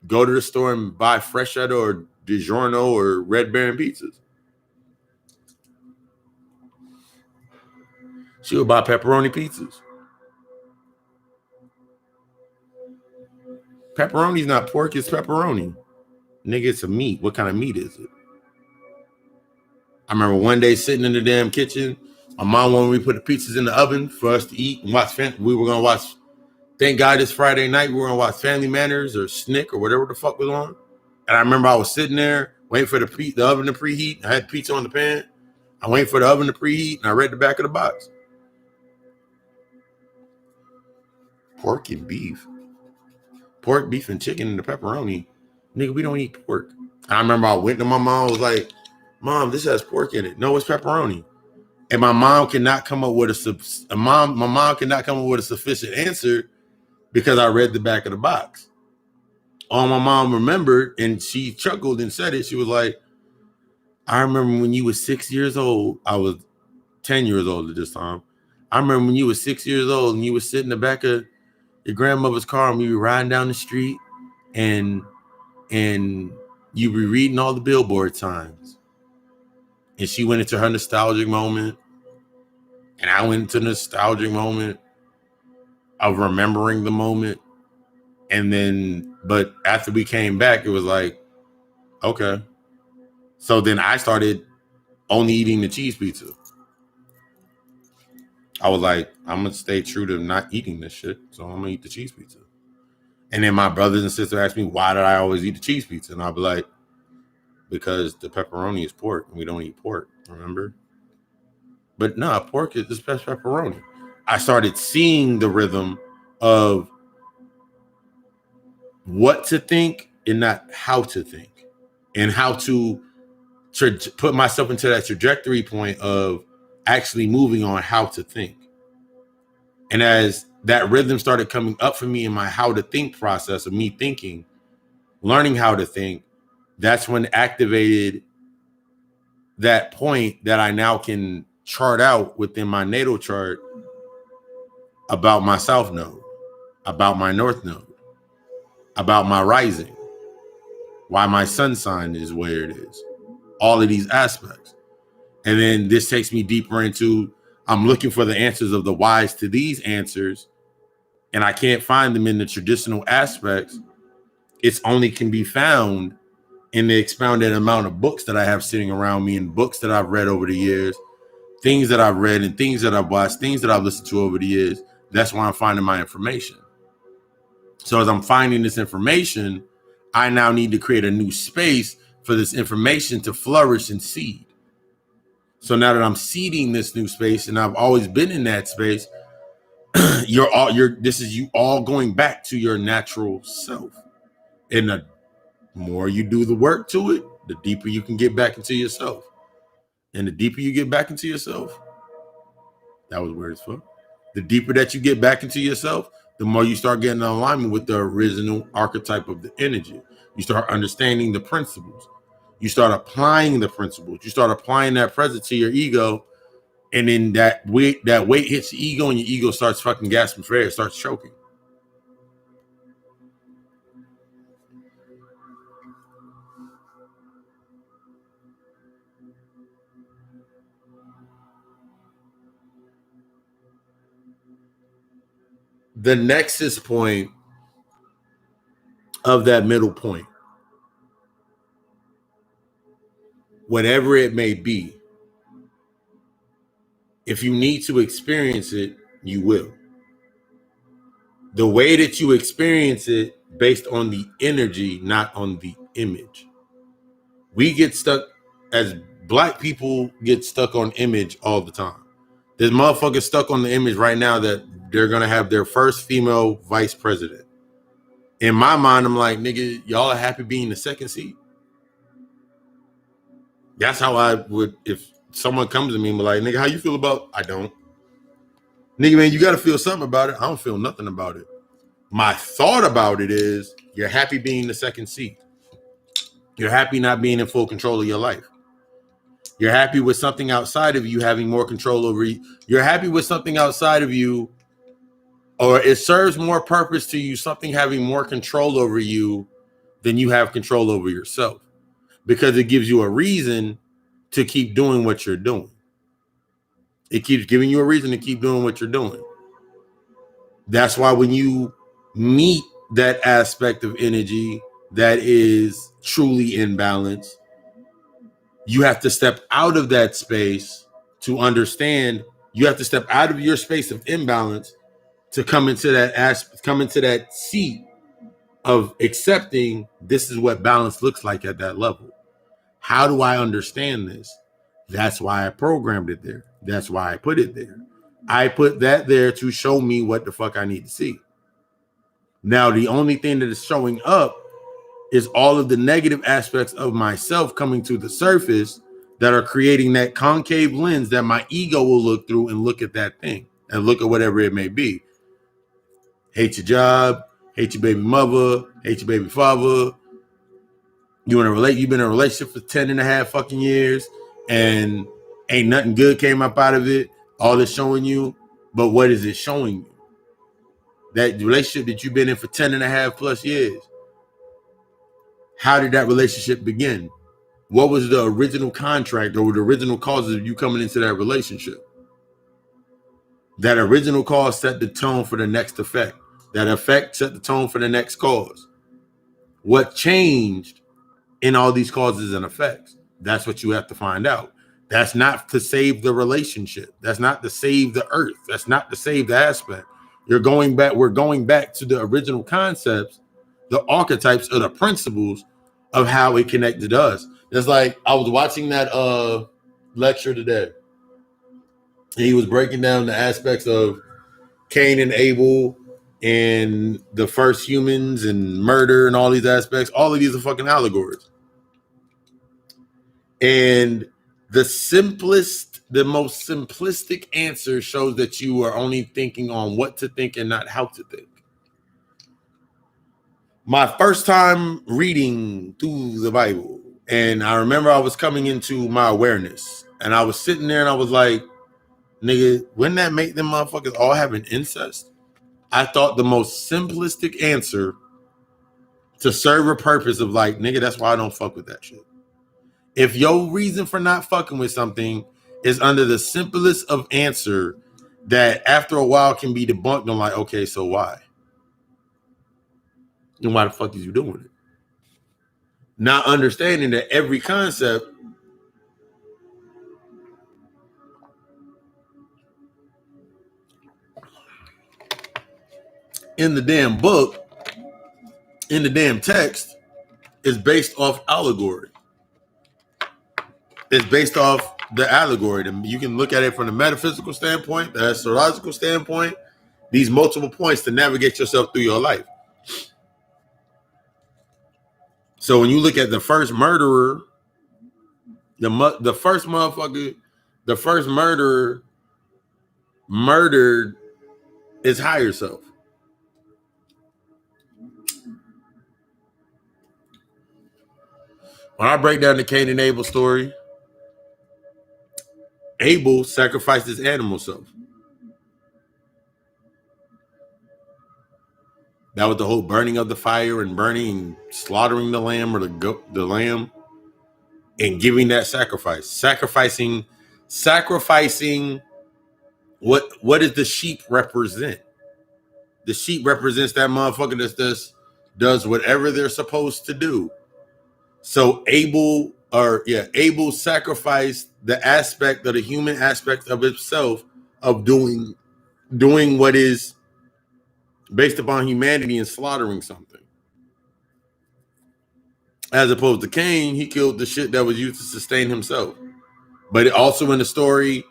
go to the store and buy Fresh Cheddar or DiGiorno or Red Baron pizzas. She would buy pepperoni pizzas. Pepperoni's not pork, it's pepperoni. Nigga, it's a meat. What kind of meat is it? I remember one day sitting in the damn kitchen. My mom wanted me to put the pizzas in the oven for us to eat and watch. We were going to watch, thank God this Friday night, we were going to watch Family Matters or Snick or whatever the fuck was on. And I remember I was sitting there waiting for the oven to preheat. I had pizza on the pan. I waited for the oven to preheat, and I read the back of the box. Pork and beef. Pork, beef, and chicken and the pepperoni. Nigga, we don't eat pork. I remember I went to my mom, was like, Mom, this has pork in it. No, it's pepperoni. And my mom cannot come up with my mom cannot come up with a sufficient answer because I read the back of the box. All my mom remembered, and she chuckled and said it. She was like, I remember when you were 6 years old. I was 10 years old at this time. I remember when you were 6 years old and you were sitting in the back of your grandmother's car and we were riding down the street and you were reading all the billboard signs. And she went into her nostalgic moment. And I went into the nostalgic moment of remembering the moment. And then, but after we came back, it was like, okay. So then I started only eating the cheese pizza. I was like, I'm going to stay true to not eating this shit. So I'm going to eat the cheese pizza. And then my brothers and sisters asked me, why did I always eat the cheese pizza? And I'll be like, because the pepperoni is pork and we don't eat pork, remember? But no, pork is the best pepperoni. I started seeing the rhythm of what to think and not how to think, and how to put myself into that trajectory point of actually moving on how to think. And as that rhythm started coming up for me in my how to think process of me thinking, learning how to think, that's when activated that point that I now can chart out within my natal chart about my south node, about my north node, about my rising, why my sun sign is where it is, all of these aspects. And then this takes me deeper into, I'm looking for the answers of the whys to these answers, and I can't find them in the traditional aspects. It's only can be found in the expounded amount of books that I have sitting around me and books that I've read over the years, things that I've read and things that I've watched, things that I've listened to over the years. That's why I'm finding my information. So as I'm finding this information, I now need to create a new space for this information to flourish and seed. So now that I'm seeding this new space, and I've always been in that space, this is you all going back to your natural self. And the more you do the work to it, the deeper you can get back into yourself. And the deeper you get back into yourself, that was weird as fuck. The deeper that you get back into yourself, the more you start getting in alignment with the original archetype of the energy. You start understanding the principles. You start applying the principles. You start applying that presence to your ego, and then that weight hits the ego, and your ego starts fucking gasping for air, starts choking. the nexus point of that middle point, whatever it may be, if you need to experience it, you will. The way that you experience it based on the energy, not on the image. We get stuck, as black people get stuck on image all the time. There's motherfuckers stuck on the image right now that they're going to have their first female vice president. In my mind, I'm like, nigga, y'all are happy being the second seat? That's how I would, if someone comes to me and be like, nigga, how you feel about, I don't. Nigga, man, you got to feel something about it. I don't feel nothing about it. My thought about it is, you're happy being the second seat. You're happy not being in full control of your life. You're happy with something outside of you having more control over you. You're happy with something outside of you, or it serves more purpose to you, something having more control over you than you have control over yourself, because it gives you a reason to keep doing what you're doing. It keeps giving you a reason to keep doing what you're doing. That's why when you meet that aspect of energy that is truly in balance, you have to step out of that space to understand. You have to step out of your space of imbalance to come into that seat of accepting this is what balance looks like at that level. How do I understand this? That's why I programmed it there. That's why I put it there. I put that there to show me what the fuck I need to see. Now, the only thing that is showing up is all of the negative aspects of myself coming to the surface that are creating that concave lens that my ego will look through and look at that thing and look at whatever it may be. Hate your job, hate your baby mother, hate your baby father. You've been in a relationship for 10 and a half fucking years and ain't nothing good came up out of it. All it's showing you, but what is it showing you? That relationship that you've been in for 10 and a half plus years. How did that relationship begin? What was the original contract or the original causes of you coming into that relationship? That original cause set the tone for the next effect. That effect set the tone for the next cause. What changed in all these causes and effects? That's what you have to find out. That's not to save the relationship. That's not to save the earth. That's not to save the aspect. We're going back to the original concepts, the archetypes or the principles of how it connected to us. It's like I was watching that lecture today. And he was breaking down the aspects of Cain and Abel and the first humans and murder and all these aspects. All of these are fucking allegories. And the most simplistic answer shows that you are only thinking on what to think and not how to think. My first time reading through the Bible, and I remember I was coming into my awareness, and I was sitting there and I was like, nigga, wouldn't that make them motherfuckers all having incest? I thought the most simplistic answer to serve a purpose of like, nigga, that's why I don't fuck with that shit. If your reason for not fucking with something is under the simplest of answer that after a while can be debunked, I'm like, okay, so why? And why the fuck is you doing it? Not understanding that every concept in the damn book, in the damn text, is based off allegory. It's based off the allegory. You can look at it from the metaphysical standpoint, the astrological standpoint, these multiple points to navigate yourself through your life. So when you look at the first murderer, the first motherfucker, the first murderer murdered his higher self. When I break down the Cain and Abel story, Abel sacrificed his animal self. That was the whole burning of the fire and burning, slaughtering the lamb or the lamb, and giving that sacrifice. Sacrificing. What does the sheep represent? The sheep represents that motherfucker that does whatever they're supposed to do. So Abel sacrificed the aspect of the human aspect of himself of doing what is based upon humanity and slaughtering something. As opposed to Cain, he killed the shit that was used to sustain himself. But also in the story,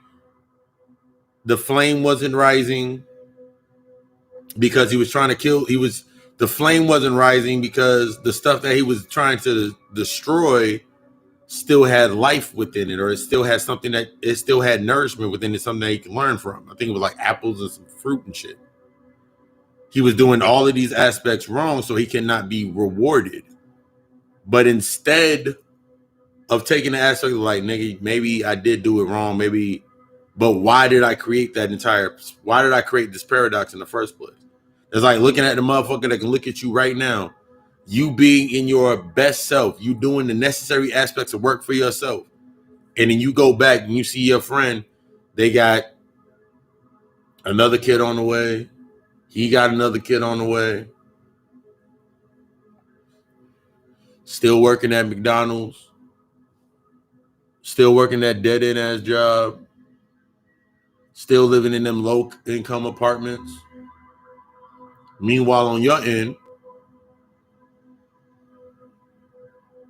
the flame wasn't rising because he was trying to kill. The flame wasn't rising because the stuff that he was trying to destroy still had life within it, or it still had something that it still had nourishment within it, something that he could learn from. I think it was like apples and some fruit and shit. He was doing all of these aspects wrong, so he cannot be rewarded. But instead of taking the aspect of like, nigga, maybe I did do it wrong, maybe, but why did I create this paradox in the first place? It's like looking at the motherfucker that can look at you right now, you being in your best self, you doing the necessary aspects of work for yourself. And then you go back and you see your friend, they got another kid on the way. He got another kid on the way. Still working at McDonald's. Still working that dead-end ass job. Still living in them low-income apartments. Meanwhile, on your end,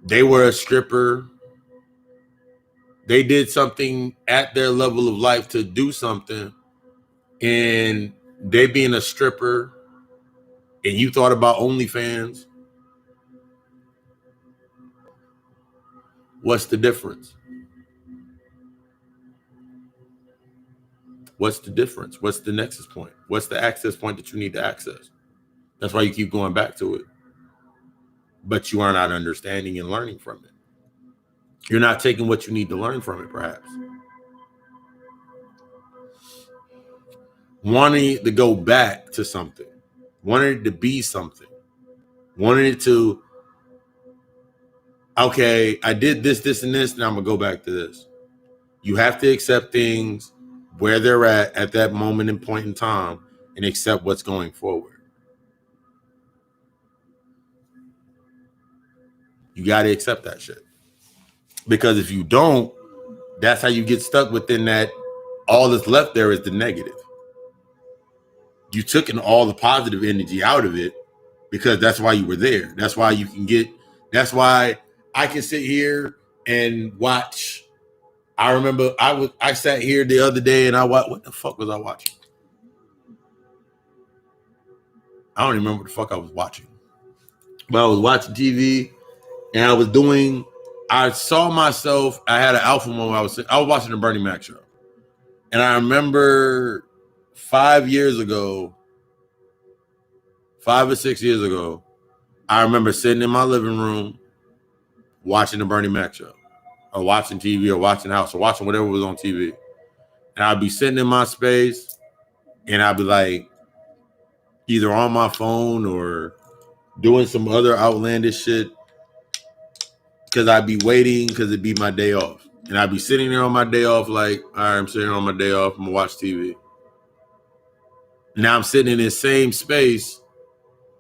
they were a stripper. They did something at their level of life to do something. And they being a stripper, and you thought about OnlyFans. What's the difference? What's the difference? What's the nexus point? What's the access point that you need to access? That's why you keep going back to it. But you are not understanding and learning from it. You're not taking what you need to learn from it, perhaps. Wanting to go back to something. Wanting it to be something. Wanting it to, okay, I did this, and this, and I'm going to go back to this. You have to accept things where they're at that moment and point in time, and accept what's going forward. You got to accept that shit. Because if you don't, that's how you get stuck within that. All that's left there is the negative. You took in all the positive energy out of it because that's why you were there. That's why I can sit here and watch. I remember I sat here the other day and I watched, what the fuck was I watching? I don't even remember what the fuck I was watching. But I was watching TV and I saw myself, I had an alpha moment. I was watching the Bernie Mac show. And I remember 5 or 6 years ago, I remember sitting in my living room watching the Bernie Mac show, or watching TV, or watching House, or watching whatever was on TV. And I'd be sitting in my space and I'd be like either on my phone or doing some other outlandish shit because I'd be waiting because it'd be my day off. And I'd be sitting there on my day off like, all right, I'm sitting on my day off. I'm going to watch TV. Now I'm sitting in this same space,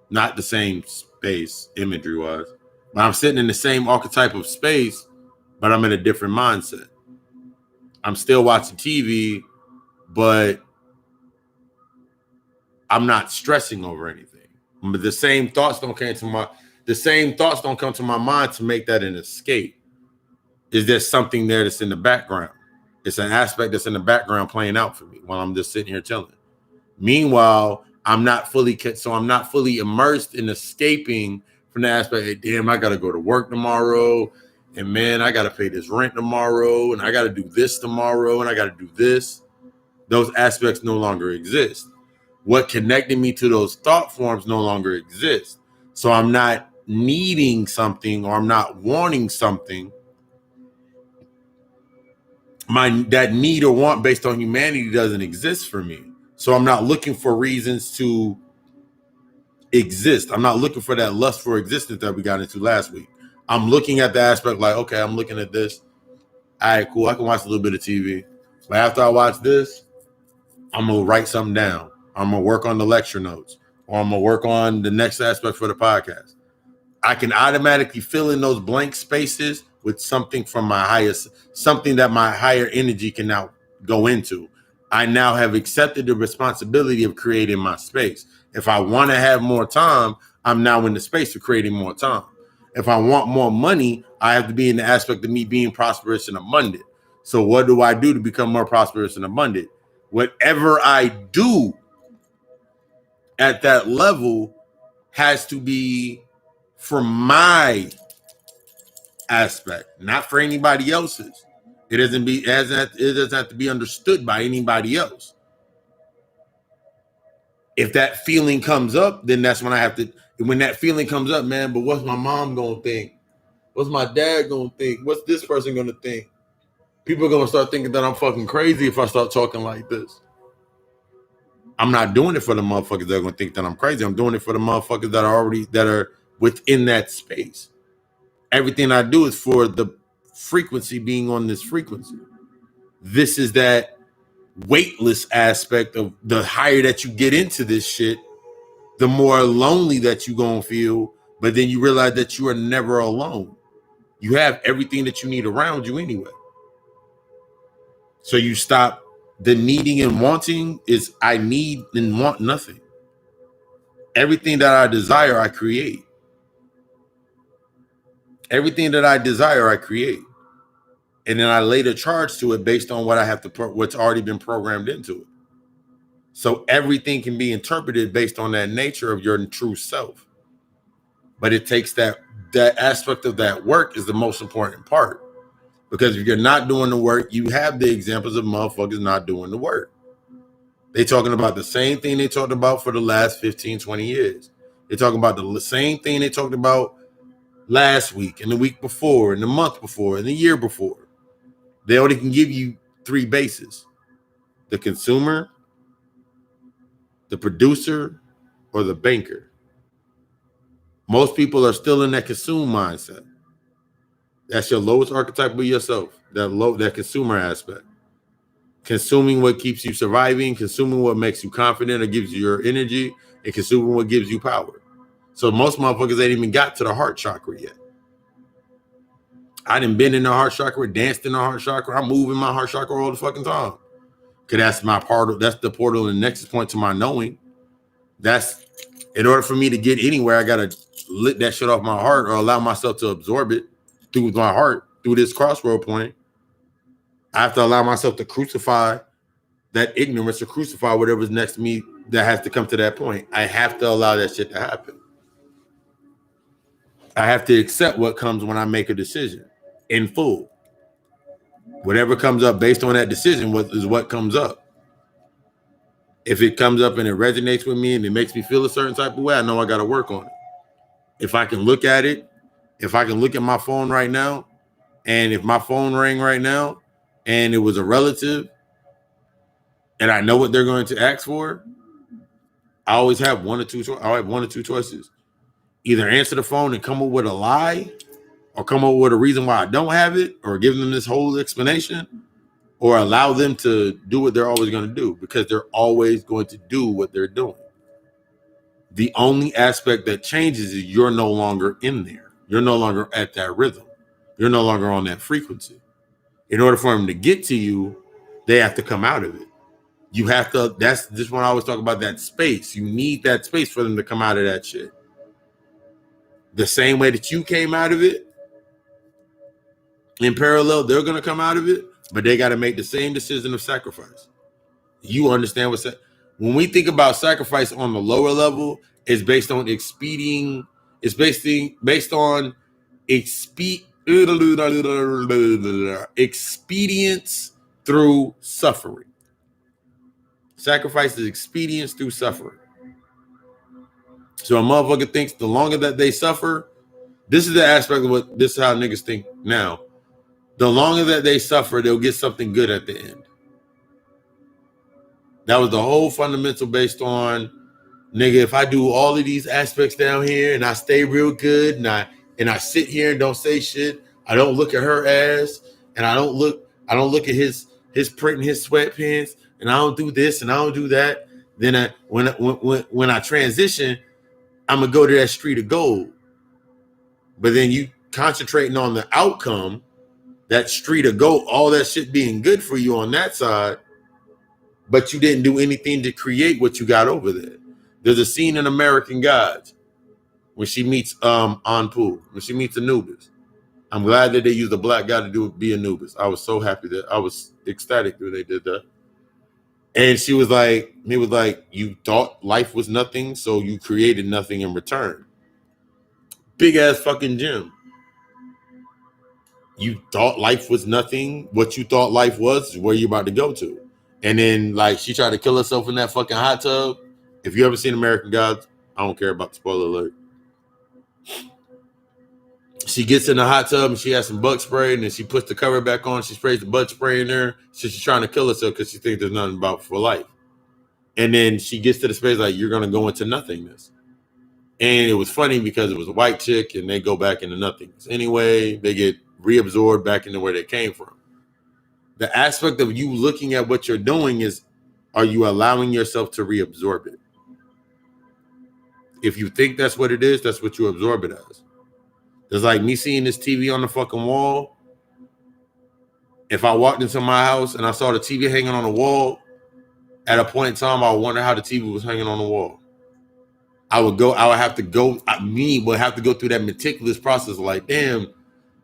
not the same space imagery-wise, but I'm sitting in the same archetype of space, but I'm in a different mindset. I'm still watching TV, but I'm not stressing over anything. But the same thoughts don't come to my mind to make that an escape. Is there something there that's in the background? It's an aspect that's in the background playing out for me while I'm just sitting here chilling. Meanwhile, I'm not fully immersed in escaping from the aspect, hey, damn, I got to go to work tomorrow. And man, I got to pay this rent tomorrow. And I got to do this tomorrow. And I got to do this. Those aspects no longer exist. What connected me to those thought forms no longer exists. So I'm not needing something, or I'm not wanting something. That need or want based on humanity doesn't exist for me. So I'm not looking for reasons to exist. I'm not looking for that lust for existence that we got into last week. I'm looking at the aspect like, okay, I'm looking at this. All right, cool. I can watch a little bit of TV. But after I watch this, I'm going to write something down. I'm going to work on the lecture notes. or I'm gonna work on the next aspect for the podcast. I can automatically fill in those blank spaces with something from my highest, something that my higher energy can now go into. I now have accepted the responsibility of creating my space. If I want to have more time, I'm now in the space of creating more time. If I want more money, I have to be in the aspect of me being prosperous and abundant. So what do I do to become more prosperous and abundant? Whatever I do at that level has to be for my aspect, not for anybody else's. It doesn't have to be understood by anybody else. If that feeling comes up, then that's when I have to. When that feeling comes up, man, but what's my mom gonna think? What's my dad gonna think? What's this person gonna think? People are gonna start thinking that I'm fucking crazy if I start talking like this. I'm not doing it for the motherfuckers that are gonna think that I'm crazy. I'm doing it for the motherfuckers that are within that space. Everything I do is for the frequency being on this frequency. This is that weightless aspect of the higher that you get into this shit, the more lonely that you're gonna feel. But then you realize that you are never alone. You have everything that you need around you anyway. So you stop the needing and wanting is I need and want nothing. Everything that I desire, I create. Everything that I desire, I create. And then I later charge to it based on what I have to what's already been programmed into it. So everything can be interpreted based on that nature of your true self. But it takes that aspect of that work is the most important part. Because if you're not doing the work, you have the examples of motherfuckers not doing the work. They're talking about the same thing they talked about for the last 15, 20 years. They're talking about the same thing they talked about last week and the week before and the month before and the year before. They only can give you three bases: the consumer, the producer, or the banker. Most people are still in that consume mindset. That's your lowest archetype of yourself, that consumer aspect. Consuming what keeps you surviving, consuming what makes you confident or gives you your energy, and consuming what gives you power. So most motherfuckers ain't even got to the heart chakra yet. I done been in the heart chakra, danced in the heart chakra. I move in my heart chakra all the fucking time. Cause that's my portal. That's the portal and nexus point to my knowing. That's in order for me to get anywhere, I gotta lick that shit off my heart or allow myself to absorb it through my heart, through this crossroad point. I have to allow myself to crucify that ignorance, or crucify whatever's next to me that has to come to that point. I have to allow that shit to happen. I have to accept what comes when I make a decision in full. Whatever comes up based on that decision is what comes up. If it comes up and it resonates with me and it makes me feel a certain type of way, I know I got to work on it. If I can look at it, if I can look at my phone right now, and if my phone rang right now and it was a relative and I know what they're going to ask for, I always have one or two choices. Either answer the phone and come up with a lie, or come up with a reason why I don't have it, or give them this whole explanation, or allow them to do what they're always going to do, because they're always going to do what they're doing. The only aspect that changes is you're no longer in there. You're no longer at that rhythm. You're no longer on that frequency. In order for them to get to you, they have to come out of it. You have to, that's just when I always talk about that space. You need that space for them to come out of that shit. The same way that you came out of it, in parallel, they're going to come out of it, but they got to make the same decision of sacrifice. You understand when we think about sacrifice on the lower level, it's based on expediting. It's based on expedience through suffering. Sacrifice is expedience through suffering. So a motherfucker thinks the longer that they suffer, this is the aspect of this is how niggas think now. The longer that they suffer, they'll get something good at the end. That was the whole fundamental based on, nigga, if I do all of these aspects down here and I stay real good and I sit here and don't say shit, I don't look at her ass, and I don't look at his print in his sweatpants, and I don't do this and I don't do that, Then when I transition, I'm gonna go to that street of gold. But then you concentrating on the outcome, that street of gold, all that shit being good for you on that side, but you didn't do anything to create what you got over there. There's a scene in American Gods when she meets Anpu, when she meets Anubis. I'm glad that they used a black guy to be Anubis. I was so happy that I was ecstatic when they did that. And he was like, you thought life was nothing, so you created nothing in return. Big ass fucking gym. You thought life was nothing. What you thought life was is where you're about to go to. And then, like, she tried to kill herself in that fucking hot tub. If you ever seen American Gods, I don't care about the spoiler alert. She gets in the hot tub and she has some bug spray, and then she puts the cover back on. She sprays the bug spray in there. So she's trying to kill herself because she thinks there's nothing about for life. And then she gets to the space like, you're going to go into nothingness. And it was funny because it was a white chick and they go back into nothingness. Anyway, they get reabsorbed back into where they came from. The aspect of you looking at what you're doing is, are you allowing yourself to reabsorb it? If you think that's what it is, that's what you absorb it as. It's like me seeing this TV on the fucking wall. If I walked into my house and I saw the TV hanging on the wall, at a point in time, I would wonder how the TV was hanging on the wall. I would have to go through that meticulous process of like, damn,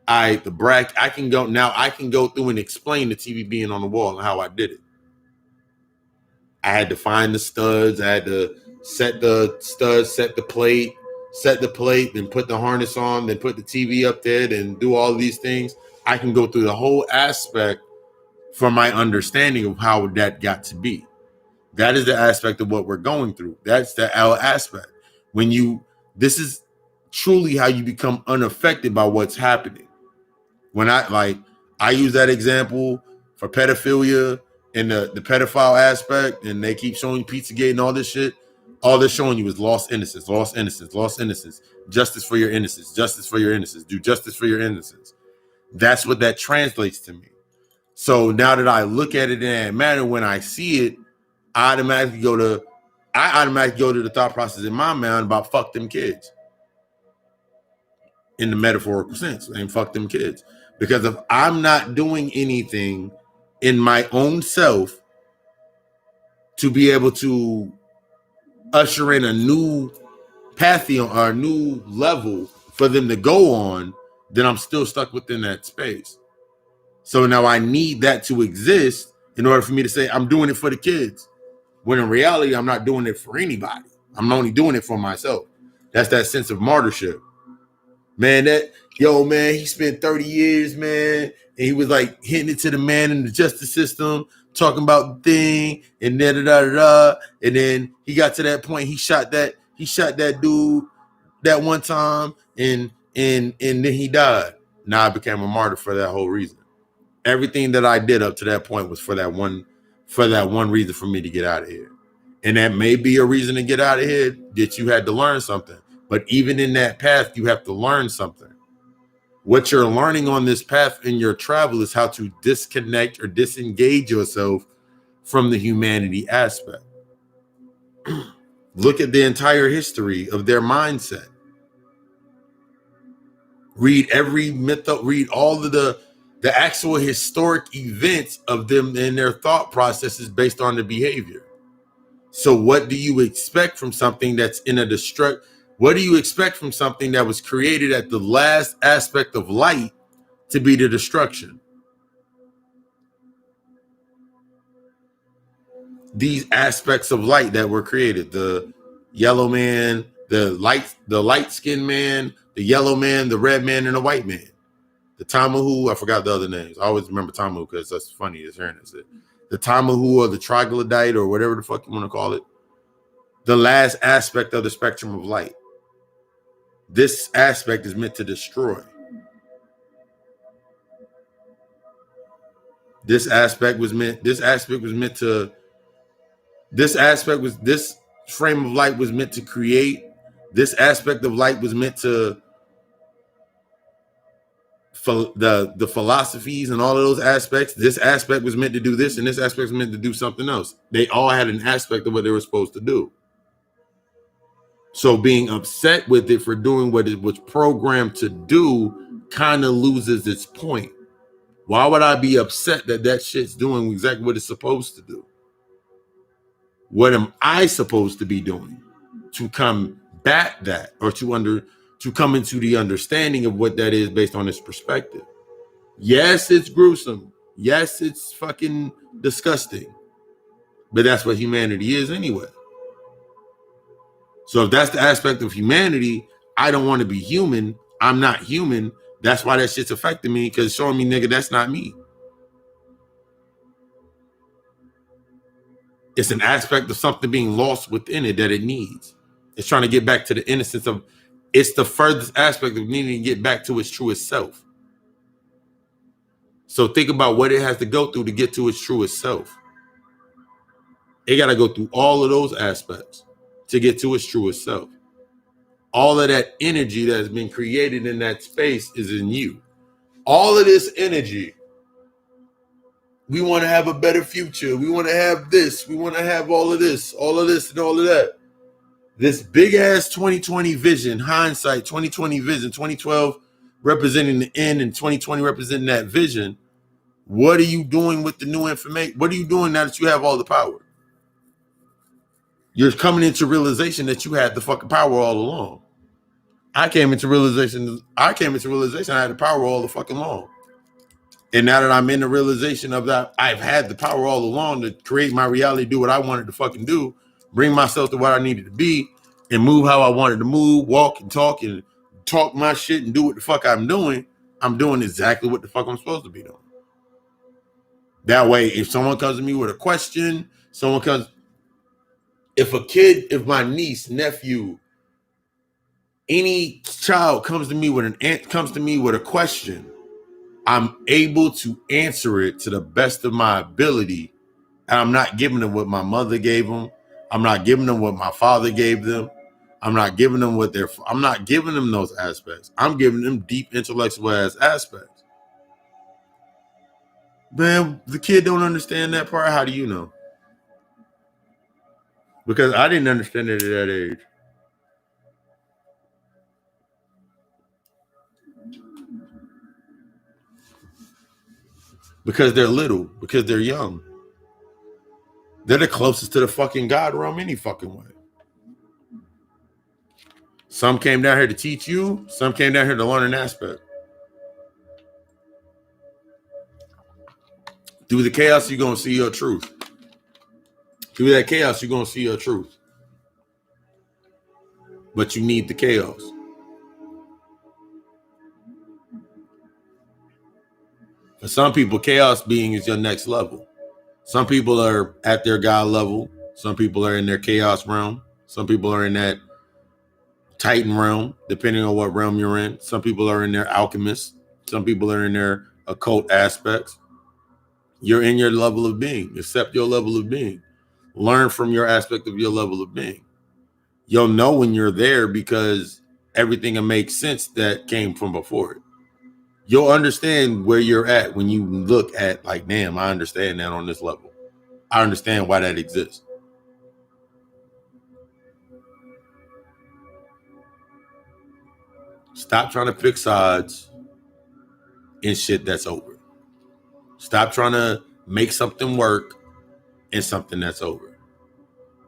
I can go through and explain the TV being on the wall and how I did it. I had to find the studs. I had to set the studs, set the plate, then put the harness on, then put the TV up there, then do all these things. I can go through the whole aspect for my understanding of how that got to be. That is the aspect of what we're going through. That's the L aspect. This is truly how you become unaffected by what's happening. When I use that example for pedophilia and the pedophile aspect, and they keep showing Pizzagate and all this shit. All they're showing you is lost innocence, lost innocence, lost innocence. Justice for your innocence, justice for your innocence. Do justice for your innocence. That's what that translates to me. So now that I look at it in that manner, when I see it, I automatically go to the thought process in my mind about fuck them kids. In the metaphorical sense, and fuck them kids. Because if I'm not doing anything in my own self to be able to usher in a new pantheon or a new level for them to go on, then I'm still stuck within that space. So now I need that to exist in order for me to say I'm doing it for the kids. When in reality, I'm not doing it for anybody. I'm only doing it for myself. That's that sense of martyrship. Man, he spent 30 years, man, and he was like hitting it to the man in the justice system, talking about the thing, and da-da-da-da-da. And then he got to that point, he shot that dude that one time, and then he died. Now I became a martyr for that whole reason. Everything that I did up to that point was for that one reason, for me to get out of here. And that may be a reason to get out of here, that you had to learn something. But even in that path, you have to learn something. What you're learning on this path in your travel is how to disconnect or disengage yourself from the humanity aspect. Look at the entire history of their mindset. Read every myth, read all of the actual historic events of them and their thought processes based on the behavior. So what do you expect from something that's in a what do you expect from something that was created at the last aspect of light to be the destruction? These aspects of light that were created, the yellow man, the light-skinned man, the yellow man, the red man, and the white man. The Tamahu, I forgot the other names. I always remember Tamahu because that's funny as hearing it. The Tamahu or the troglodyte or whatever the fuck you want to call it. The last aspect of the spectrum of light. This aspect is meant to destroy. This frame of light was meant to create. This aspect of light was meant to the philosophies and all of those aspects. This aspect was meant to do this, and this aspect was meant to do something else. They all had an aspect of what they were supposed to do. So being upset with it for doing what it was programmed to do kind of loses its point. Why would I be upset that that shit's doing exactly what it's supposed to do? What am I supposed to be doing to combat that, or to come into the understanding of what that is based on its perspective? Yes, it's gruesome. Yes, it's fucking disgusting. But that's what humanity is anyway. So if that's the aspect of humanity, I don't want to be human. I'm not human. That's why that shit's affecting me, because showing me, nigga, that's not me. It's an aspect of something being lost within it that it needs. It's trying to get back to the innocence of, it's the furthest aspect of needing to get back to its truest self. So think about what it has to go through to get to its truest self. It got to go through all of those aspects to get to its truest self. All of that energy that has been created in that space is in you. All of this energy. We want to have a better future. We want to have this. We want to have all of this, and all of that. This big ass 2020 vision, hindsight, 2020 vision, 2012 representing the end and 2020 representing that vision. What are you doing with the new information? What are you doing now that you have all the power? You're coming into realization that you had the fucking power all along. I came into realization I had the power all the fucking long. And now that I'm in the realization of that, I've had the power all along to create my reality, do what I wanted to fucking do, bring myself to where I needed to be, and move how I wanted to move, walk and talk my shit and do what the fuck I'm doing. I'm doing exactly what the fuck I'm supposed to be doing. That way, if someone comes to me with a question, if my niece, nephew, any child comes to me with a question, I'm able to answer it to the best of my ability. And I'm not giving them what my mother gave them. I'm not giving them what my father gave them. I'm not giving them I'm not giving them those aspects. I'm giving them deep intellectual ass aspects. Man, the kid don't understand that part. How do you know? Because I didn't understand it at that age. Because they're little, because they're young. They're the closest to the fucking God realm any fucking way. Some came down here to teach you. Some came down here to learn an aspect. Through the chaos, you're going to see your truth. Through that chaos, you're going to see your truth. But you need the chaos. For some people, chaos being is your next level. Some people are at their God level. Some people are in their chaos realm. Some people are in that Titan realm, depending on what realm you're in. Some people are in their alchemist. Some people are in their occult aspects. You're in your level of being. Accept your level of being. Learn from your aspect of your level of being. You'll know when you're there because everything will make sense that came from before it. You'll understand where you're at when you look at, like, damn, I understand that on this level. I understand why that exists. Stop trying to pick sides in shit that's over. Stop trying to make something work in something that's over.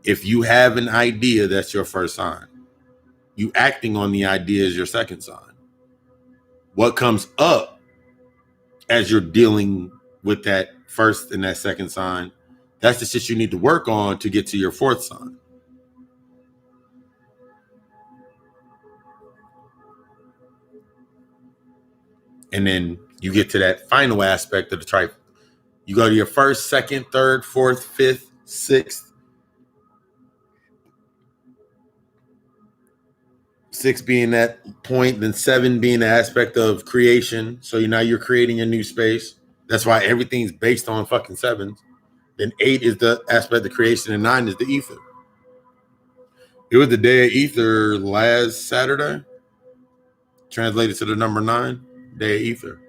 If you have an idea, that's your first sign. You acting on the idea is your second sign. What comes up as you're dealing with that first and that second sign, that's the shit you need to work on to get to your fourth sign. And then you get to that final aspect of the trifle. You go to your first, second, third, fourth, fifth, sixth. 6 being that point, then 7 being the aspect of creation. So now you're creating a new space. That's why everything's based on fucking 7s. Then 8 is the aspect of creation, and 9 is the ether. It was the day of ether last Saturday. Translated to the number 9, day of ether.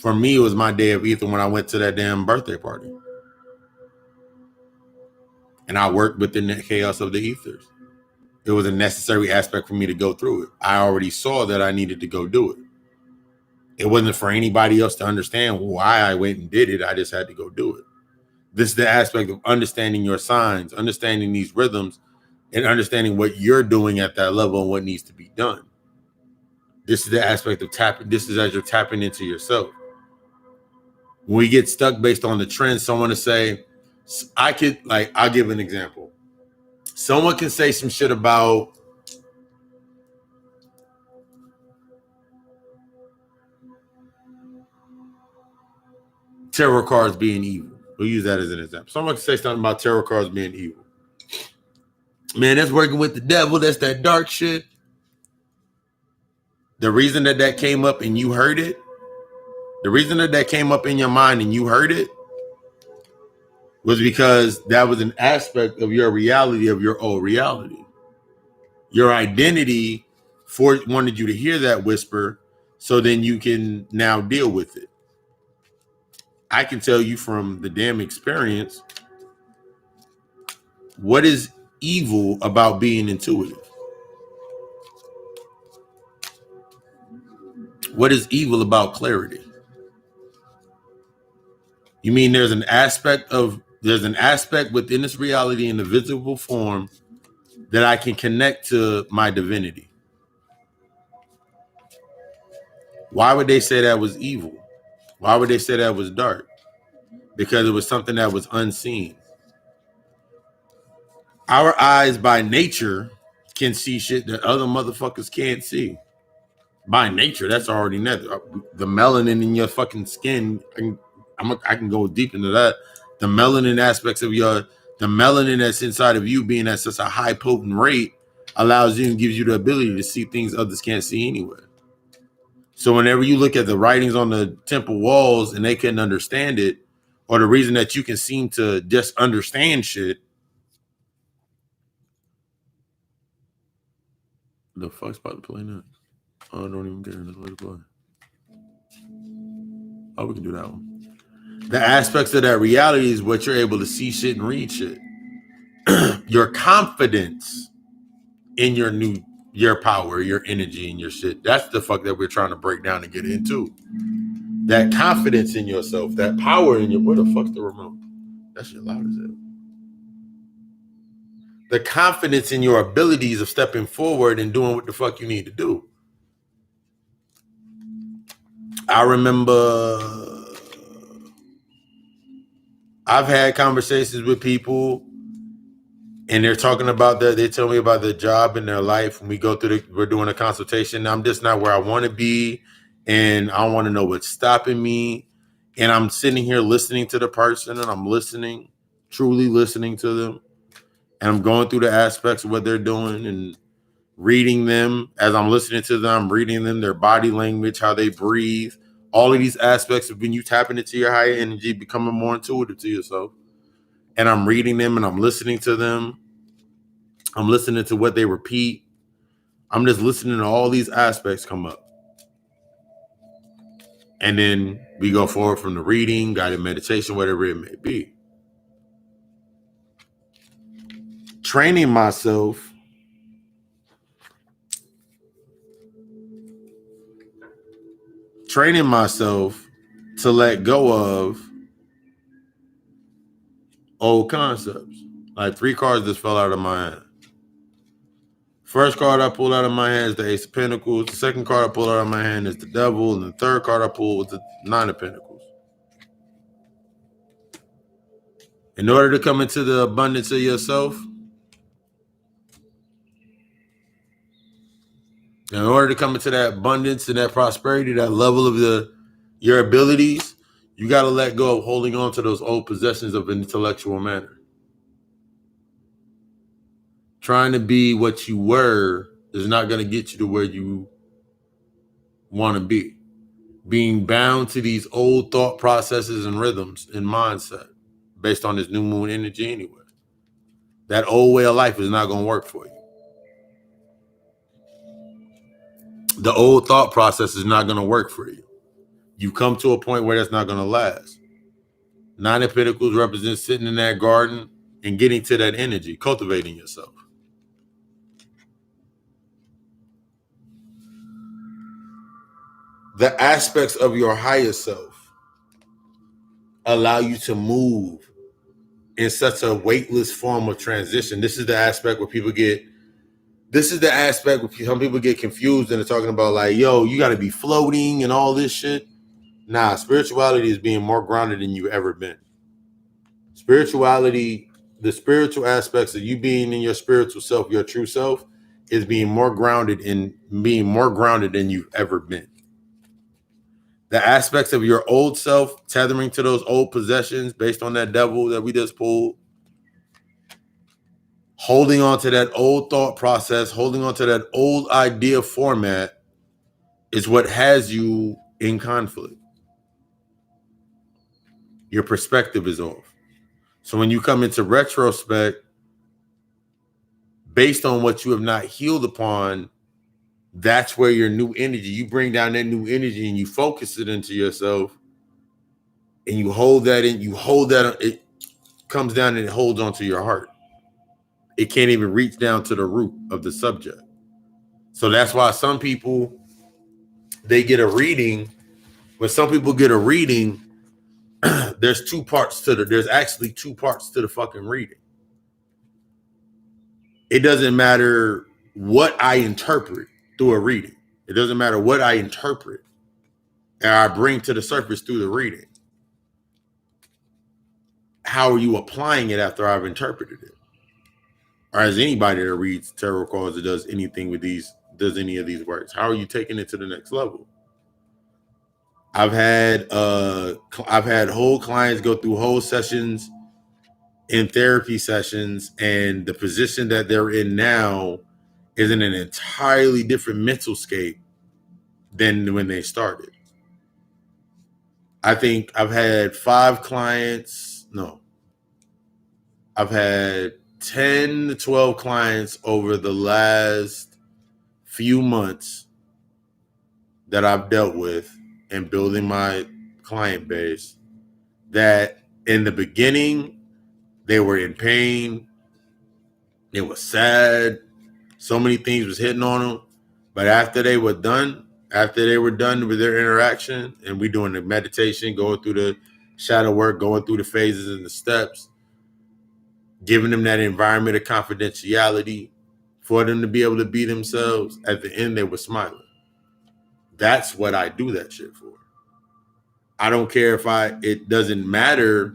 For me, it was my day of ether when I went to that damn birthday party. And I worked within the chaos of the ethers. It was a necessary aspect for me to go through it. I already saw that I needed to go do it. It wasn't for anybody else to understand why I went and did it. I just had to go do it. This is the aspect of understanding your signs, understanding these rhythms, and understanding what you're doing at that level and what needs to be done. This is the aspect of tapping. This is as you're tapping into yourself. When we get stuck based on the trend, someone to say, I'll give an example. Someone can say some shit about tarot cards being evil. We'll use that as an example. Someone can say something about tarot cards being evil. Man, that's working with the devil. That's that dark shit. The reason that came up and you heard it, the reason that came up in your mind and you heard it was because that was an aspect of your reality, of your old reality. Your identity wanted you to hear that whisper so then you can now deal with it. I can tell you from the damn experience, what is evil about being intuitive? What is evil about clarity? You mean there's an aspect within this reality in the visible form that I can connect to my divinity? Why would they say that was evil? Why would they say that was dark? Because it was something that was unseen. Our eyes by nature can see shit that other motherfuckers can't see. By nature, that's already the melanin in your fucking skin. I can go deep into that. The melanin aspects of the melanin that's inside of you being at such a high potent rate allows you and gives you the ability to see things others can't see anywhere. So whenever you look at the writings on the temple walls and they couldn't understand it, or the reason that you can seem to just understand shit, the fuck's about to play next? Oh, I don't even care. Let's let it play. Oh, we can do that one. The aspects of that reality is what you're able to see shit and read shit. Your confidence in your power, your energy, and your shit. That's the fuck that we're trying to break down and get into. That confidence in yourself, that power in your. Where the fuck's the remote? That shit loud as hell. The confidence in your abilities of stepping forward and doing what the fuck you need to do. I remember I've had conversations with people and they're talking about they tell me about their job in their life. When we go through we're doing a consultation. I'm just not where I want to be. And I want to know what's stopping me. And I'm sitting here listening to the person and I'm listening, truly listening to them. And I'm going through the aspects of what they're doing and reading them as I'm listening to them. I'm reading them, their body language, how they breathe. All of these aspects of when you tapping into your higher energy, becoming more intuitive to yourself. And I'm reading them and I'm listening to them. I'm listening to what they repeat. I'm just listening to all these aspects come up. And then we go forward from the reading, guided meditation, whatever it may be. Training myself to let go of old concepts. Like 3 cards just fell out of my hand. First card I pulled out of my hand is the Ace of Pentacles. The second card I pulled out of my hand is the Devil. And the third card I pulled was the Nine of Pentacles. In order to come into the abundance of yourself, in order to come into that abundance and that prosperity, that level of your abilities, you got to let go of holding on to those old possessions of an intellectual manner. Trying to be what you were is not going to get you to where you want to be. Being bound to these old thought processes and rhythms and mindset based on this new moon energy anyway. That old way of life is not going to work for you. The old thought process is not going to work for you. You come to a point where that's not going to last. Nine of Pentacles represents sitting in that garden and getting to that energy, cultivating yourself. The aspects of your higher self allow you to move in such a weightless form of transition. This is the aspect where some people get confused and they're talking about like, yo, you got to be floating and all this shit. Nah, spirituality is being more grounded than you've ever been. Spirituality, the spiritual aspects of you being in your spiritual self, your true self, is being more grounded than you've ever been. The aspects of your old self, tethering to those old possessions based on that devil that we just pulled, holding on to that old thought process, holding on to that old idea format is what has you in conflict. Your perspective is off. So when you come into retrospect, based on what you have not healed upon, that's where your new energy, you bring down that new energy and you focus it into yourself and you hold that, it comes down and it holds onto your heart. It can't even reach down to the root of the subject. So that's why some people, they get a reading. When some people get a reading, there's actually two parts to the fucking reading. It doesn't matter what I interpret through a reading. It doesn't matter what I interpret and I bring to the surface through the reading. How are you applying it after I've interpreted it? Or as anybody that reads tarot cards or does any of these works, how are you taking it to the next level? I've had whole clients go through whole sessions in therapy sessions, and the position that they're in now is in an entirely different mental scape than when they started. I think I've had 10 to 12 clients over the last few months that I've dealt with and building my client base, that in the beginning, they were in pain. It was sad. So many things was hitting on them. But after they were done with their interaction, and we doing the meditation, going through the shadow work, going through the phases and the steps, giving them that environment of confidentiality for them to be able to be themselves, at the end, they were smiling. That's what I do that shit for. I don't care it doesn't matter.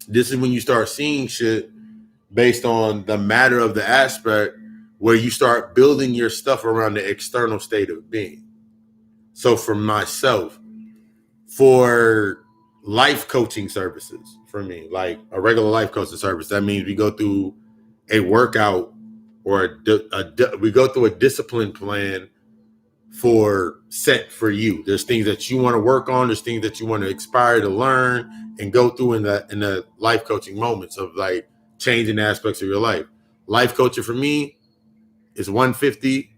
This is when you start seeing shit based on the matter of the aspect, where you start building your stuff around the external state of being. So for myself, for life coaching services, for me, like a regular life coaching service, that means we go through a workout or we go through a discipline plan for you. There's things that you want to work on. There's things that you want to aspire to learn and go through in the life coaching moments of like changing aspects of your life. Life coaching for me is $150.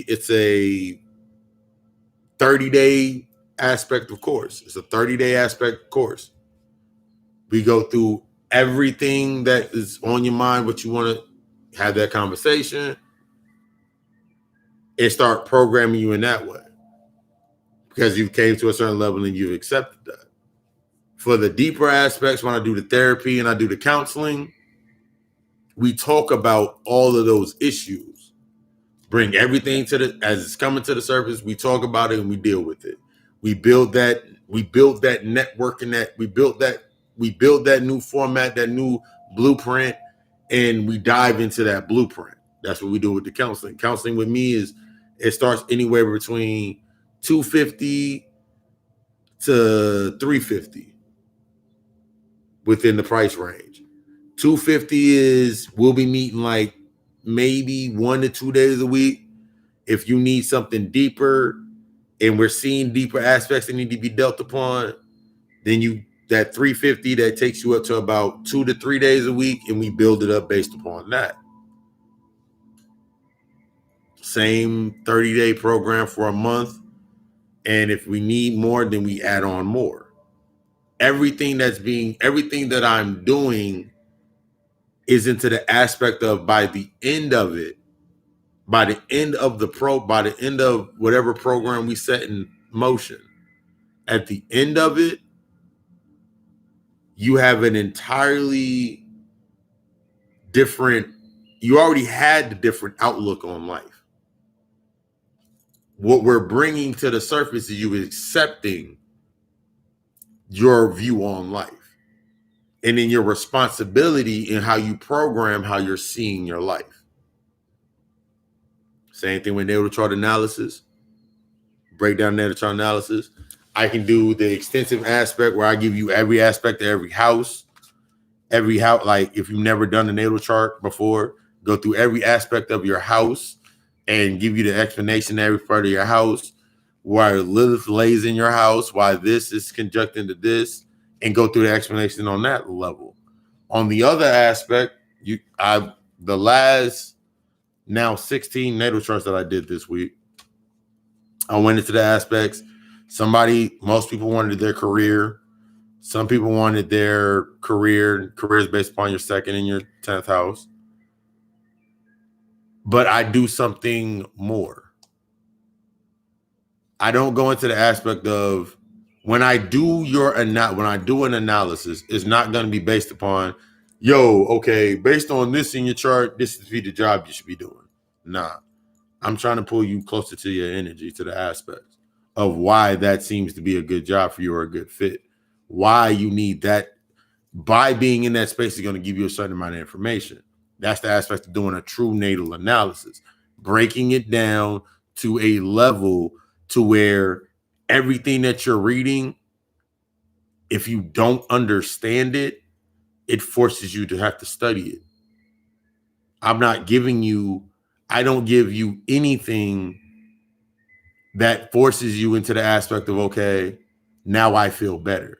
It's a 30-day aspect of course. It's a 30-day aspect course. We go through everything that is on your mind, what you want to have that conversation, and start programming you in that way, because you've came to a certain level and you've accepted that. For the deeper aspects, when I do the therapy and I do the counseling, we talk about all of those issues, bring everything as it's coming to the surface. We talk about it and we deal with it. We build that network, and we build that new format, that new blueprint, and we dive into that blueprint. That's what we do with the counseling. Counseling with me it starts anywhere between $250 to $350 within the price range. $250 is we'll be meeting like maybe 1 to 2 days a week. If you need something deeper and we're seeing deeper aspects that need to be dealt upon, then that $350 that takes you up to about 2 to 3 days a week, and we build it up based upon that. Same 30-day program for a month. And if we need more, then we add on more. Everything that I'm doing is into the aspect of by the end of it, by the end of whatever program we set in motion, at the end of it, you have an entirely different, you already had the different outlook on life. What we're bringing to the surface is you accepting your view on life. And then your responsibility in how you program how you're seeing your life. Same thing with natal chart analysis. Break down natal chart analysis. I can do the extensive aspect where I give you every aspect of every house. Like if you've never done a natal chart before, go through every aspect of your house and give you the explanation of every part of your house, why Lilith lays in your house, why this is conjuncting to this, and go through the explanation on that level. On the other aspect, the last now 16 natal charts that I did this week, I went into the aspects. Most people wanted their career. Some people wanted their careers based upon your second and your 10th house. But I do something more. I don't go into the aspect of when I do an analysis, it's not going to be based upon, based on this in your chart, this is the job you should be doing. Nah, I'm trying to pull you closer to your energy, to the aspects of why that seems to be a good job for you or a good fit. Why you need that. By being in that space is going to give you a certain amount of information. That's the aspect of doing a true natal analysis, breaking it down to a level to where everything that you're reading, if you don't understand it, it forces you to have to study it. I don't give you anything that forces you into the aspect of, okay, now I feel better.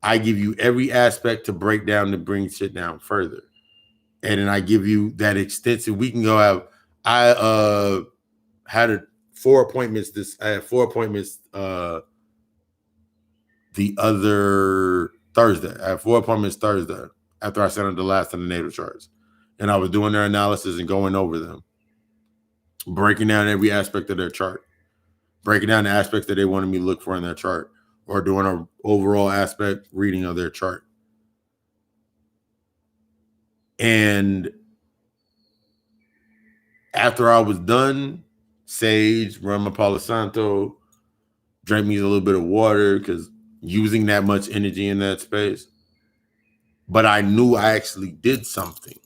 I give you every aspect to break down, to bring shit down further. And then I give you that extensive, we can go have, I had 4 appointments the other Thursday. I had 4 appointments Thursday after I sent them the last of the natal charts. And I was doing their analysis and going over them, breaking down every aspect of their chart, breaking down the aspects that they wanted me to look for in their chart, or doing an overall aspect reading of their chart. And after I was done, sage, rum a Palo Santo, drank me a little bit of water because using that much energy in that space. But I knew I actually did something.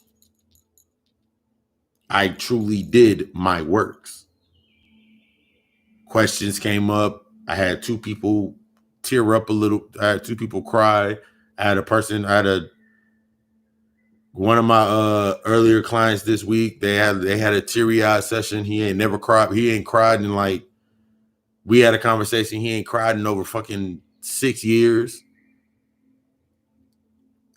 I truly did my works. Questions came up. I had 2 people tear up a little. I had 2 people cry. One of my earlier clients this week, they had a teary-eyed session. He ain't never cried. He ain't cried in like, we had a conversation. He ain't cried in over fucking 6 years.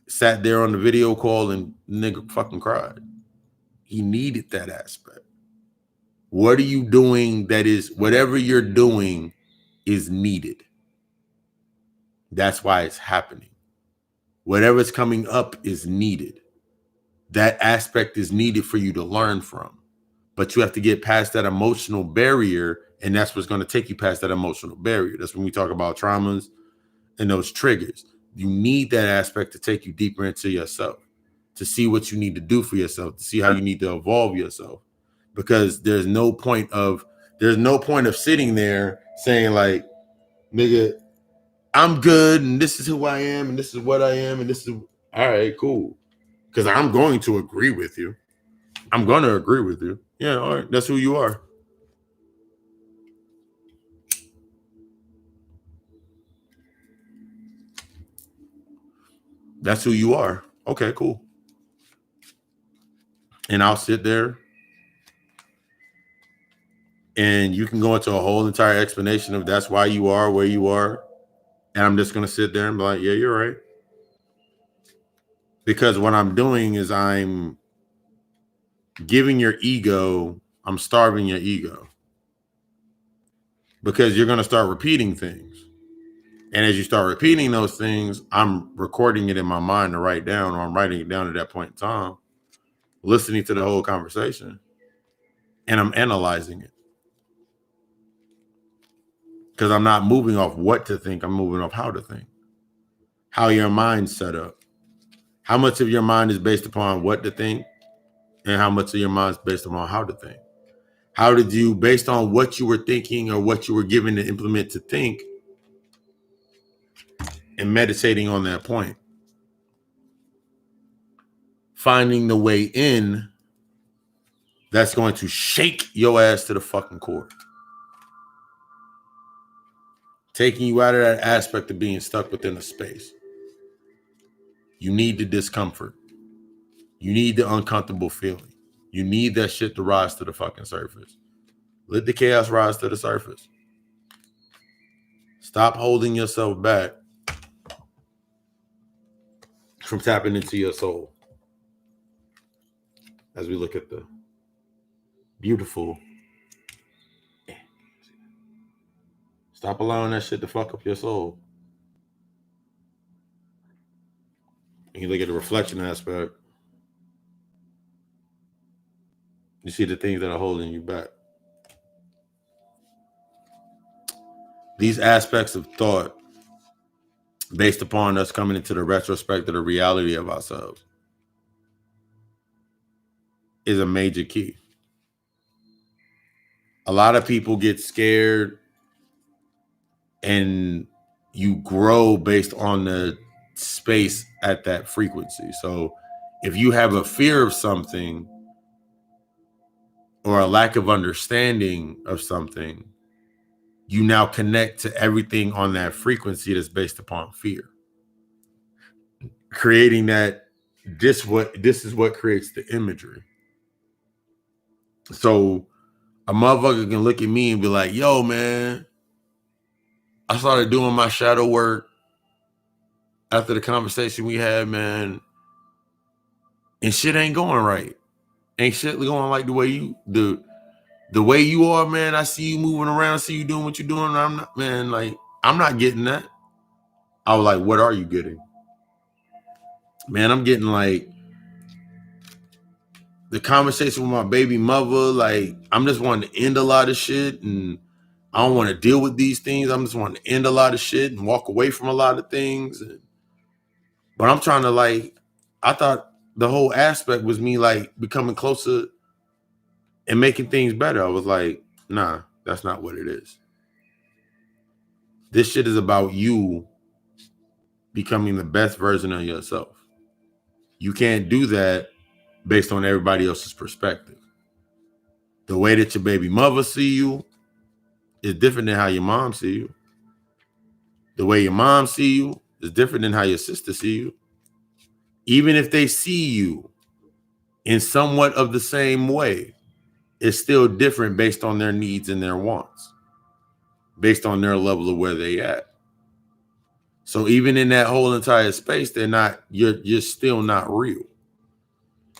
Sat there on the video call and nigga fucking cried. He needed that aspect. What are you doing whatever you're doing is needed. That's why it's happening. Whatever's coming up is needed. That aspect is needed for you to learn from. But you have to get past that emotional barrier, and that's what's going to take you past that emotional barrier. That's when we talk about traumas and those triggers. You need that aspect to take you deeper into yourself, to see what you need to do for yourself, to see how you need to evolve yourself. Because there's no point of sitting there saying like, nigga, I'm good and this is who I am and this is what I am and this is all right, cool. Because I'm going to agree with you. I'm going to agree with you. Yeah, all right, that's who you are. That's who you are. Okay, cool. And I'll sit there and you can go into a whole entire explanation of that's why you are where you are. And I'm just going to sit there and be like, yeah, you're right. Because what I'm doing is I'm giving your ego, I'm starving your ego. because you're going to start repeating things. And as you start repeating those things, I'm recording it in my mind to write down, or I'm writing it down at that point in time, listening to the whole conversation, and I'm analyzing it. Because I'm not moving off what to think, I'm moving off how to think. How your mind's set up. How much of your mind is based upon what to think, and how much of your mind is based upon how to think. How did you, based on what you were thinking or what you were given to implement to think, and meditating on that point, finding the way in that's going to shake your ass to the fucking core, taking you out of that aspect of being stuck within a space. You need the discomfort. You need the uncomfortable feeling. You need that shit to rise to the fucking surface. Let the chaos rise to the surface. Stop holding yourself back from tapping into your soul. As we look at the beautiful, stop allowing that shit to fuck up your soul. And you look at the reflection aspect, you see the things that are holding you back. These aspects of thought, based upon us coming into the retrospective, the reality of ourselves, is a major key. A lot of people get scared, and you grow based on the space at that frequency. So if you have a fear of something or a lack of understanding of something, you now connect to everything on that frequency that's based upon fear, creating that this is what creates the imagery. So a motherfucker can look at me and be like, yo, man, I started doing my shadow work after the conversation we had, man, and shit ain't going right. Ain't shit going like the way you are, man. I see you moving around, I see you doing what you're doing. And I'm not getting that. I was like, what are you getting? Man, I'm getting like the conversation with my baby mother. Like, I'm just wanting to end a lot of shit, and I don't want to deal with these things. I'm just wanting to end a lot of shit and walk away from a lot of things. But I'm trying to I thought the whole aspect was me becoming closer and making things better. I was like, nah, that's not what it is. This shit is about you becoming the best version of yourself. You can't do that based on everybody else's perspective. The way that your baby mother see you is different than how your mom see you. The way your mom see you is different than how your sister see you. Even if they see you in somewhat of the same way, it's still different based on their needs and their wants, based on their level of where they at. So even in that whole entire space, you're still not real.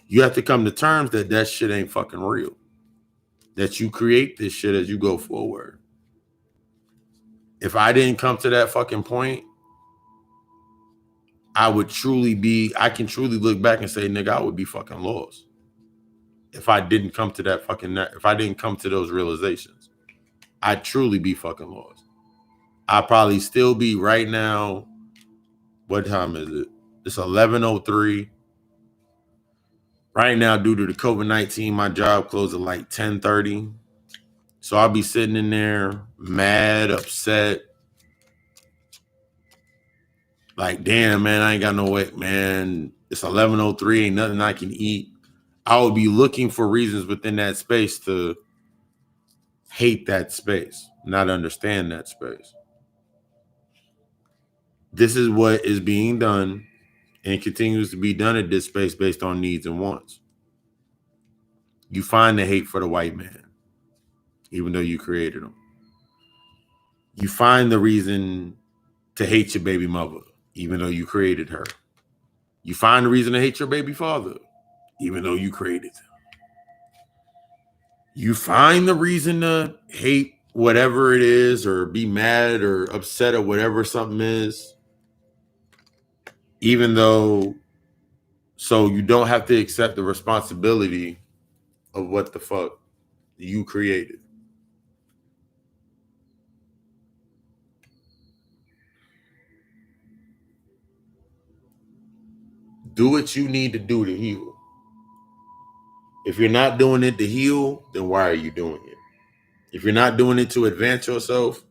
You have to come to terms that shit ain't fucking real. That you create this shit as you go forward. If I didn't come to that fucking point, I can truly look back and say, nigga, I would be fucking lost. If I didn't come to if I didn't come to those realizations, I'd truly be fucking lost. I'd probably still be right now. What time is it? It's 11:03. Right now, due to the COVID-19, my job closed at 10:30. So I'll be sitting in there mad, upset. Like, damn, man, I ain't got no way, man. It's 11:03, ain't nothing I can eat. I would be looking for reasons within that space to hate that space, not understand that space. This is what is being done and continues to be done at this space based on needs and wants. You find the hate for the white man, even though you created him. You find the reason to hate your baby mother, even though you created her. You find the reason to hate your baby father, even though you created them. You find the reason to hate whatever it is, or be mad or upset or whatever something is, even though, so you don't have to accept the responsibility of what the fuck you created. Do what you need to do to heal. If you're not doing it to heal, then why are you doing it? If you're not doing it to advance yourself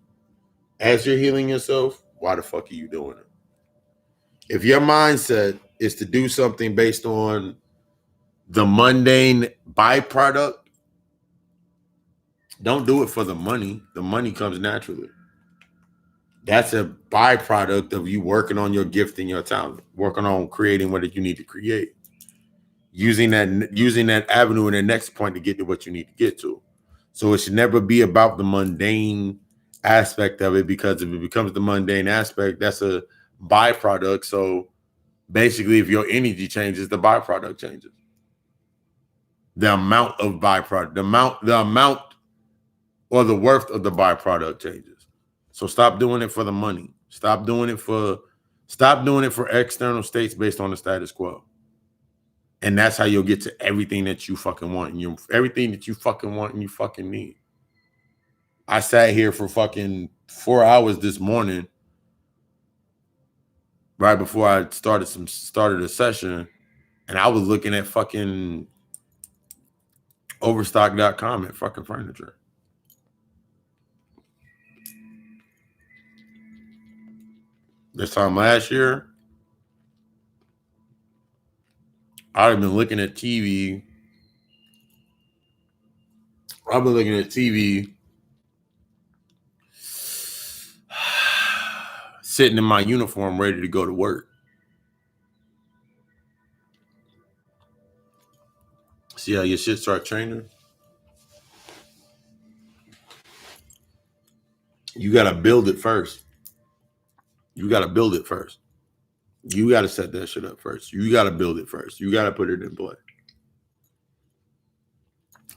as you're healing yourself, why the fuck are you doing it? If your mindset is to do something based on the mundane byproduct, don't do it for the money. The money comes naturally. That's a byproduct of you working on your gift and your talent, working on creating what you need to create, using that avenue and the next point to get to what you need to get to. So it should never be about the mundane aspect of it, because if it becomes the mundane aspect, that's a byproduct. So basically, if your energy changes, the byproduct changes. The amount of byproduct, the amount or the worth of the byproduct changes. So stop doing it for the money. Stop doing it for external states based on the status quo. And that's how you'll get to everything that you fucking want, and everything that you fucking want and you fucking need. I sat here for fucking 4 hours this morning, right before I started a session, and I was looking at fucking overstock.com at fucking furniture. This time last year, I'd have been looking at TV. I've been looking at TV, sitting in my uniform, ready to go to work. See how your shit start changing? You got to build it first. You got to build it first. You got to set that shit up first. You got to build it first. You got to put it in play.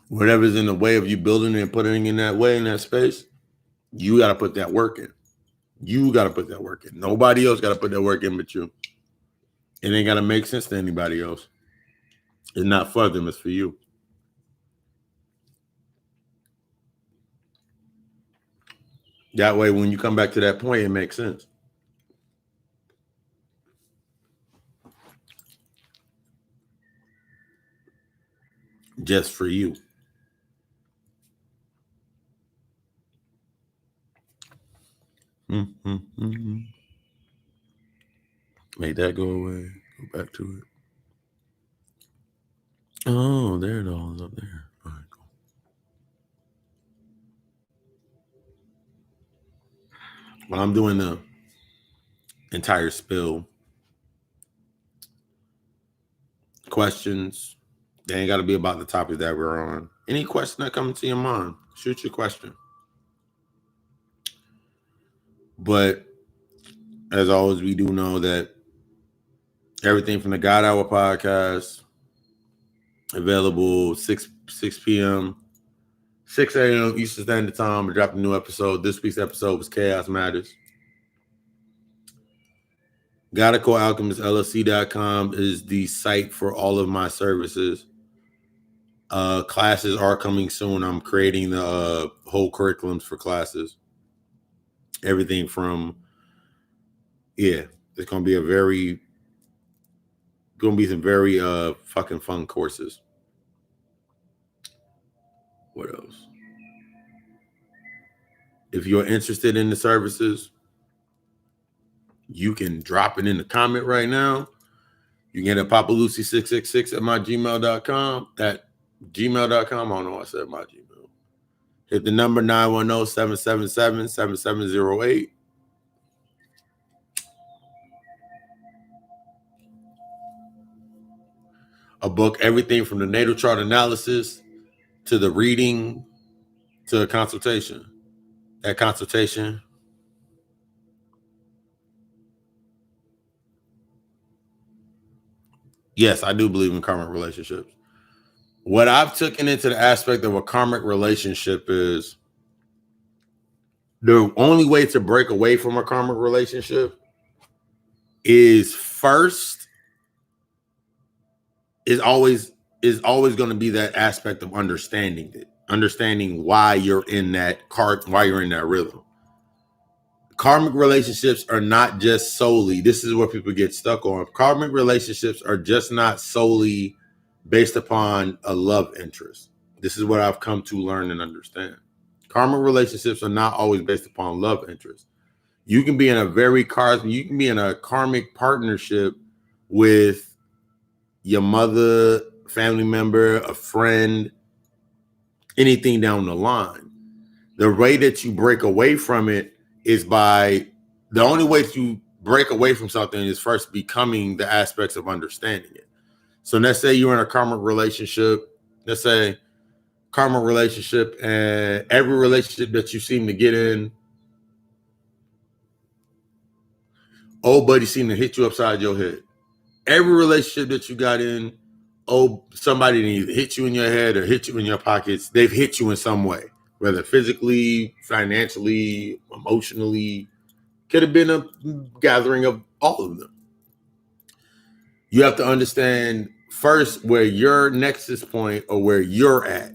Whatever's in the way of you building it and putting it in that way, in that space, you got to put that work in. You got to put that work in. Nobody else got to put that work in but you. It ain't got to make sense to anybody else. It's not for them. It's for you. That way, when you come back to that point, it makes sense. Just for you. Make that go away. Go back to it. Oh, there it all is up there. All right, cool. Well, I'm doing the entire spill. Questions. They ain't got to be about the topic that we're on. Any question that comes to your mind, shoot your question. But as always, we do know that everything from the God Hour podcast available 6 p.m. 6 a.m. Eastern Standard Time. We dropped a new episode. This week's episode was Chaos Matters. GodAccordAlchemistLLC.com is the site for all of my services. Classes are coming soon. I'm creating the whole curriculums for classes. Everything from, it's going to be some very fucking fun courses. What else? If you're interested in the services, you can drop it in the comment right now. You can get a papalucy666 at mygmail.com. At gmail.com. I don't know why I said my Gmail. Hit the number 910-777-7708. A book, everything from the natal chart analysis to the reading to a consultation. That consultation. Yes, I do believe in karmic relationships. What I've taken into the aspect of a karmic relationship is The only way to break away from a karmic relationship is first is always going to be that aspect of understanding it, understanding why you're in that why you're in that rhythm. Karmic relationships are not just solely, this is where people get stuck on. Karmic relationships are just not solely based upon a love interest. This is what I've come to learn and understand. Karmic relationships are not always based upon love interest. You can be in a karmic partnership with your mother, family member, a friend, anything down the line. The way that you break away from it is the only way to break away from something is first becoming the aspects of understanding it. So let's say you're in a karmic relationship. Let's say karmic relationship, and every relationship that you seem to get in, old buddy seem to hit you upside your head. Every relationship that you got in, somebody either hit you in your head or hit you in your pockets. They've hit you in some way, whether physically, financially, emotionally. Could have been a gathering of all of them. You have to understand first where your nexus point or where you're at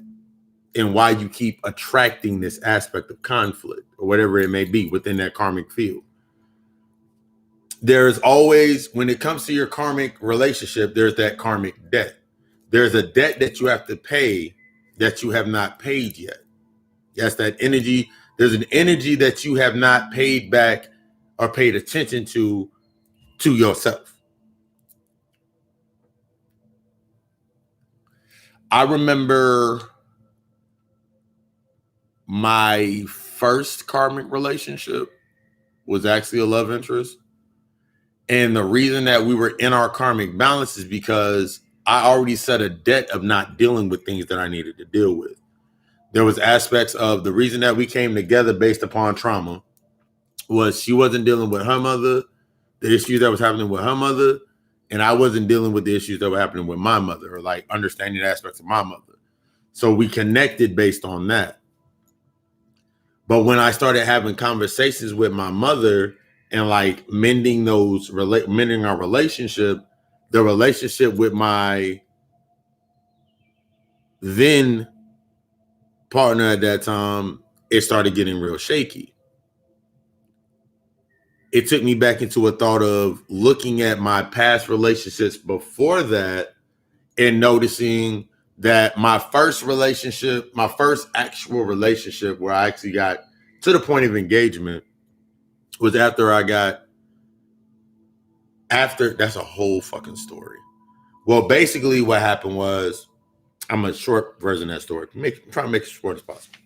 and why you keep attracting this aspect of conflict or whatever it may be within that karmic field. There's always, when it comes to your karmic relationship, there's that karmic debt. There's a debt that you have to pay that you have not paid yet. Yes, that energy. There's an energy that you have not paid back or paid attention to yourself. I remember my first karmic relationship was actually a love interest. And the reason that we were in our karmic balance is because I already set a debt of not dealing with things that I needed to deal with. There was aspects of the reason that we came together based upon trauma was she wasn't dealing with her mother, the issues that was happening with her mother, and I wasn't dealing with the issues that were happening with my mother, or like understanding aspects of my mother. So we connected based on that. But when I started having conversations with my mother and like mending our relationship, the relationship with my then partner at that time, it started getting real shaky. It took me back into a thought of looking at my past relationships before that and noticing that my first actual relationship where I actually got to the point of engagement was that's a whole fucking story. Well, basically what happened was, I'm a short version of that story. Try to make it as short as possible.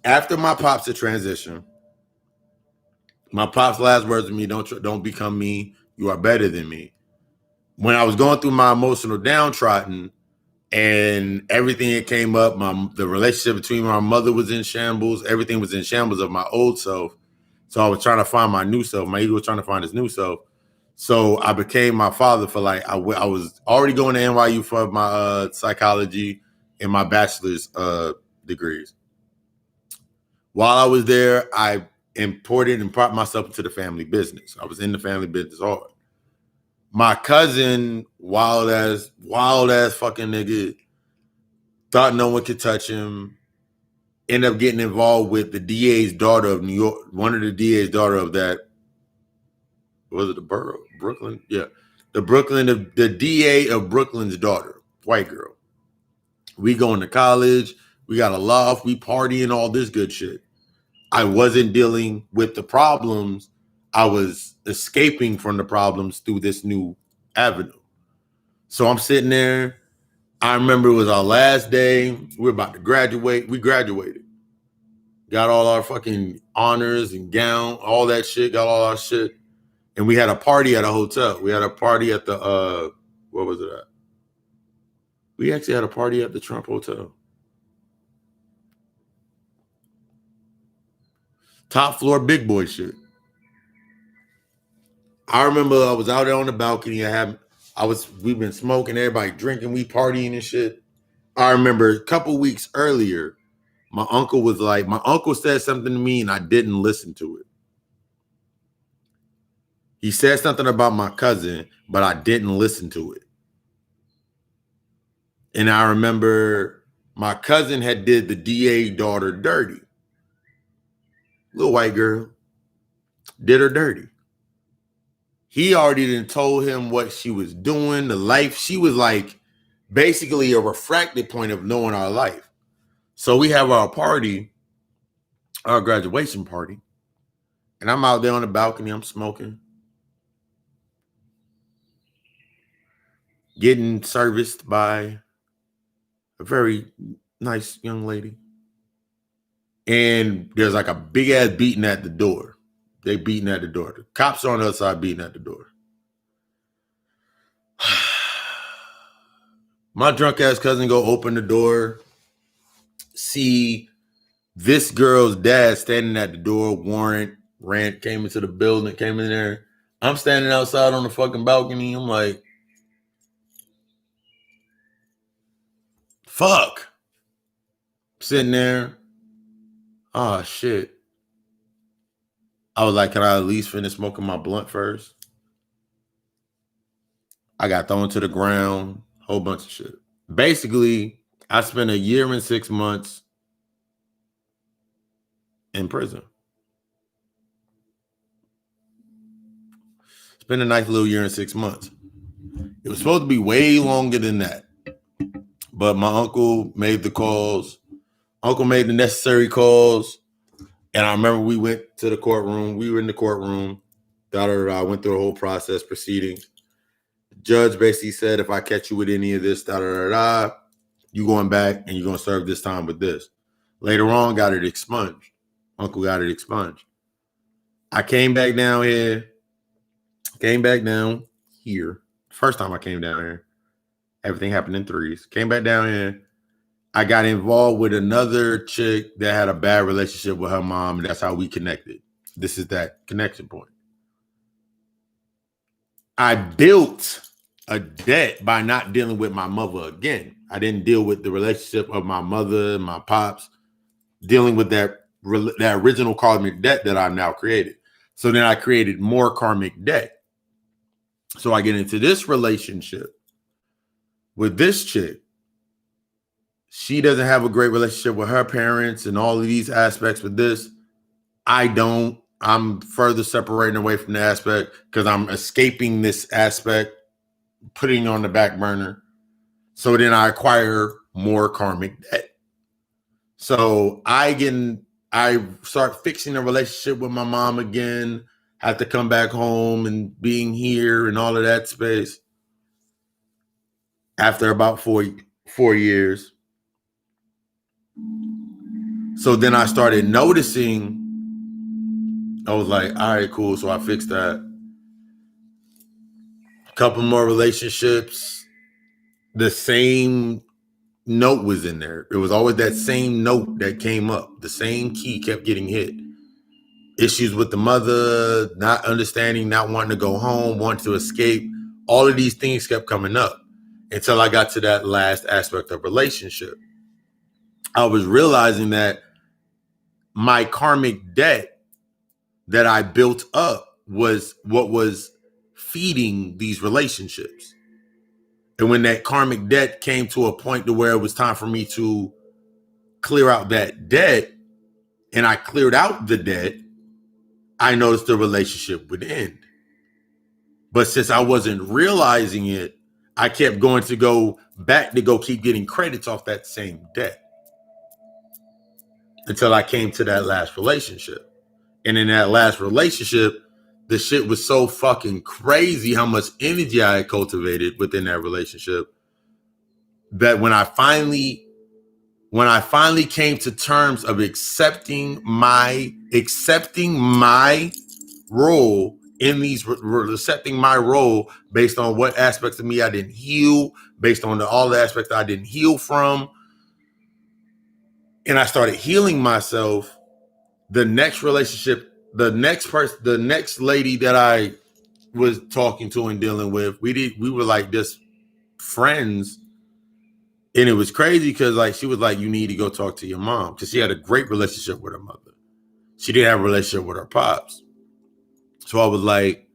After my pops had transition, my pops' last words to me, don't become me, you are better than me. When I was going through my emotional downtrodden and everything that came up, the relationship between my mother was in shambles, everything was in shambles of my old self. So I was trying to find my new self. My ego was trying to find his new self. So I became my father for I was already going to NYU for my psychology and my bachelor's degrees. While I was there, I imported and brought myself into the family business. I was in the family business hard. My cousin, wild ass fucking nigga, thought no one could touch him. Ended up getting involved with the DA's daughter of New York, one of the DA's daughter of that. Was it the borough? Brooklyn? Yeah. The DA of Brooklyn's daughter, white girl. We going to college. We got a loft. We partying, all this good shit. I wasn't dealing with the problems. I was escaping from the problems through this new avenue. So I'm sitting there. I remember it was our last day. We were about to graduate. We graduated. Got all our fucking honors and gown, all that shit. Got all our shit. And we had a party at a hotel. We had a party at the, what was it at? We actually had a party at the Trump Hotel. Top floor, big boy shit. I remember I was out there on the balcony. We've been smoking, everybody drinking, we partying and shit. I remember a couple weeks earlier, My uncle said something to me and I didn't listen to it. He said something about my cousin, but I didn't listen to it. And I remember my cousin had did the DA daughter dirty. Little white girl did her dirty. He already done told him what she was doing, the life. She was like basically a refracted point of knowing our life. So we have our party, our graduation party. And I'm out there on the balcony, I'm smoking. Getting serviced by a very nice young lady. And there's like a big ass beating at the door. They beating at the door. The cops are on the other side beating at the door. My drunk ass cousin go open the door, see this girl's dad standing at the door. Warrant came into the building, came in there. I'm standing outside on the fucking balcony. I'm like, fuck. Sitting there. Oh, shit. I was like, can I at least finish smoking my blunt first? I got thrown to the ground. Whole bunch of shit. Basically, I spent a year and 6 months in prison. Spent a nice little year and 6 months. It was supposed to be way longer than that. But my uncle made the calls. Uncle made the necessary calls. And I remember we went to the courtroom. We were in the courtroom. I went through the whole process, proceedings. The judge basically said, if I catch you with any of this, you going back and you're going to serve this time with this. Later on, got it expunged. Uncle got it expunged. I came back down here. First time I came down here. Everything happened in threes. Came back down here. I got involved with another chick that had a bad relationship with her mom, and that's how we connected. This is that connection point. I built a debt by not dealing with my mother again. I didn't deal with the relationship of my mother and my pops, dealing with that original karmic debt that I've now created. So then I created more karmic debt. So I get into this relationship with this chick. She doesn't have a great relationship with her parents and all of these aspects with this. I don't. I'm further separating away from the aspect because I'm escaping this aspect, putting it on the back burner. So then I acquire more karmic debt. So I start fixing the relationship with my mom again, have to come back home and being here and all of that space. After about 4 years. So then I started noticing, I was like, all right, cool. So I fixed that. A couple more relationships. The same note was in there. It was always that same note that came up. The same key kept getting hit. Issues with the mother, not understanding, not wanting to go home, wanting to escape. All of these things kept coming up until I got to that last aspect of relationship. I was realizing that my karmic debt that I built up was what was feeding these relationships. And when that karmic debt came to a point to where it was time for me to clear out that debt, and I cleared out the debt, I noticed the relationship would end. But since I wasn't realizing it, I kept going to go back to go keep getting credits off that same debt until I came to that last relationship. And in that last relationship, the shit was so fucking crazy how much energy I had cultivated within that relationship that when I finally came to terms of accepting my role in these, accepting my role based on what aspects of me I didn't heal, based on all the aspects I didn't heal from, and I started healing myself, the next relationship, the next lady that I was talking to and dealing with, we were like just friends And it was crazy because like she was like, you need to go talk to your mom, because she had a great relationship with her mother. She didn't have a relationship with her pops. So I was like,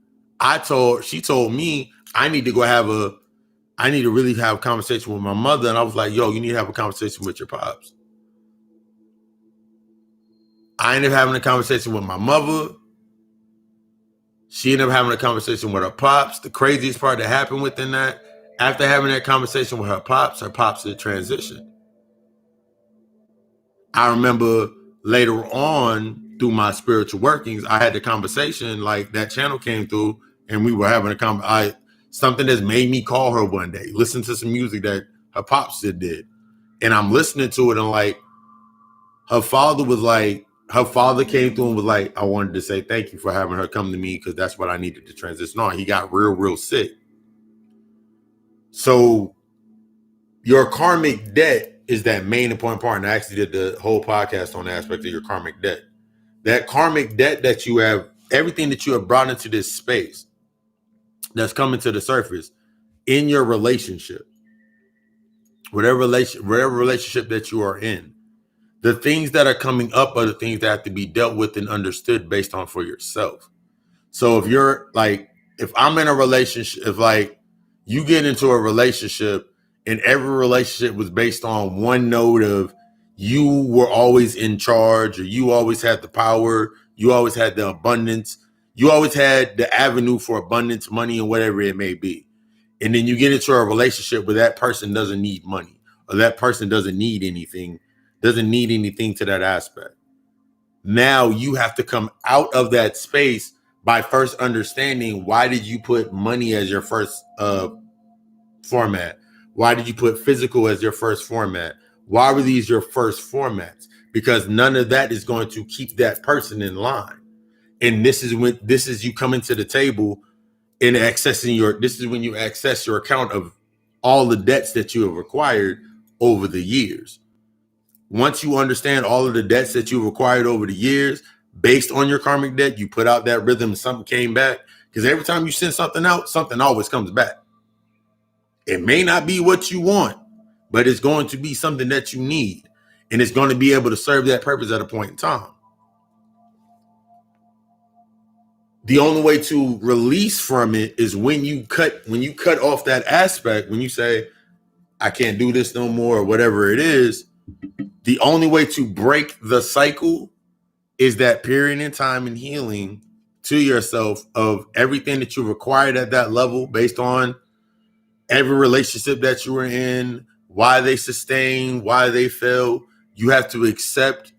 she told me I need to really have a conversation with my mother. And I was like, yo, you need to have a conversation with your pops. I ended up having a conversation with my mother. She ended up having a conversation with her pops. The craziest part that happened within that, after having that conversation with her pops had transitioned. I remember later on through my spiritual workings, I had the conversation, like that channel came through and we were having a conversation. Something that's made me call her one day, listen to some music that her pops did. And I'm listening to it and like, her father came through and was like, I wanted to say thank you for having her come to me because that's what I needed to transition on. He got real sick. So your karmic debt is that main important part. And I actually did the whole podcast on the aspect of your karmic debt. That karmic debt that you have, everything that you have brought into this space that's coming to the surface in your relationship, whatever relationship that you are in, the things that are coming up are the things that have to be dealt with and understood based on for yourself. So if I'm in a relationship, if like you get into a relationship and every relationship was based on one note of you were always in charge, or you always had the power, you always had the abundance, you always had the avenue for abundance, money, and whatever it may be. And then you get into a relationship where that person doesn't need money, or that person doesn't need anything to that aspect. Now you have to come out of that space by first understanding, why did you put money as your first format? Why did you put physical as your first format? Why were these your first formats? Because none of that is going to keep that person in line. And this is you coming to the table and this is when you access your account of all the debts that you have acquired over the years. Once you understand all of the debts that you've acquired over the years, based on your karmic debt, you put out that rhythm, something came back. Because every time you send something out, something always comes back. It may not be what you want, but it's going to be something that you need. And it's going to be able to serve that purpose at a point in time. The only way to release from it is when you cut off that aspect, when you say, I can't do this no more, or whatever it is. The only way to break the cycle is that period in time and healing to yourself of everything that you required at that level based on every relationship that you were in, why they sustained, why they failed. You have to accept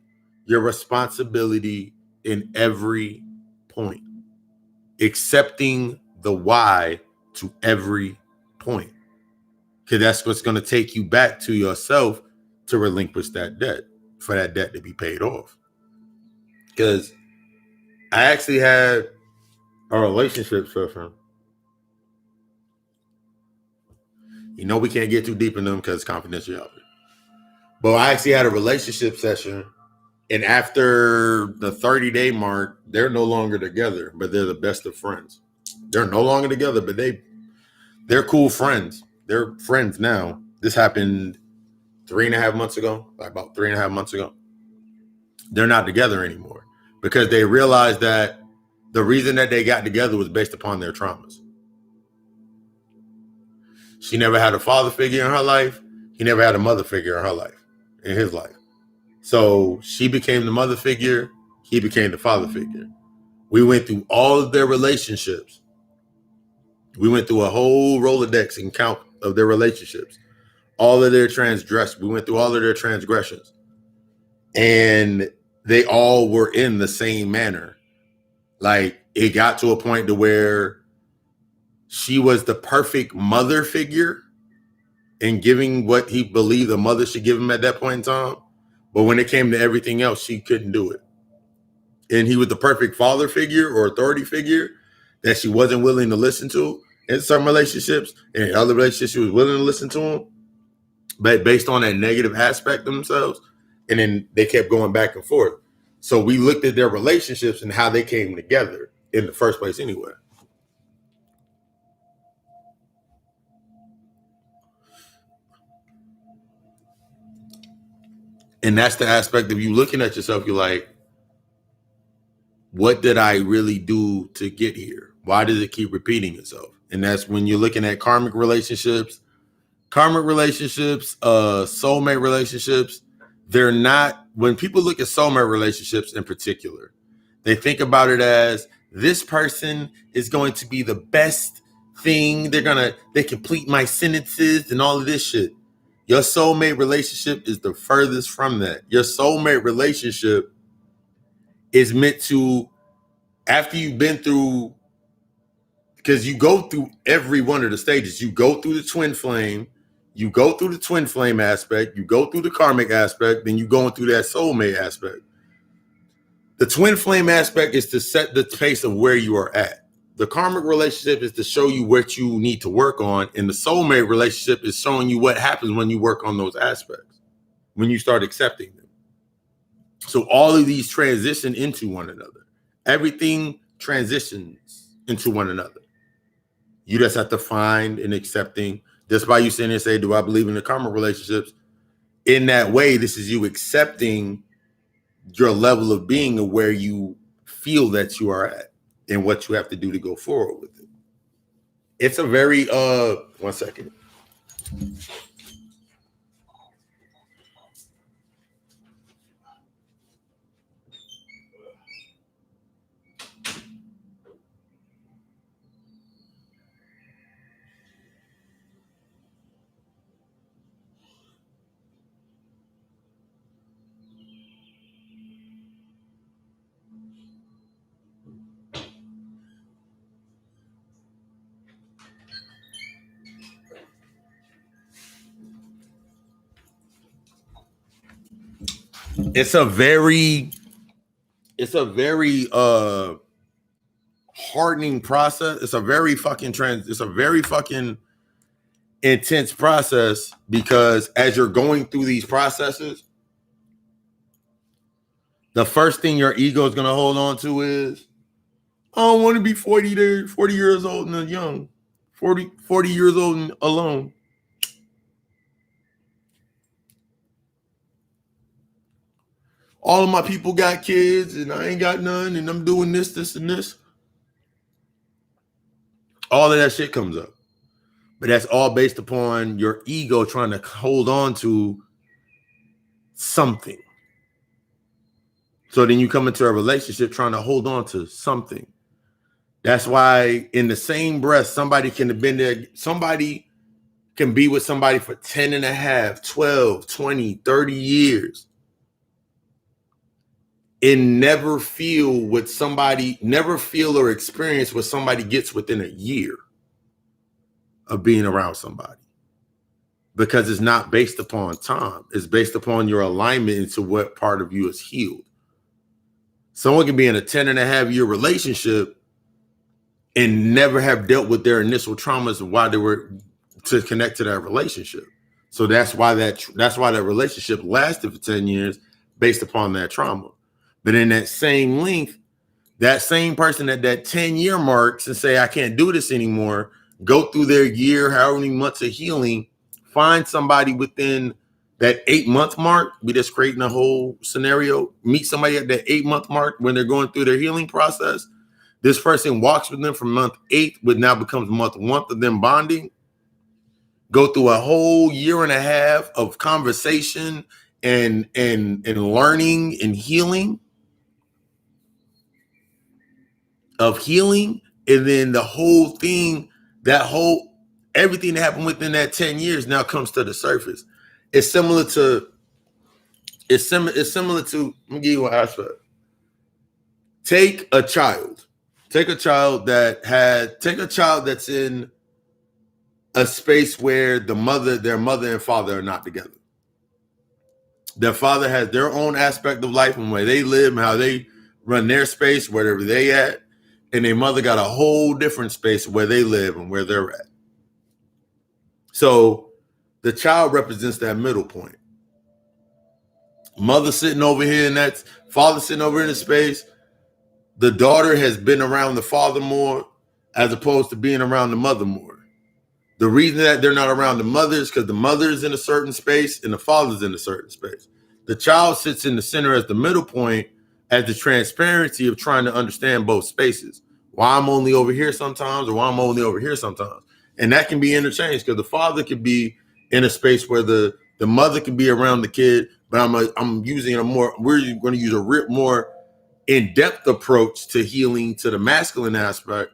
your responsibility in every point, accepting the why to every point, because that's what's going to take you back to yourself to relinquish that debt, for that debt to be paid off. Because I actually had a relationship session. You know, we can't get too deep in them because confidentiality. But I actually had a relationship session, and after the 30-day mark, they're no longer together, but they're the best of friends. They're no longer together, but they're cool friends. They're friends now. This happened 3.5 months ago, like about 3.5 months ago. They're not together anymore because they realized that the reason that they got together was based upon their traumas. She never had a father figure in her life. He never had a mother figure in his life. So she became the mother figure. He became the father figure. We went through all of their relationships. We went through a whole Rolodex and count of their relationships. All of their we went through all of their transgressions. And they all were in the same manner. Like, it got to a point to where she was the perfect mother figure in giving what he believed a mother should give him at that point in time. But when it came to everything else, she couldn't do it. And he was the perfect father figure or authority figure that she wasn't willing to listen to in some relationships. And in other relationships, she was willing to listen to him, but based on that negative aspect of themselves. And then they kept going back and forth. So we looked at their relationships and how they came together in the first place anyway. And that's the aspect of you looking at yourself. You're like, what did I really do to get here? Why does it keep repeating itself? And that's when you're looking at karmic relationships, soulmate relationships. They're not, when people look at soulmate relationships in particular, they think about it as this person is going to be the best thing. They complete my sentences and all of this shit. Your soulmate relationship is the furthest from that. Your soulmate relationship is meant to, after you've been through, because you go through every one of the stages. You go through the twin flame, you go through the twin flame aspect, you go through the karmic aspect, then you going through that soulmate aspect. The twin flame aspect is to set the pace of where you are at. The karmic relationship is to show you what you need to work on, and the soulmate relationship is showing you what happens when you work on those aspects, when you start accepting them. So all of these transition into one another. Everything transitions into one another. You just have to find and accepting. That's why you sit and say, do I believe in the karmic relationships? In that way, this is you accepting your level of being of where you feel that you are at and what you have to do to go forward with it. It's a very, one second. It's a very hardening process. It's a very fucking intense process, because as you're going through these processes, the first thing your ego is going to hold on to is, I don't want to be 40 years old and young, 40 years old and alone. All of my people got kids and I ain't got none, and I'm doing this, and this. All of that shit comes up. But that's all based upon your ego trying to hold on to something. So then you come into a relationship trying to hold on to something. That's why in the same breath, somebody can have been there. Somebody can be with somebody for 10 and a half, 12, 20, 30 years. And never feel or experience what somebody gets within a year of being around somebody. Because it's not based upon time. It's based upon your alignment into what part of you is healed. Someone can be in a 10 and a half year relationship and never have dealt with their initial traumas of why they were to connect to that relationship. So that's why that relationship lasted for 10 years based upon that trauma. But in that same length, that same person at that 10-year mark and say, I can't do this anymore, go through their year, however many months of healing, find somebody within that 8-month mark. We just creating a whole scenario. Meet somebody at that 8-month mark when they're going through their healing process. This person walks with them from month 8, but now becomes month 1 of them bonding. Go through a whole year and a half of conversation and learning and healing. And then the whole thing, everything that happened within that 10 years now comes to the surface. It's similar to, let me give you an aspect. Take a child that's in a space where their mother and father are not together. Their father has their own aspect of life and where they live and how they run their space, wherever they at. And their mother got a whole different space where they live and where they're at. So the child represents that middle point. Mother sitting over here and that's father sitting over in the space. The daughter has been around the father more as opposed to being around the mother more. The reason that they're not around the mother is because the mother is in a certain space and the father's in a certain space. The child sits in the center as the middle point, as the transparency of trying to understand both spaces. Why I'm only over here sometimes, or why I'm only over here sometimes. And that can be interchanged, because the father could be in a space where the mother could be around the kid, but I'm using we're going to use a more in-depth approach to healing to the masculine aspect.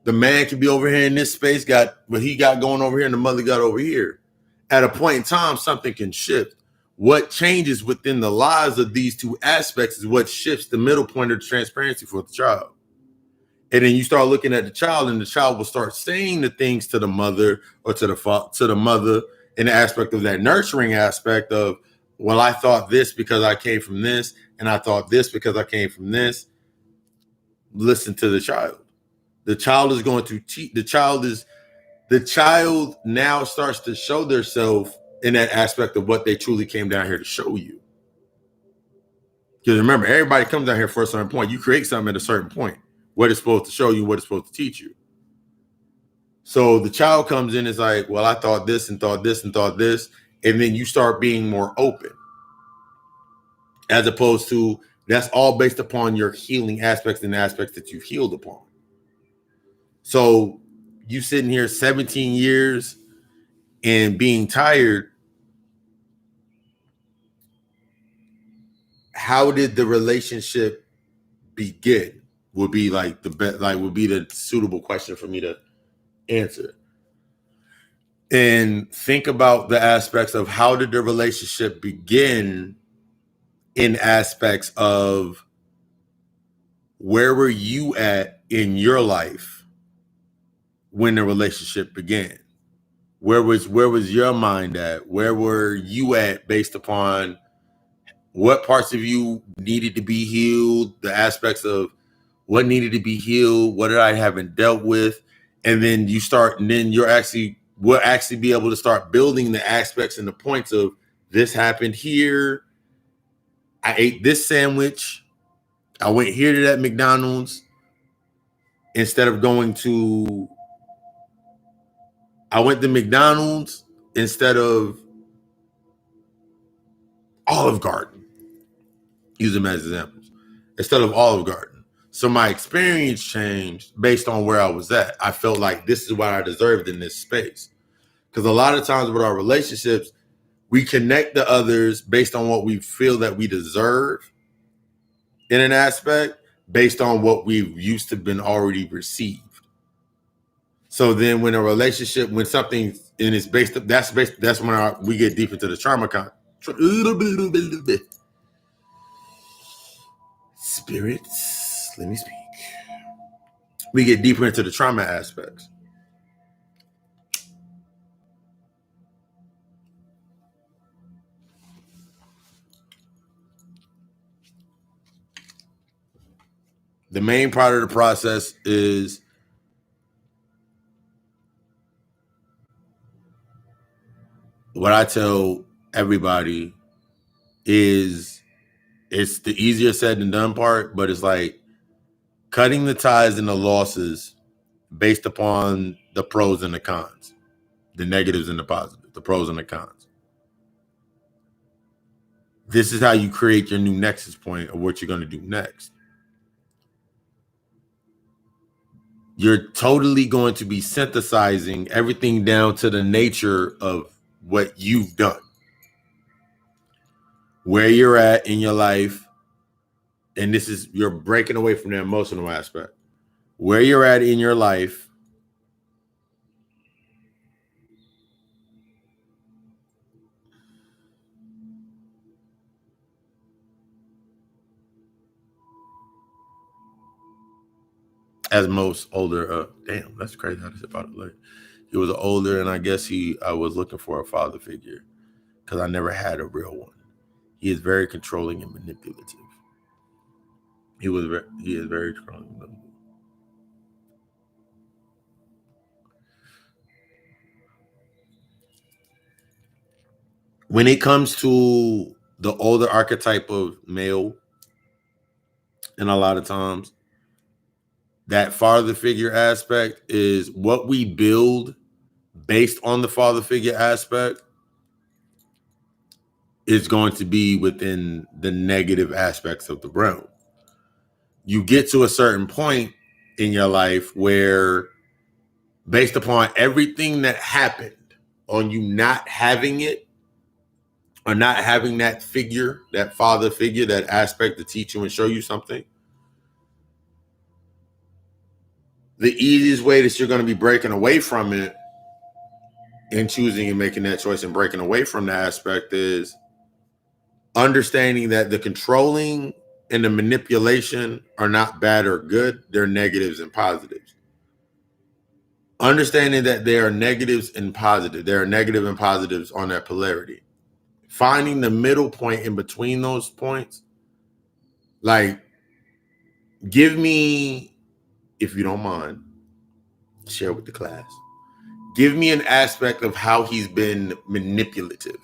The man could be over here in this space, got what he got going over here, and the mother got over here. At a point in time, something can shift. What changes within the lives of these two aspects is what shifts the middle point of the transparency for the child. And then you start looking at the child, and the child will start saying the things to the mother or to the mother in the aspect of that nurturing aspect of, well, I thought this because I came from this, and I thought this because I came from this. Listen to the child. The child is going to teach. The child now starts to show themselves in that aspect of what they truly came down here to show you. Because remember, everybody comes down here for a certain point. You create something at a certain point. What it's supposed to show you, what it's supposed to teach you. So the child comes in, is like, well, I thought this and thought this and thought this. And then you start being more open. As opposed to, that's all based upon your healing aspects and the aspects that you've healed upon. So you sitting here 17 years and being tired. How did the relationship begin? Would be like would be the suitable question for me to answer. And think about the aspects of how did the relationship begin in aspects of where were you at in your life when the relationship began? Where was your mind at? Where were you at based upon what parts of you needed to be healed, the aspects of what needed to be healed, what did I haven't dealt with? And then we'll actually be able to start building the aspects and the points of this happened here. I ate this sandwich. I went here to that McDonald's instead of I went to McDonald's instead of Olive Garden. Use them as examples. Instead of Olive Garden. So my experience changed based on where I was at. I felt like this is what I deserved in this space. Because a lot of times with our relationships, we connect to others based on what we feel that we deserve in an aspect, based on what we've used to been already received. So then when a relationship, when something and it's based up, that's when we get deep into the trauma spirits. Let me speak. We get deeper into the trauma aspects. The main part of the process is what I tell everybody is it's the easier said than done part, but it's like cutting the ties and the losses based upon the pros and the cons, the negatives and the positives, the pros and the cons. This is how you create your new nexus point of what you're going to do next. You're totally going to be synthesizing everything down to the nature of what you've done, where you're at in your life. And this is, you're breaking away from the emotional aspect, where you're at in your life, as most older, damn, that's crazy how this about it. Like, he was older, and I guess I was looking for a father figure because I never had a real one. He is very controlling and manipulative. He is very controlling. When it comes to the older archetype of male, and a lot of times, that father figure aspect is what we build based on the father figure aspect is going to be within the negative aspects of the realm. You get to a certain point in your life where, based upon everything that happened on you not having it, or not having that figure, that father figure, that aspect to teach you and show you something, the easiest way that you're going to be breaking away from it and choosing and making that choice and breaking away from the aspect is understanding that the controlling and the manipulation are not bad or good. They're negatives and positives. Understanding that there are negatives and positives. There are negative and positives on that polarity. Finding the middle point in between those points. Like, give me, if you don't mind, share with the class. Give me an aspect of how he's been manipulative.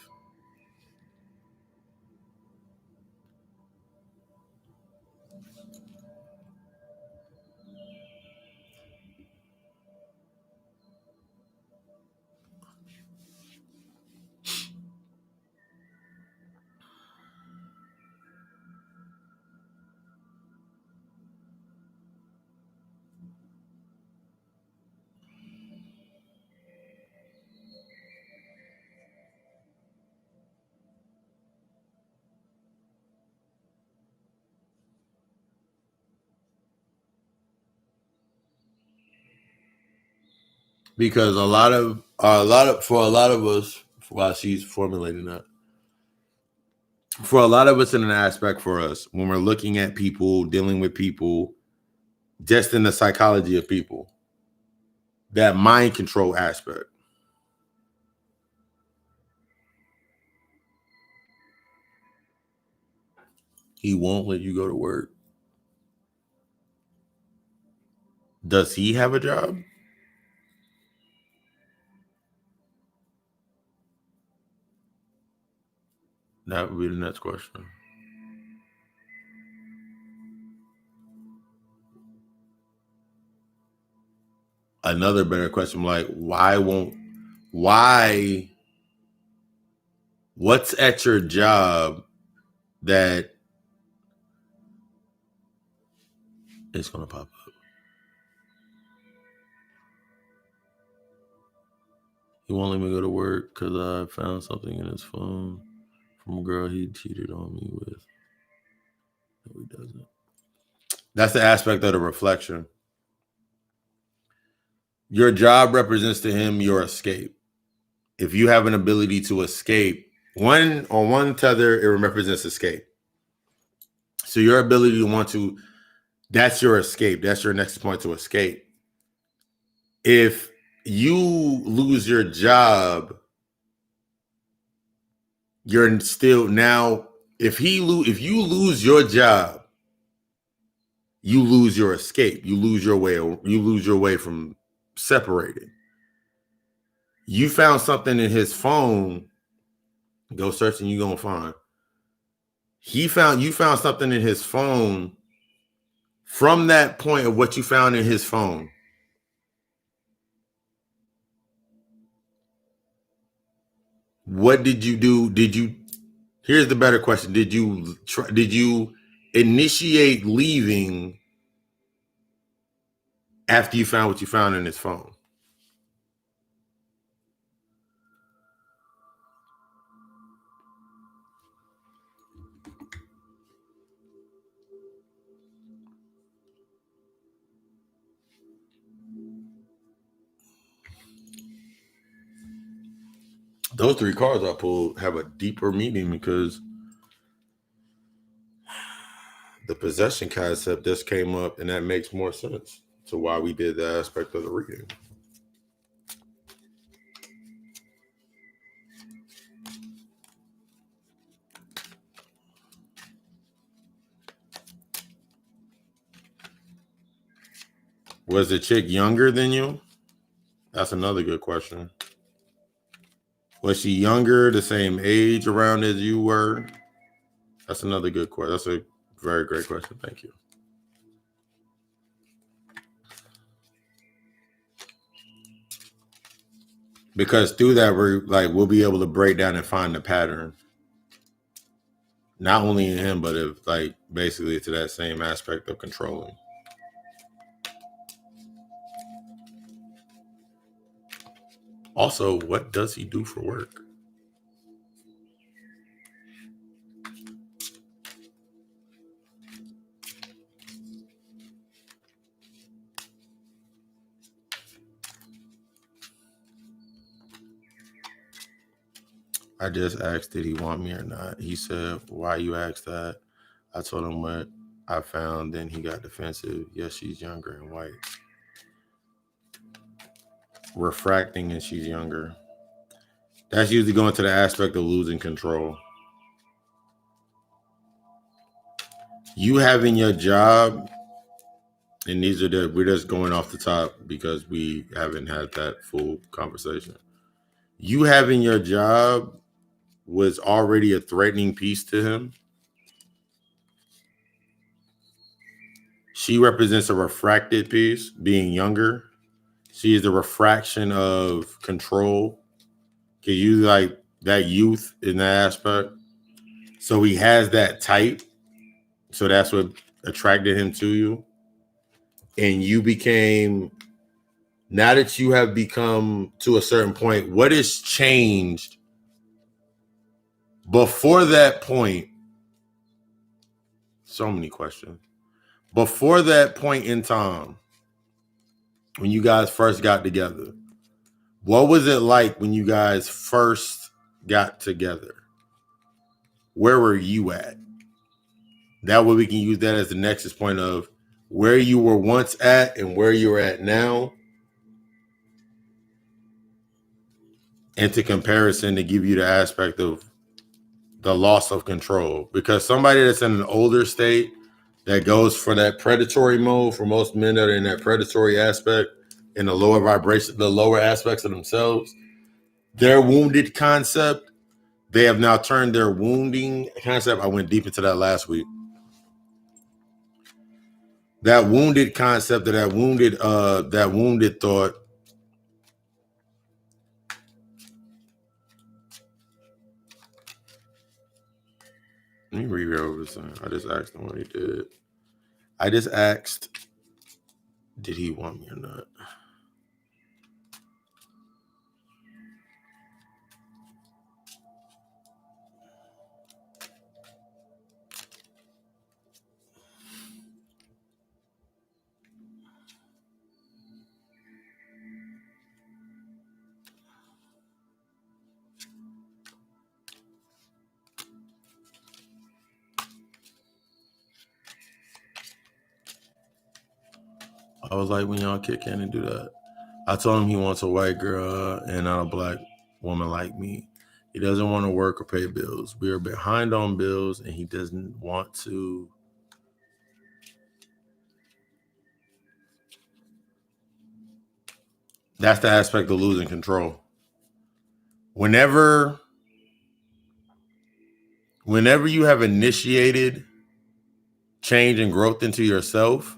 Because for a lot of us, while she's formulating that, for a lot of us in an aspect for us, when we're looking at people, dealing with people, just in the psychology of people, that mind control aspect. He won't let you go to work. Does he have a job? That would be the next question. Another better question, like, what's at your job that is going to pop up? He won't let me go to work because I found something in his phone from a girl he cheated on me with. No, he doesn't. That's the aspect of the reflection. Your job represents to him your escape. If you have an ability to escape, on one tether, it represents escape. So your ability to want to, that's your escape. That's your next point to escape. If you lose your job, you're still now. If you lose your job, you lose your escape. You lose your way. You lose your way from separating. You found something in his phone. Go search and you're gonna find. You found something in his phone. From that point of what you found in his phone, what did you do? Here's the better question. Did you initiate leaving after you found what you found in his phone? Those three cards I pulled have a deeper meaning because the possession concept just came up, and that makes more sense to why we did that aspect of the reading. Was the chick younger than you? That's another good question. Was she younger, the same age around as you were? That's another good question. That's a very great question. Thank you. Because through that, we'll be able to break down and find the pattern. Not only in him, but if like basically to that same aspect of controlling. Also, what does he do for work? I just asked, did he want me or not? He said, why you asked that? I told him what I found. Then he got defensive. Yes, she's younger and white. Refracting and she's younger. That's usually going to the aspect of losing control. You having your job, and these are we're just going off the top because we haven't had that full conversation. You having your job was already a threatening piece to him. She represents a refracted piece, being younger. She is the refraction of control. Cause you like that youth in that aspect. So he has that type. So that's what attracted him to you. And you became, now that you have become to a certain point, what has changed before that point? So many questions. Before that point in time, when you guys first got together, what was it like when you guys first got together? Where were you at? That way we can use that as the nexus point of where you were once at and where you're at now. And to comparison to give you the aspect of the loss of control. Because somebody that's in an older state that goes for that predatory mode, for most men that are in that predatory aspect, in the lower vibration, the lower aspects of themselves, their wounded concept, they have now turned their wounding concept. I went deep into that last week. That wounded concept of that wounded thought. Let me read over this. I just asked him what he did. I just asked, did he want me or not? I was like, when y'all kick in and do that. I told him he wants a white girl and not a black woman like me. He doesn't want to work or pay bills. We are behind on bills and he doesn't want to. That's the aspect of losing control. Whenever you have initiated change and growth into yourself,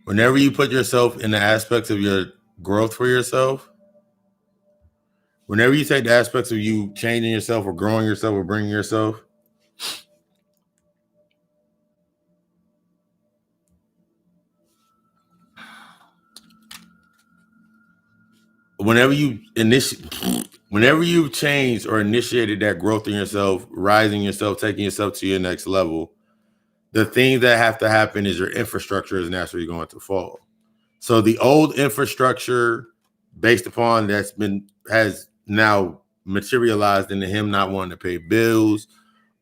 whenever you put yourself in the aspects of your growth for yourself, whenever you take the aspects of you changing yourself or growing yourself or bringing yourself, whenever you've changed or initiated that growth in yourself, rising yourself, taking yourself to your next level, the thing that have to happen is your infrastructure is naturally going to fall. So the old infrastructure based upon has now materialized into him not wanting to pay bills,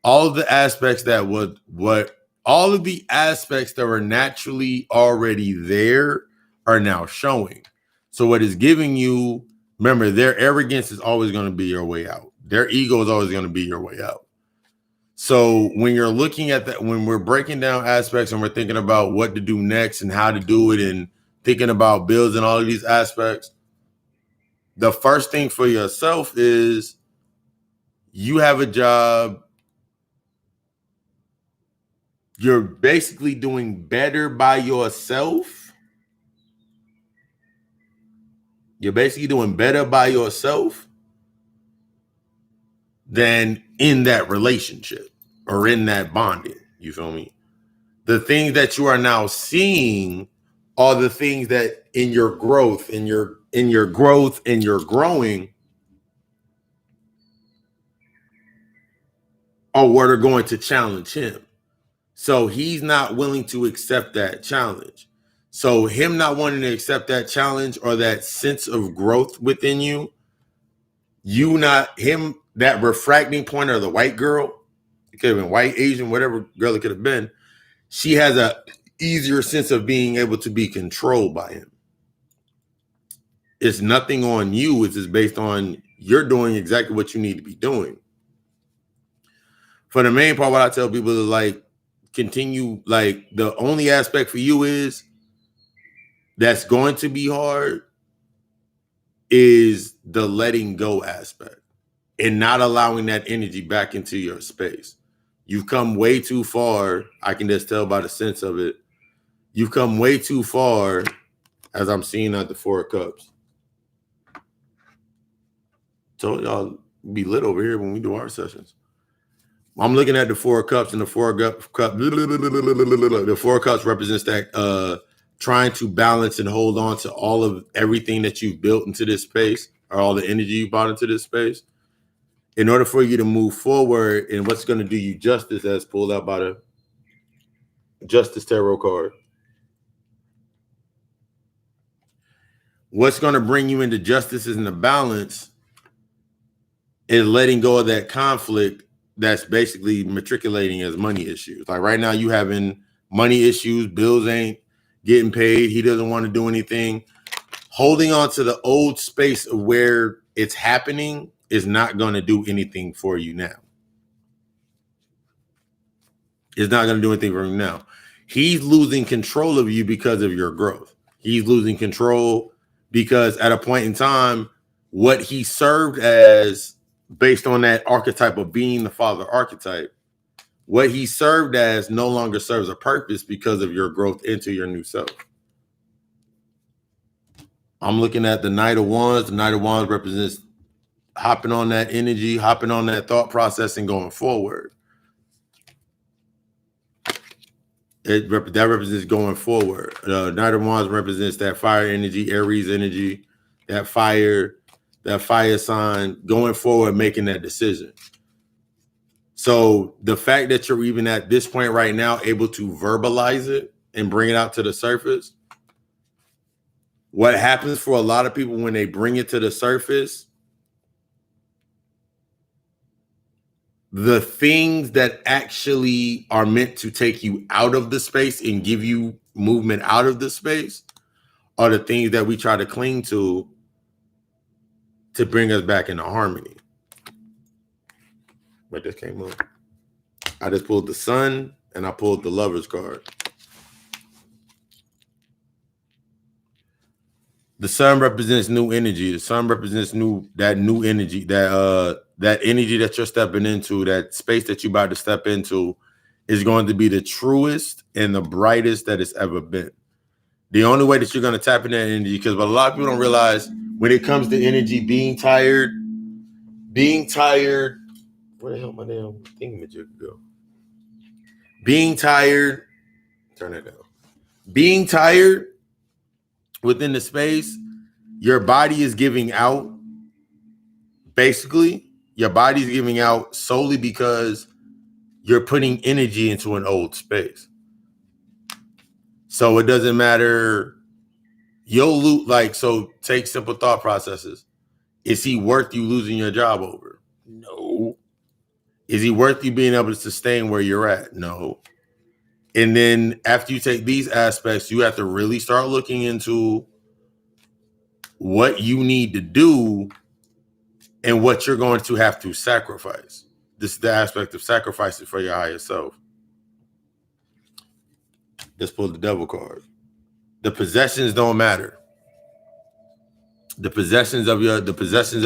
all of the aspects that all of the aspects that were naturally already there are now showing. So what is giving you, remember, their arrogance is always going to be your way out. Their ego is always going to be your way out. So when you're looking at that, when we're breaking down aspects and we're thinking about what to do next and how to do it and thinking about bills and all of these aspects, the first thing for yourself is you have a job. You're basically doing better by yourself You're basically doing better by yourself than in that relationship or in that bonding. You feel me? The things that you are now seeing are the things that in your growth, in your growth, and your growing are what are going to challenge him. So he's not willing to accept that challenge. So him not wanting to accept that challenge or that sense of growth within you, you not him, that refracting point of the white girl, it could have been white, Asian, whatever girl it could have been. She has a easier sense of being able to be controlled by him. It's nothing on you. It's just based on you're doing exactly what you need to be doing. For the main part, what I tell people is like, continue, like the only aspect for you is that's going to be hard is the letting go aspect and not allowing that energy back into your space. You've come way too far. I can just tell by the sense of it. You've come way too far, as I'm seeing at the Four of Cups. Told y'all be lit over here when we do our sessions. I'm looking at the Four of Cups, and the Four of Cups, the Four of Cups represents that trying to balance and hold on to all of everything that you've built into this space, or all the energy you brought into this space, in order for you to move forward. And what's going to do you justice, as pulled out by the Justice Tarot card. What's going to bring you into justice and the balance is letting go of that conflict that's basically matriculating as money issues. Like right now, you having money issues, bills ain't getting paid. He doesn't want to do anything. Holding on to the old space of where it's happening is not going to do anything for you now. It's not going to do anything for him now. He's losing control of you because of your growth. He's losing control because at a point in time, what he served as, based on that archetype of being the father archetype, what he served as no longer serves a purpose because of your growth into your new self. I'm looking at the Knight of Wands. The Knight of Wands represents hopping on that energy, hopping on that thought process and going forward. That represents going forward. Knight of Wands represents that fire energy, Aries energy, that fire sign, going forward, making that decision. So the fact that you're even at this point right now able to verbalize it and bring it out to the surface, what happens for a lot of people when they bring it to the surface, the things that actually are meant to take you out of the space and give you movement out of the space are the things that we try to cling to bring us back into harmony. But this came up. I just pulled the Sun and I pulled the Lover's card. The Sun represents new energy. The Sun represents new energy, that energy that you're stepping into, that space that you're about to step into is going to be the truest and the brightest that it's ever been. The only way that you're going to tap into that energy, because what a lot of people don't realize when it comes to energy, being tired, where the hell my damn thingamajig go? Being tired, turn it down. Being tired within the space, your body is giving out. Basically, your body's giving out solely because you're putting energy into an old space. So it doesn't matter. You'll lose, like, so take simple thought processes. Is he worth you losing your job over? No. Is he worth you being able to sustain where you're at? No. And then after you take these aspects, you have to really start looking into what you need to do and what you're going to have to sacrifice. This is the aspect of sacrificing for your higher self. Let's pull the Devil card. The possessions don't matter. The possessions of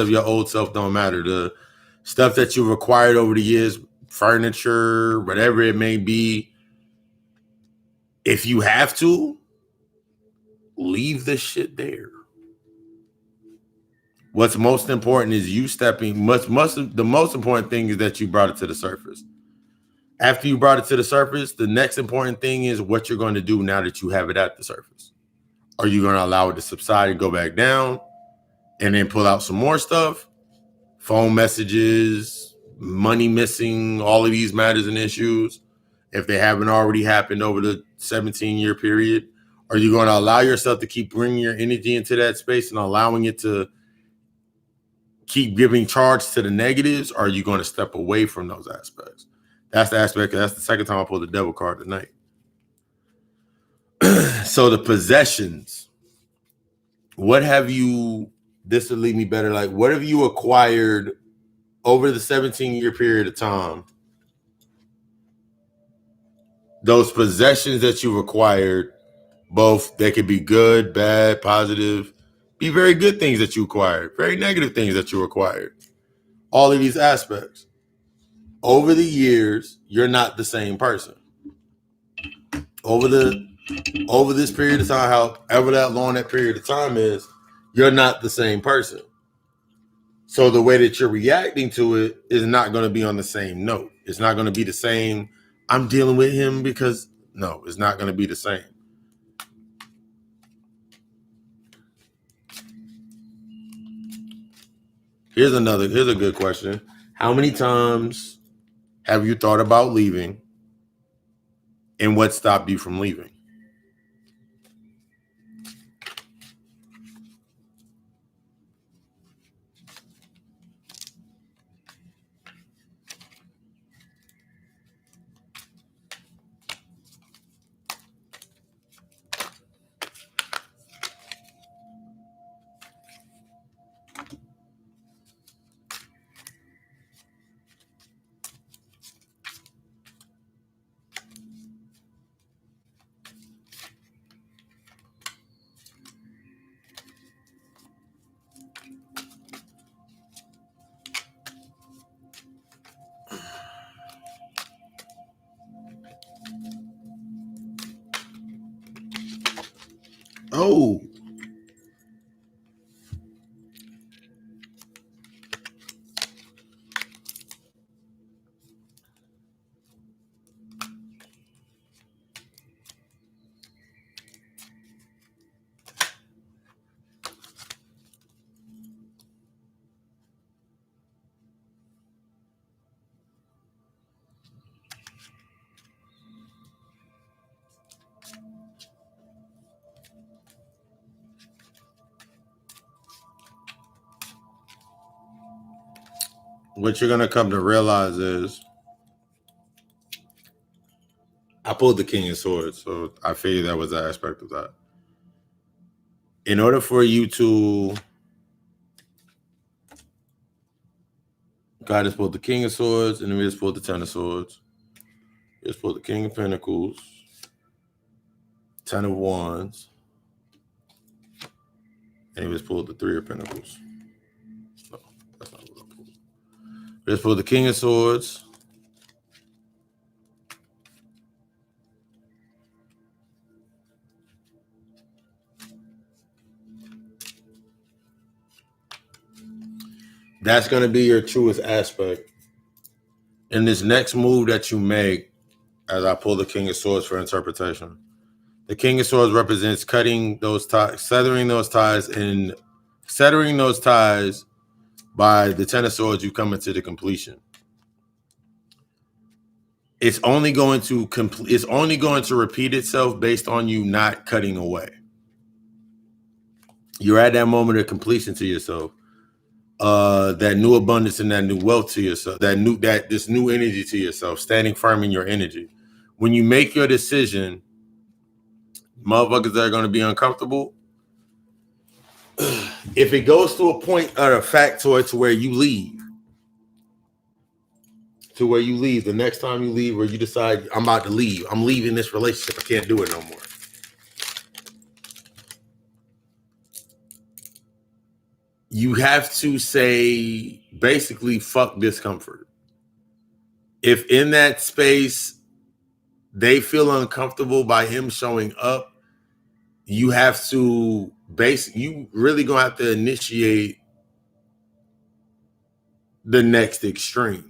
your old self don't matter. The stuff that you've acquired over the years, furniture, whatever it may be, if you have to, leave this shit there. What's most important is you stepping. The most important thing is that you brought it to the surface. After you brought it to the surface, the next important thing is what you're going to do now that you have it at the surface. Are you going to allow it to subside and go back down and then pull out some more stuff? Phone messages, money missing, all of these matters and issues, if they haven't already happened over the 17-year period? Are you going to allow yourself to keep bringing your energy into that space and allowing it to keep giving charge to the negatives? Or are you going to step away from those aspects? That's the aspect. That's the second time I pulled the devil card tonight. So the possessions, what have you, this would leave me better, like what have you acquired over the 17-year period of time? Those possessions that you've acquired, both they could be good, bad, positive, be very good things that you acquired, very negative things that you acquired. All of these aspects. Over the years, you're not the same person. Over this period of time, however that long that period of time is, you're not the same person. So the way that you're reacting to it is not going to be on the same note. It's not going to be the same. I'm dealing with him because no, it's not going to be the same. Here's a good question. How many times have you thought about leaving, and what stopped you from leaving? Oh, what you're going to come to realize is I pulled the King of Swords, so I figured that was the aspect of that. In order for you to, God has pulled the King of Swords, and then we just pulled the Ten of Swords. We just pulled the King of Pentacles, Ten of Wands, and we just pulled the Three of Pentacles. No, that's not what I pulled. We just pulled the King of Swords, that's going to be your truest aspect. In this next move that you make, as I pull the King of Swords for interpretation, the King of Swords represents cutting those ties, severing those ties, and severing those ties. By the Ten of Swords, you come into the completion. It's only going to repeat itself based on you not cutting away. You're at that moment of completion to yourself. That new abundance and that new wealth to yourself, this new energy to yourself, standing firm in your energy. When you make your decision, motherfuckers that are going to be uncomfortable, if it goes to a point of a factoid to where you leave, the next time you leave, or you decide I'm about to leave, I'm leaving this relationship, I can't do it no more. You have to say, basically, fuck discomfort. If in that space they feel uncomfortable by him showing up, you have to you really gonna have to initiate the next extreme.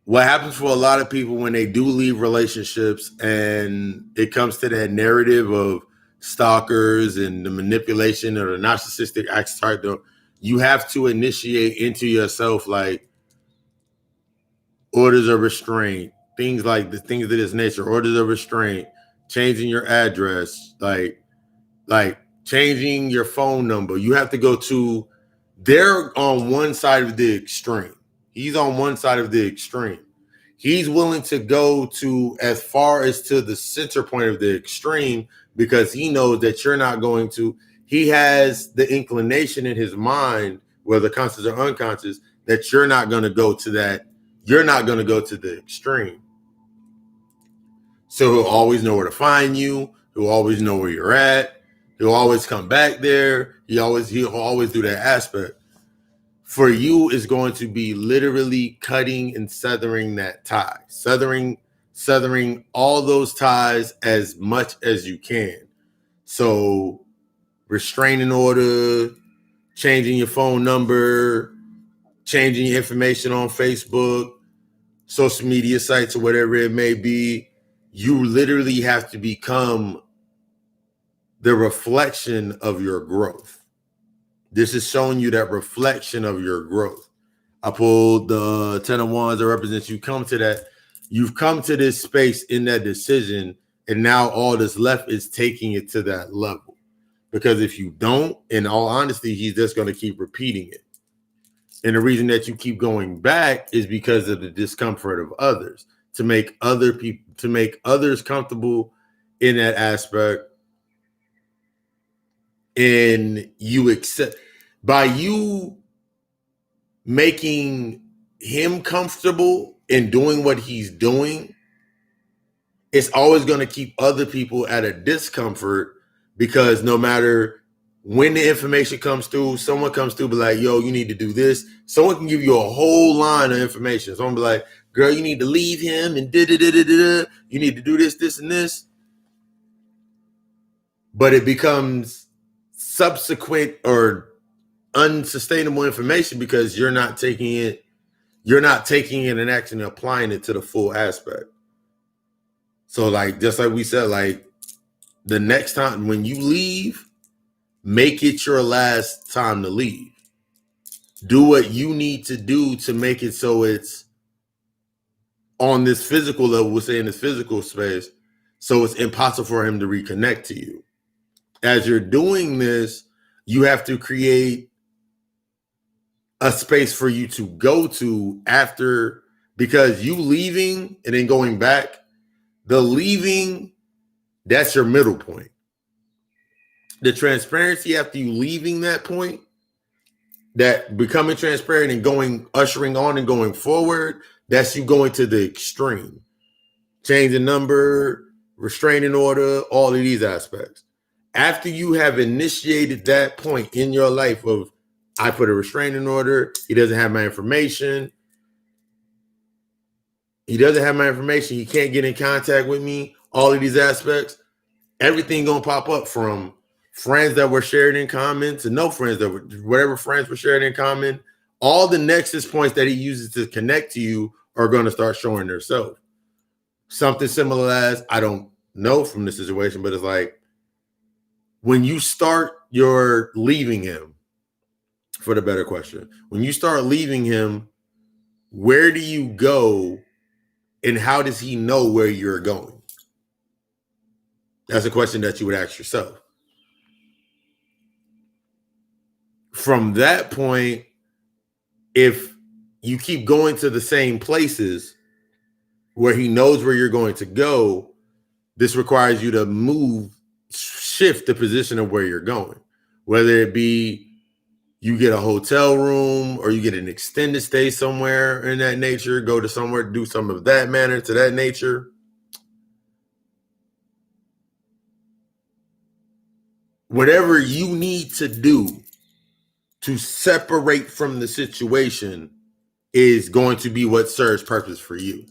What happens for a lot of people when they do leave relationships and it comes to that narrative of stalkers and the manipulation or the narcissistic acts, you have to initiate into yourself like orders of restraint, things like the things of this nature, orders of restraint, changing your address, like changing your phone number. You have to go to, they're on one side of the extreme. He's on one side of the extreme. He's willing to go to as far as to the center point of the extreme because he knows that you're not going to. He has the inclination in his mind, whether conscious or unconscious, that you're not going to go to that. You're not going to go to the extreme. So he'll always know where to find you. He'll always know where you're at. He'll always come back there. He'll always do that aspect. For you, is going to be literally cutting and severing that tie, severing all those ties as much as you can. So restraining order, changing your phone number, changing your information on Facebook, social media sites, or whatever it may be. You literally have to become the reflection of your growth. This is showing you that reflection of your growth. I pulled the 10 of Wands that represents you come to that. You've come to this space in that decision, and now all that's left is taking it to that level. Because if you don't, in all honesty, he's just going to keep repeating it. And the reason that you keep going back is because of the discomfort of others, to make others comfortable in that aspect. And you accept, by you making him comfortable in doing what he's doing, it's always going to keep other people at a discomfort, because no matter when the information comes through, someone comes through, be like, yo, you need to do this. Someone can give you a whole line of information. Someone be like, girl, you need to leave him and da-da-da-da-da. You need to do this, this, and this. But it becomes subsequent or unsustainable information because you're not taking it and actually applying it to the full aspect. So like, just like we said, like the next time when you leave, make it your last time to leave. Do what you need to do to make it so it's on this physical level, we'll say in this physical space, so it's impossible for him to reconnect to you. As you're doing this, you have to create a space for you to go to after, because you leaving and then going back, the leaving, that's your middle point. The transparency after you leaving that point, that becoming transparent and going, ushering on and going forward, that's you going to the extreme. Change the number, restraining order, all of these aspects. After you have initiated that point in your life of, I put a restraining order, he doesn't have my information. He can't get in contact with me. All of these aspects, everything gonna pop up, from friends that were shared in common to no friends that were, whatever friends were shared in common. All the nexus points that he uses to connect to you are going to start showing themselves. Something similar as, I don't know from the situation, but it's like when you start your leaving him, for the better question, when you start leaving him, where do you go and how does he know where you're going? That's a question that you would ask yourself. From that point, if you keep going to the same places where he knows where you're going to go, this requires you to shift the position of where you're going. Whether it be you get a hotel room or you get an extended stay somewhere in that nature, go to somewhere, do some of that manner to that nature. Whatever you need to do to separate from the situation is going to be what serves purpose for you.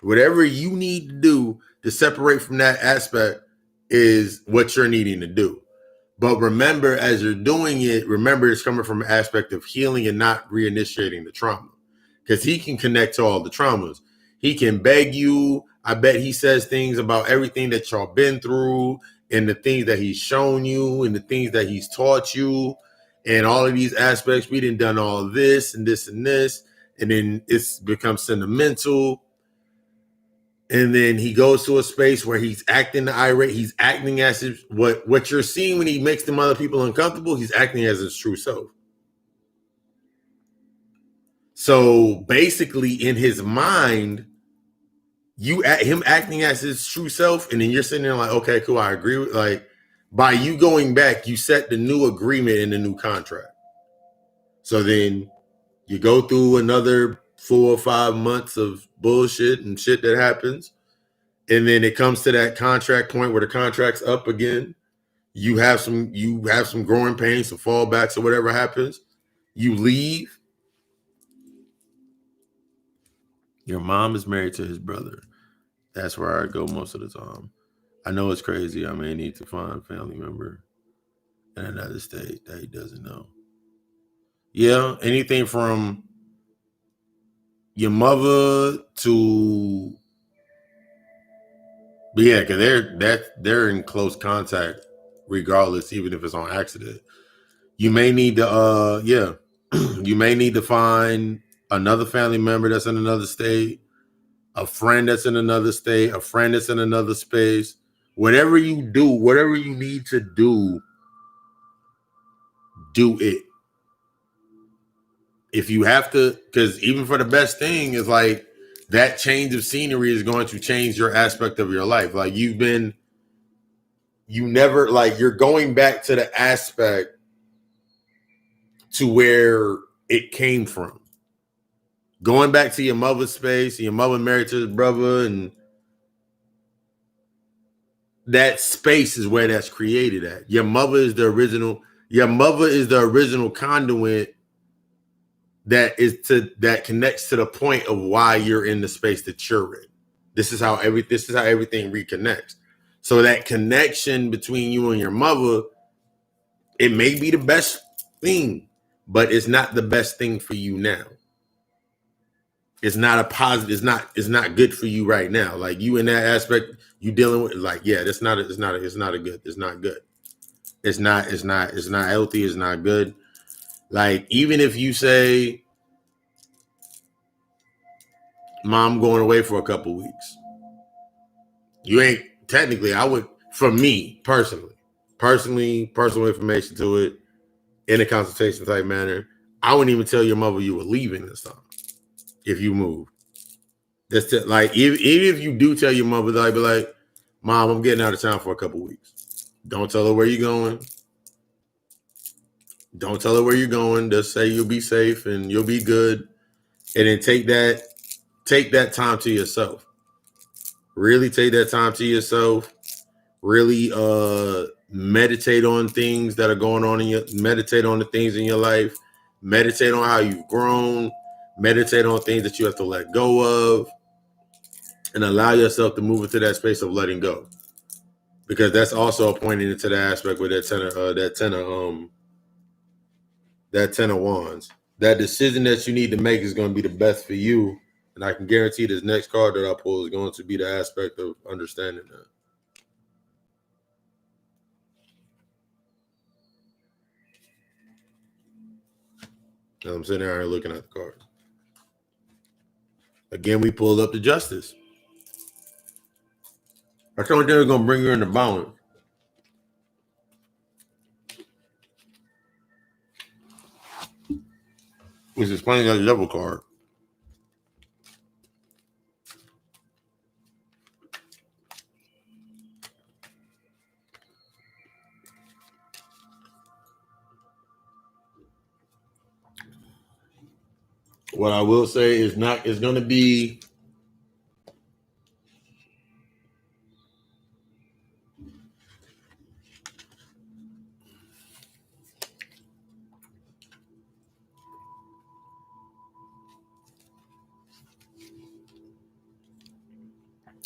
Whatever you need to do to separate from that aspect is what you're needing to do. But remember, as you're doing it, remember it's coming from an aspect of healing and not reinitiating the trauma. Because he can connect to all the traumas. He can beg you. I bet he says things about everything that y'all been through and the things that he's shown you and the things that he's taught you and all of these aspects. We done all of this and this and this. And then it's become sentimental. And then he goes to a space where he's acting irate. He's acting as if what you're seeing when he makes them other people uncomfortable, he's acting as his true self. So basically, in his mind, him acting as his true self, and then you're sitting there like, okay, cool, I agree with, like, by you going back, you set the new agreement in the new contract. So then you go through another 4 or 5 months of bullshit and shit that happens. And then it comes to that contract point where the contract's up again. You have some growing pains, some fallbacks, or whatever happens. You leave. Your mom is married to his brother. That's where I go most of the time. I know it's crazy. I may need to find a family member in another state that he doesn't know. Yeah, anything from your mother to, but yeah, because they're in close contact regardless, even if it's on accident. You may need to you may need to find another family member that's in another state, a friend that's in another state, a friend that's in another space. Whatever you do, whatever you need to do it. If you have to, because even for the best thing is like that change of scenery is going to change your aspect of your life. Like you're going back to the aspect to where it came from. Going back to your mother's space, your mother married to his brother, and that space is where that's created at. Your mother is the original conduit that connects to the point of why you're in the space that you're in. This is how everything reconnects. So that connection between you and your mother, it may be the best thing, but it's not the best thing for you now. It's not a positive. It's not good for you right now. Like you in that aspect, you dealing with like, yeah, it's not good. It's not good. It's not healthy. It's not good. Like even if you say, Mom, going away for a couple weeks, you ain't technically. I would, for me personally, personal information to it in a consultation type manner. I wouldn't even tell your mother you were leaving this time if you moved. Like even if you do tell your mother, I'd be like, Mom, I'm getting out of town for a couple weeks. Don't tell her where you're going. Don't tell her where you're going. Just say you'll be safe and you'll be good. And then take that time to yourself. Really take that time to yourself. Really meditate on things that are going on meditate on the things in your life. Meditate on how you've grown. Meditate on things that you have to let go of. And allow yourself to move into that space of letting go. Because that's also pointing into the aspect with that ten of wands. That decision that you need to make is going to be the best for you. And I can guarantee this next card that I pull is going to be the aspect of understanding that. And I'm sitting there looking at the cards. Again, we pulled up the Justice. I told you they were going to bring you into balance. Which is playing as a double card. What I will say is it's going to be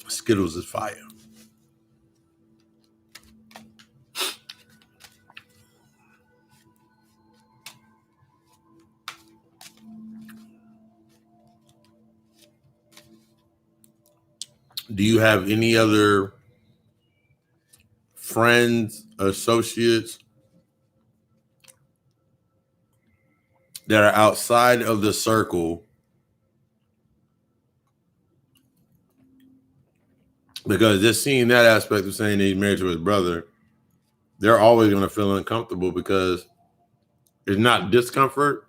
Skittles is fire. Do you have any other friends, associates that are outside of the circle? Because just seeing that aspect of saying he's married to his brother, they're always going to feel uncomfortable because it's not discomfort.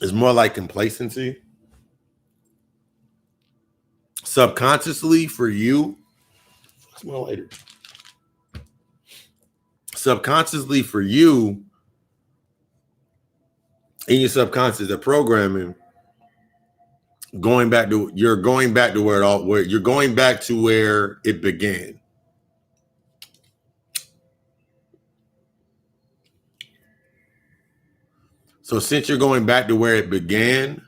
It's more like complacency. Subconsciously for you, smell later. Subconsciously for you, in your subconscious, the programming, you're going back to where it began. So since you're going back to where it began,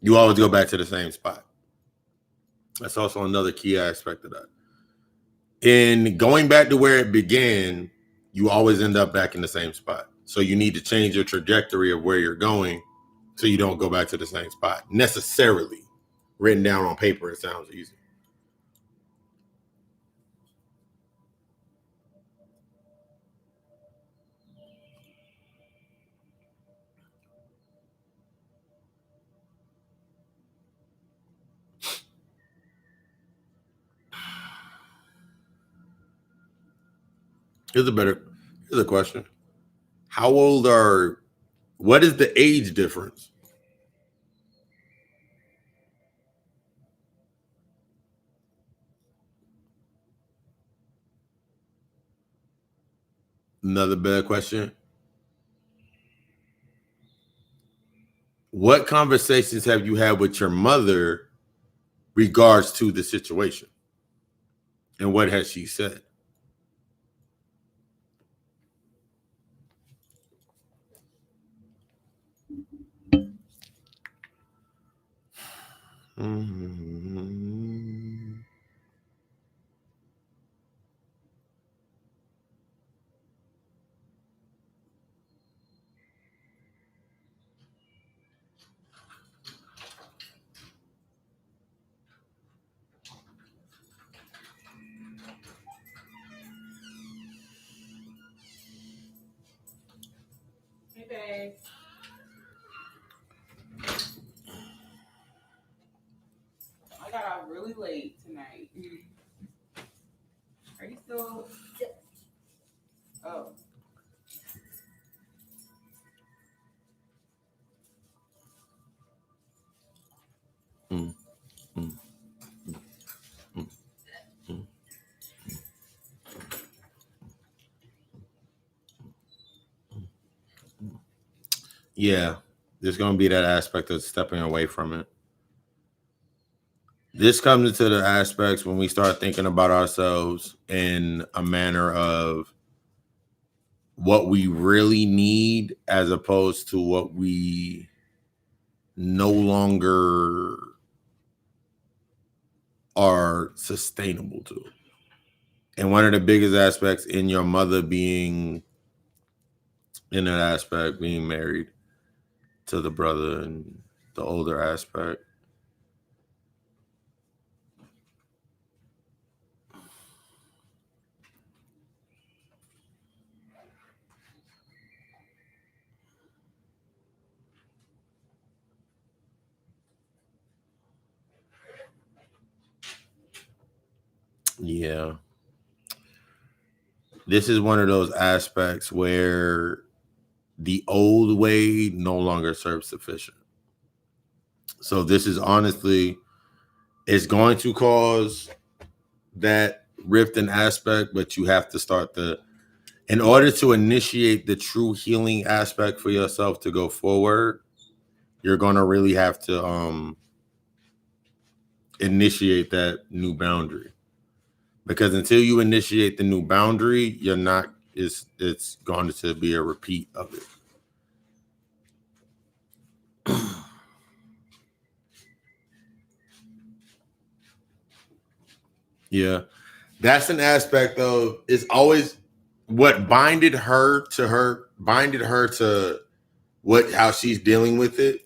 you always go back to the same spot. That's also another key aspect of that. In going back to where it began, you always end up back in the same spot. So you need to change your trajectory of where you're going so you don't go back to the same spot necessarily. Written down on paper, it sounds easy. Here's a question. What is the age difference? Another better question. What conversations have you had with your mother regards to the situation? And what has she said? Mm-hmm. Hey, babe. I got out really late tonight. Are you still? Oh. Yeah, there's going to be that aspect of stepping away from it. This comes into the aspects when we start thinking about ourselves in a manner of what we really need as opposed to what we no longer are sustainable to. And one of the biggest aspects in your mother being in that aspect, being married to the brother and the older aspect. Yeah. This is one of those aspects where the old way no longer serves sufficient. So this is honestly, it's going to cause that rift and aspect, but you have to start in order to initiate the true healing aspect for yourself to go forward, you're going to really have to initiate that new boundary. Because until you initiate the new boundary, you're not, it's going to be a repeat of it. Yeah. That's an aspect of, it's always what binded her to how she's dealing with it.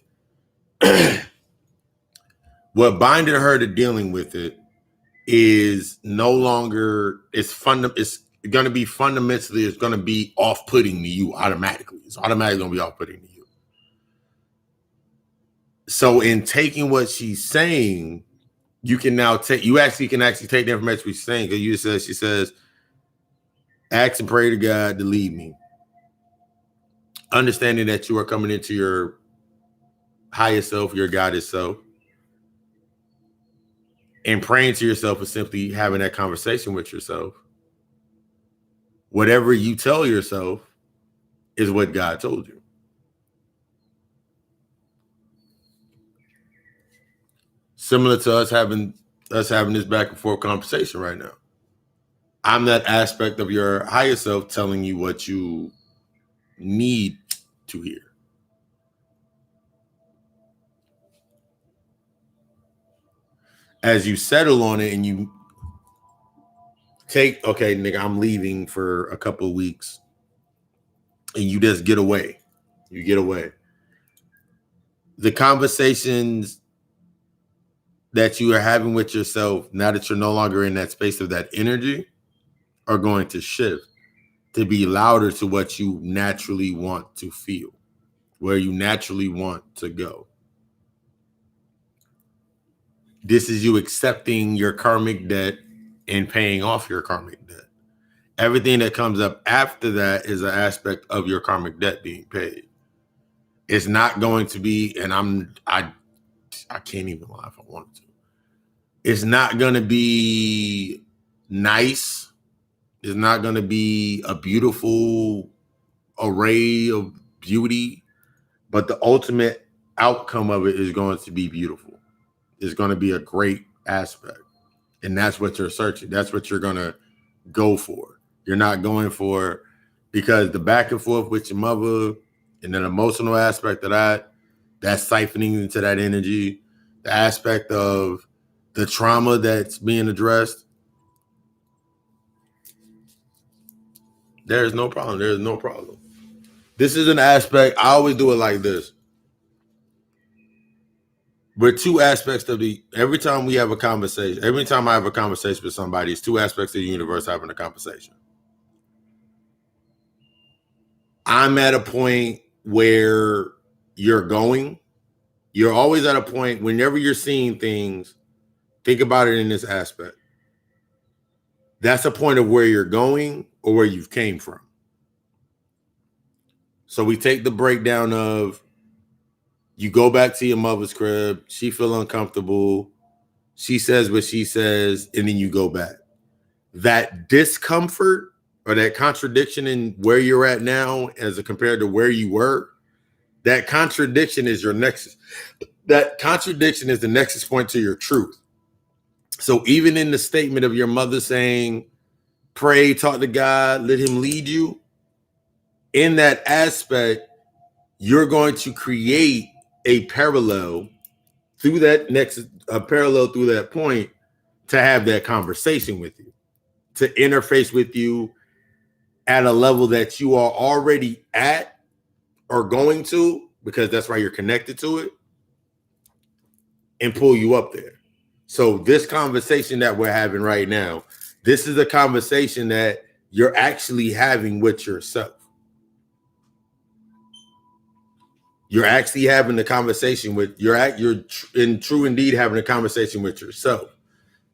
What binded her to dealing with it is no longer, it's going to be fundamentally, it's going to be off-putting to you automatically. It's automatically going to be off-putting to you. So in taking what she's saying, you can take the information she's saying, because she says, ask and pray to God to lead me. Understanding that you are coming into your highest self, your goddess self. And praying to yourself is simply having that conversation with yourself. Whatever you tell yourself is what God told you. Similar to us having this back and forth conversation right now. I'm that aspect of your higher self telling you what you need to hear. As you settle on it and you take, okay, nigga, I'm leaving for a couple of weeks, and you just get away. You get away. The conversations that you are having with yourself, now that you're no longer in that space of that energy, are going to shift to be louder to what you naturally want to feel, where you naturally want to go. This is you accepting your karmic debt and paying off your karmic debt. Everything that comes up after that is an aspect of your karmic debt being paid. It's not going to be, and I can't even lie if I wanted to. It's not going to be nice. It's not going to be a beautiful array of beauty, but the ultimate outcome of it is going to be beautiful. It's going to be a great aspect. And that's what you're searching. That's what you're going to go for. You're not going for, because the back and forth with your mother and an emotional aspect of that's siphoning into that energy, the aspect of the trauma that's being addressed. There's no problem. There's no problem. This is an aspect. I always do it like this. We're two aspects of every time we have a conversation, every time I have a conversation with somebody, it's two aspects of the universe having a conversation. I'm at a point where you're going. You're always at a point, whenever you're seeing things, think about it in this aspect. That's a point of where you're going or where you've came from. So we take the breakdown of, you go back to your mother's crib, she feel uncomfortable, she says what she says, and then you go back. That discomfort or that contradiction in where you're at now as compared to where you were, that contradiction is your nexus. That contradiction is the nexus point to your truth. So even in the statement of your mother saying, pray, talk to God, let him lead you, in that aspect, you're going to create a parallel through that nexus, a parallel through that point, to have that conversation with you, to interface with you at a level that you are already at or going to, because that's why you're connected to it, and pull you up there. So this conversation that we're having right now, this is a conversation that you're actually having with yourself. You're actually having the conversation with, you're in true indeed having a conversation with yourself.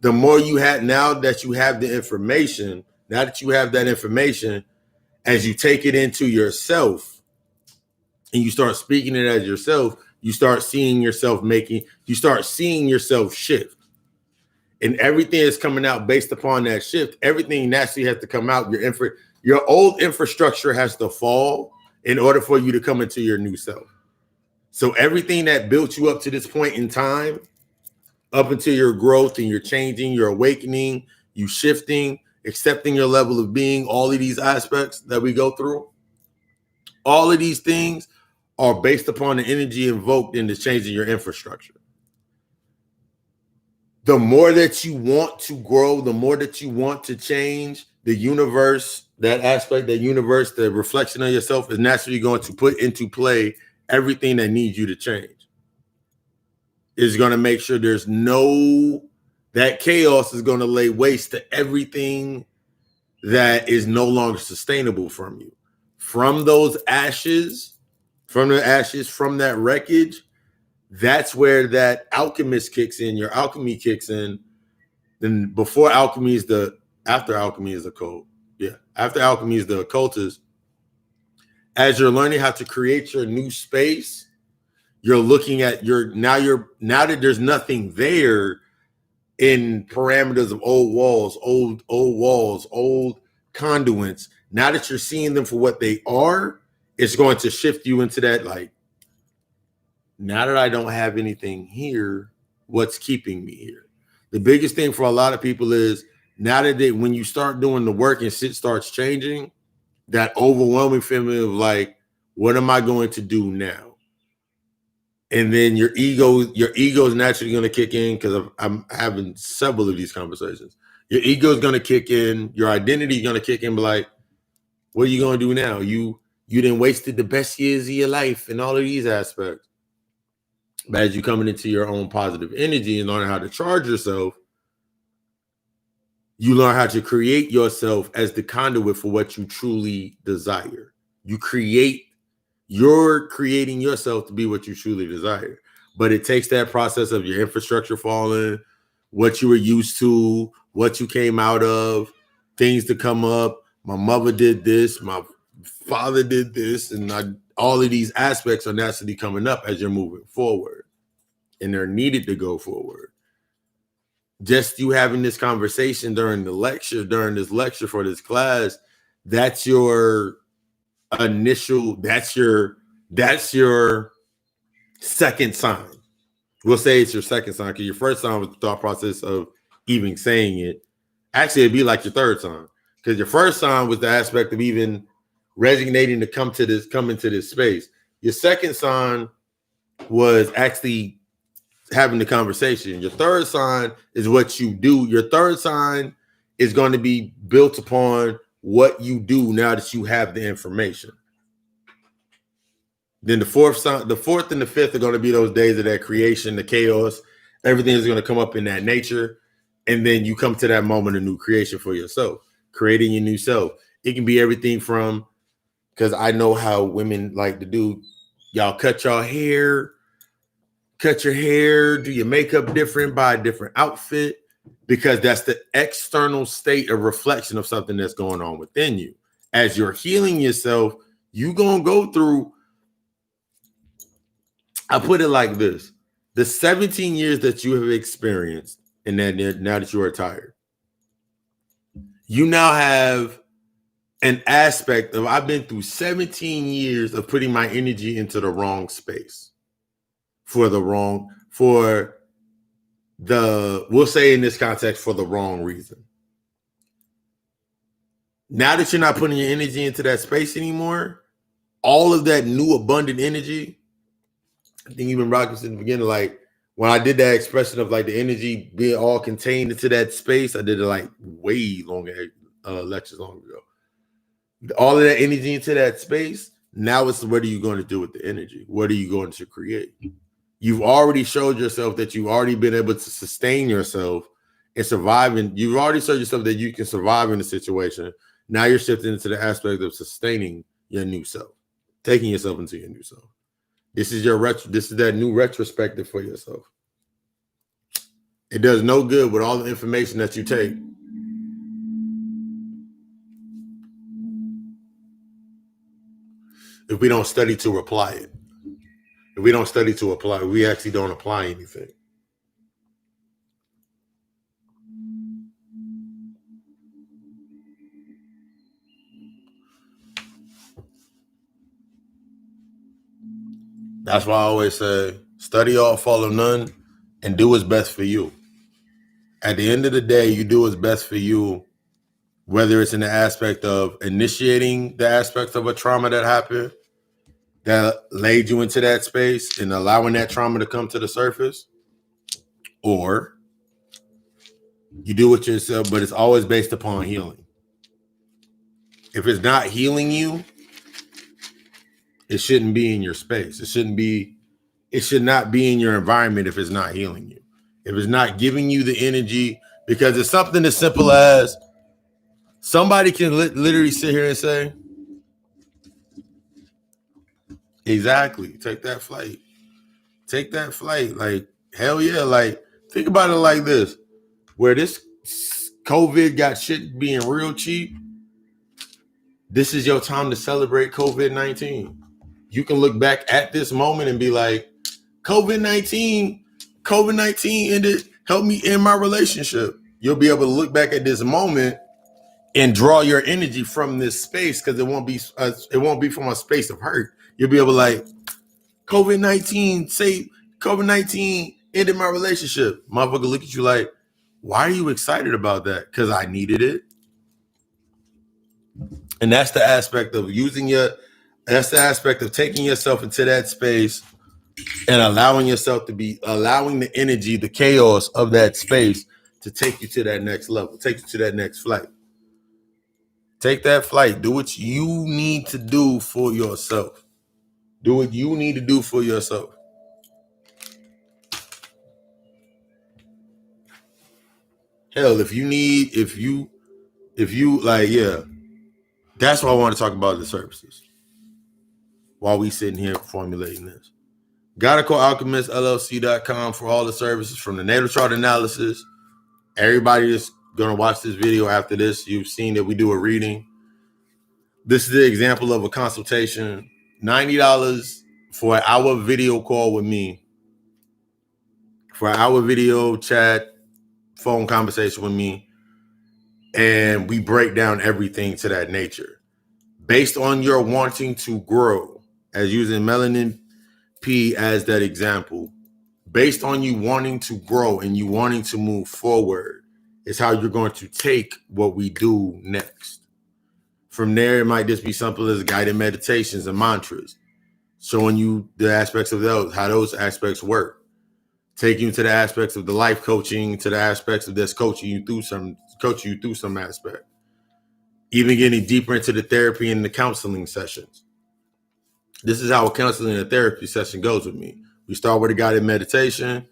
The more you have, now that you have the information, as you take it into yourself and you start speaking it as yourself, you start seeing yourself shift. And everything is coming out based upon that shift. Everything naturally has to come out. Your old infrastructure has to fall in order for you to come into your new self. So everything that built you up to this point in time, up until your growth and your changing, your awakening, you shifting, accepting your level of being, all of these aspects that we go through, all of these things are based upon the energy invoked in the changing your infrastructure. The more that you want to grow, the more that you want to change, the universe, that aspect, that universe, the reflection of yourself is naturally going to put into play everything that needs you to change. It's going to make sure there's that chaos is going to lay waste to everything that is no longer sustainable from you. From those ashes, from that wreckage, that's where that alchemist kicks in, your alchemy kicks in. Then after alchemy is the occult. Yeah. After alchemy is the occultist. As you're learning how to create your new space, you're looking at now that there's nothing there in parameters of old walls, old conduits. Now that you're seeing them for what they are, it's going to shift you into that, like, now that I don't have anything here, what's keeping me here? The biggest thing for a lot of people is now that when you start doing the work and shit starts changing, that overwhelming feeling of like, what am I going to do now? And then your ego is naturally going to kick in, because I'm having several of these conversations. Your ego is going to kick in. Your identity is going to kick in. Be like, what are you going to do now? You didn't wasted the best years of your life in all of these aspects. But as you're coming into your own positive energy and learning how to charge yourself, you learn how to create yourself as the conduit for what you truly desire. You're creating yourself to be what you truly desire. But it takes that process of your infrastructure falling, what you were used to, what you came out of, things to come up. My mother did this, my father did this, and all of these aspects are naturally coming up as you're moving forward. And they're needed to go forward. Just you having this conversation during this lecture for this class, that's your initial, that's your second sign. We'll say it's your second sign, because your first sign was the thought process of even saying it. Actually, it'd be like your third sign, because your first sign was the aspect of even resonating to come into this space. Your second sign was actually having the conversation. Your third sign is what you do. Your third sign is going to be built upon what you do now that you have the information. Then the fourth and the fifth are going to be those days of that creation, the chaos. Everything is going to come up in that nature. And then you come to that moment of new creation for yourself, creating your new self. It can be everything from, because I know how women like to do, y'all cut your hair, do your makeup different, buy a different outfit, because that's the external state of reflection of something that's going on within you. As you're healing yourself, you're going to go through, I put it like this, the 17 years that you have experienced, and then now that you're retired, you now have an aspect of, I've been through 17 years of putting my energy into the wrong space we'll say in this context, for the wrong reason. Now that you're not putting your energy into that space anymore, all of that new abundant energy, I think even Rockets in the beginning, like when I did that expression of like the energy being all contained into that space, I did it like way longer lectures long ago. All of that energy into that space, now it's what are you going to do with the energy? What are you going to create? You've already showed yourself that you've already been able to sustain yourself and survive. And you've already showed yourself that you can survive in a situation. Now you're shifting into the aspect of sustaining your new self, taking yourself into your new self. This is that new retrospective for yourself. It does no good with all the information that you take. If we don't study to apply it. If we don't study to apply, we actually don't apply anything. That's why I always say, study all, follow none, and do what's best for you. At the end of the day, you do what's best for you, whether it's in the aspect of initiating the aspect of a trauma that happened, that laid you into that space and allowing that trauma to come to the surface, or you do it yourself, but it's always based upon healing. If it's not healing you, It shouldn't be in your space. It should not be in your environment if it's not healing you. If it's not giving you the energy, because it's something as simple as somebody can literally sit here and say, exactly, take that flight. Take that flight. Like, hell yeah. Like, think about it like this. Where this COVID got shit being real cheap, this is your time to celebrate COVID-19. You can look back at this moment and be like, COVID-19 ended, helped me end my relationship. You'll be able to look back at this moment and draw your energy from this space, because it won't be from a space of hurt. You'll be able to like, COVID-19 ended my relationship. Motherfucker look at you like, why are you excited about that? Because I needed it. And that's the aspect of that's the aspect of taking yourself into that space and allowing the energy, the chaos of that space to take you to that next level, take you to that next flight. Take that flight. Do what you need to do for yourself. Do what you need to do for yourself. Hell, if you like, yeah, that's why I want to talk about the services while we sitting here formulating this. GodaCallAlchemistLLC.com for all the services, from the natal chart analysis. Everybody that's going to watch this video after this, you've seen that we do a reading. This is the example of a consultation. $90 for an hour video call with me. For an hour video chat, phone conversation with me. And we break down everything to that nature. Based on your wanting to grow, as using Melanin P as that example, based on you wanting to grow and you wanting to move forward, is how you're going to take what we do next. From there, it might just be simple as guided meditations and mantras, showing you the aspects of those, how those aspects work. Taking you to the aspects of the life coaching, to the aspects of this coaching you through some aspect. Even getting deeper into the therapy and the counseling sessions. This is how a counseling and therapy session goes with me. We start with a guided meditation.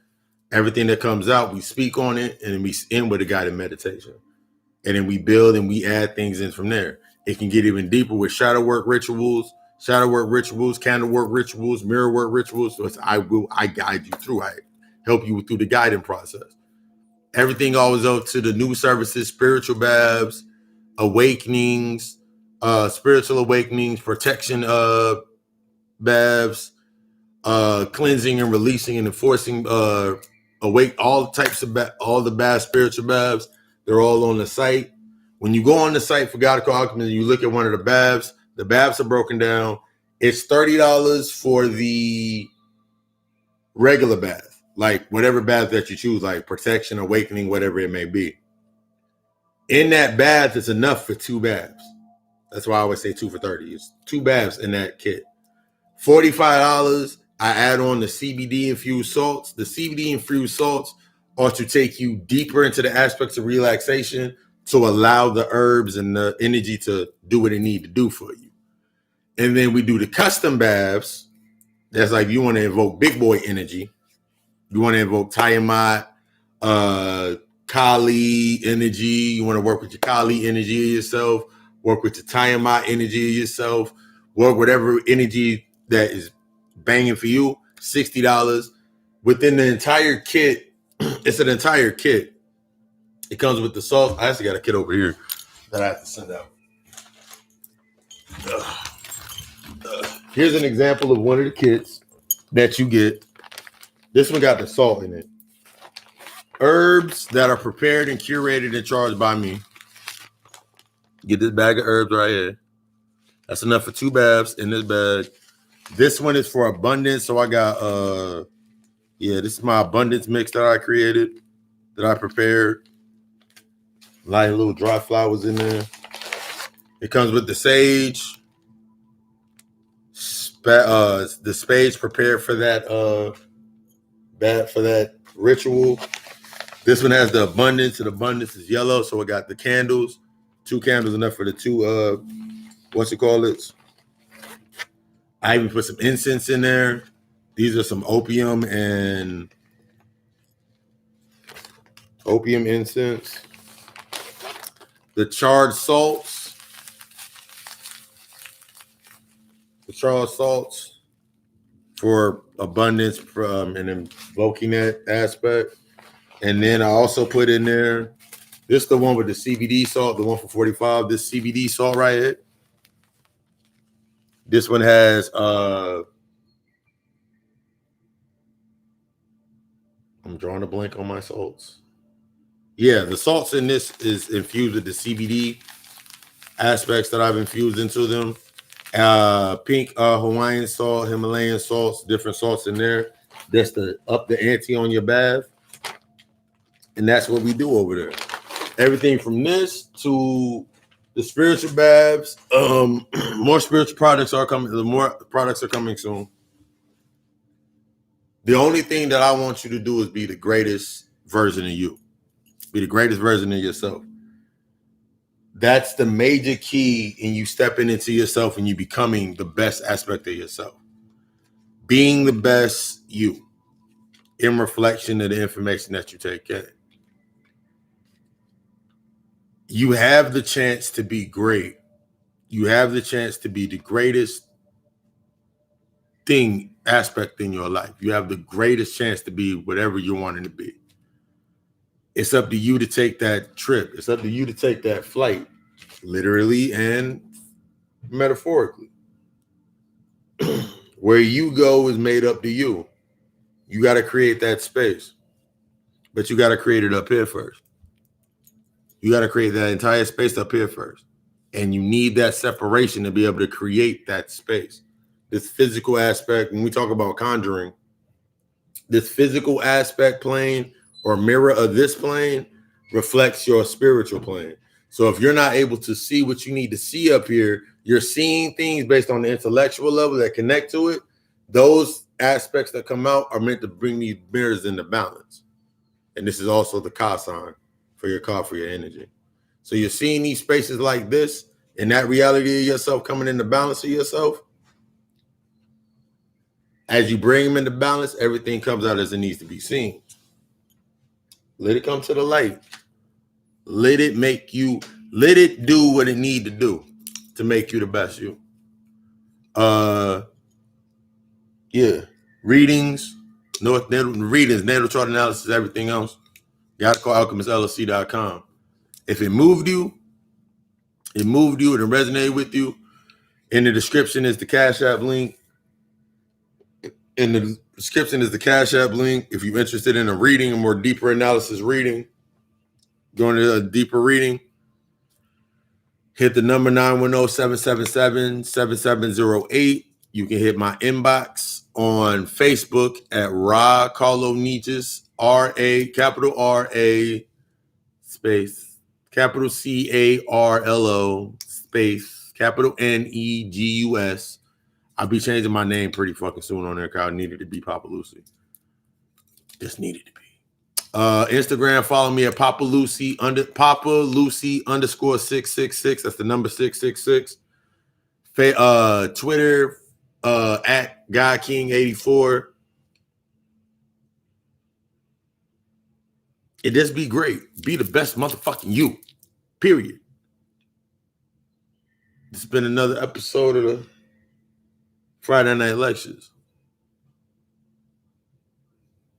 Everything that comes out, we speak on it, and then we end with a guided meditation. And then we build and we add things in from there. It can get even deeper with shadow work rituals, candle work rituals, mirror work rituals. So I guide you through. I help you through the guiding process. Everything always up to the new services, spiritual baths, awakenings, spiritual awakenings, protection baths, cleansing and releasing and enforcing awake all types of all the baths, spiritual baths. They're all on the site. When you go on the site for God Call Alchemist and you look at one of the baths are broken down. It's $30 for the regular bath, like whatever bath that you choose, like protection, awakening, whatever it may be. In that bath, it's enough for 2 baths. That's why I always say 2 for 30. It's 2 baths in that kit. $45, I add on the CBD infused salts. The CBD infused salts are to take you deeper into the aspects of relaxation, to allow the herbs and the energy to do what it need to do for you. And then we do the custom baths. That's like you want to invoke big boy energy. You want to invoke Tiamat, Kali energy. You want to work with your Kali energy of yourself. Work with the Tiamat energy of yourself. Work whatever energy that is banging for you. $60. Within the entire kit, it's an entire kit. It comes with the salt. I actually got a kit over here that I have to send out. Here's an example of one of the kits that you get. This one got the salt in it. Herbs that are prepared and curated and charged by me. Get this bag of herbs right here. That's enough for 2 baths in this bag. This one is for abundance. So I got this is my abundance mix that I created, that I prepared. Light little dry flowers in there. It comes with the sage. The sage prepared for that ritual. This one has the abundance, and abundance is yellow, so it got the candles. 2 candles enough for the 2 I even put some incense in there. These are some opium incense. The charred salts. For abundance and invoking that aspect. And then I also put in there, this is the one with the CBD salt, the one for 45. This CBD salt right here. This one has I'm drawing a blank on my salts. Yeah, the salts in this is infused with the CBD aspects that I've infused into them. Pink Hawaiian salt, Himalayan salts, different salts in there. That's to up the ante on your bath. And that's what we do over there. Everything from this to the spiritual baths. More spiritual products are coming. The more products are coming soon. The only thing that I want you to do is be the greatest version of you. Be the greatest version of yourself. That's the major key in you stepping into yourself and you becoming the best aspect of yourself. Being the best you in reflection of the information that you take in. You have the chance to be great. You have the chance to be the greatest aspect in your life. You have the greatest chance to be whatever you're wanting to be. It's up to you to take that trip. It's up to you to take that flight, literally and metaphorically. Where you go is made up to you. You got to create that space, but you got to create it up here first. You got to create that entire space up here first. And you need that separation to be able to create that space. This physical aspect, when we talk about conjuring, this physical aspect plane or mirror of this plane reflects your spiritual plane. So if you're not able to see what you need to see up here, you're seeing things based on the intellectual level that connect to it. Those aspects that come out are meant to bring these mirrors into balance. And this is also the Ka sign for your Ka, for your energy. So you're seeing these spaces like this, and that reality of yourself coming into balance of yourself. As you bring them into balance, everything comes out as it needs to be seen. Let it come to the light. Let it do what it need to do to make you the best you. Yeah. Readings, natal chart analysis, everything else. You got to call alchemistllc.com. If it moved you, it resonated with you. In the description is the Cash App link. If you're interested in a reading, a more deeper analysis reading, going to a deeper reading, hit the number 910-777-7708. You can hit my inbox on Facebook at Ra Carlo Nietzsche's, R-A, capital R-A, space, capital C-A-R-L-O, space, capital N-E-G-U-S. I'll be changing my name pretty fucking soon on there because I needed to be Papa Lucy. Just needed to be. Instagram, follow me at Papa Lucy _666. That's the number 666. Twitter at GuyKing84. It just be great. Be the best motherfucking you. Period. It's been another episode of the Friday Night Lectures.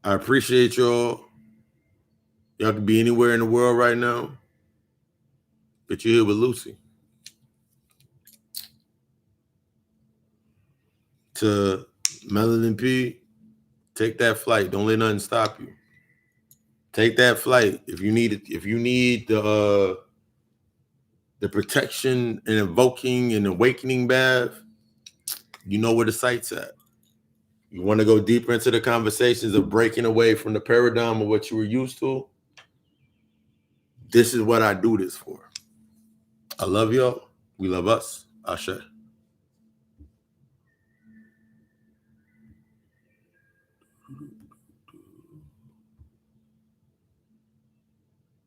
I appreciate y'all. Y'all can be anywhere in the world right now, but you're here with Lucy. To Melanin P, take that flight. Don't let nothing stop you. Take that flight. If you need the protection and invoking and awakening bath, you know where the site's at. You want to go deeper into the conversations of breaking away from the paradigm of what you were used to. This is what I do this for. I love y'all. We love us. Ashe.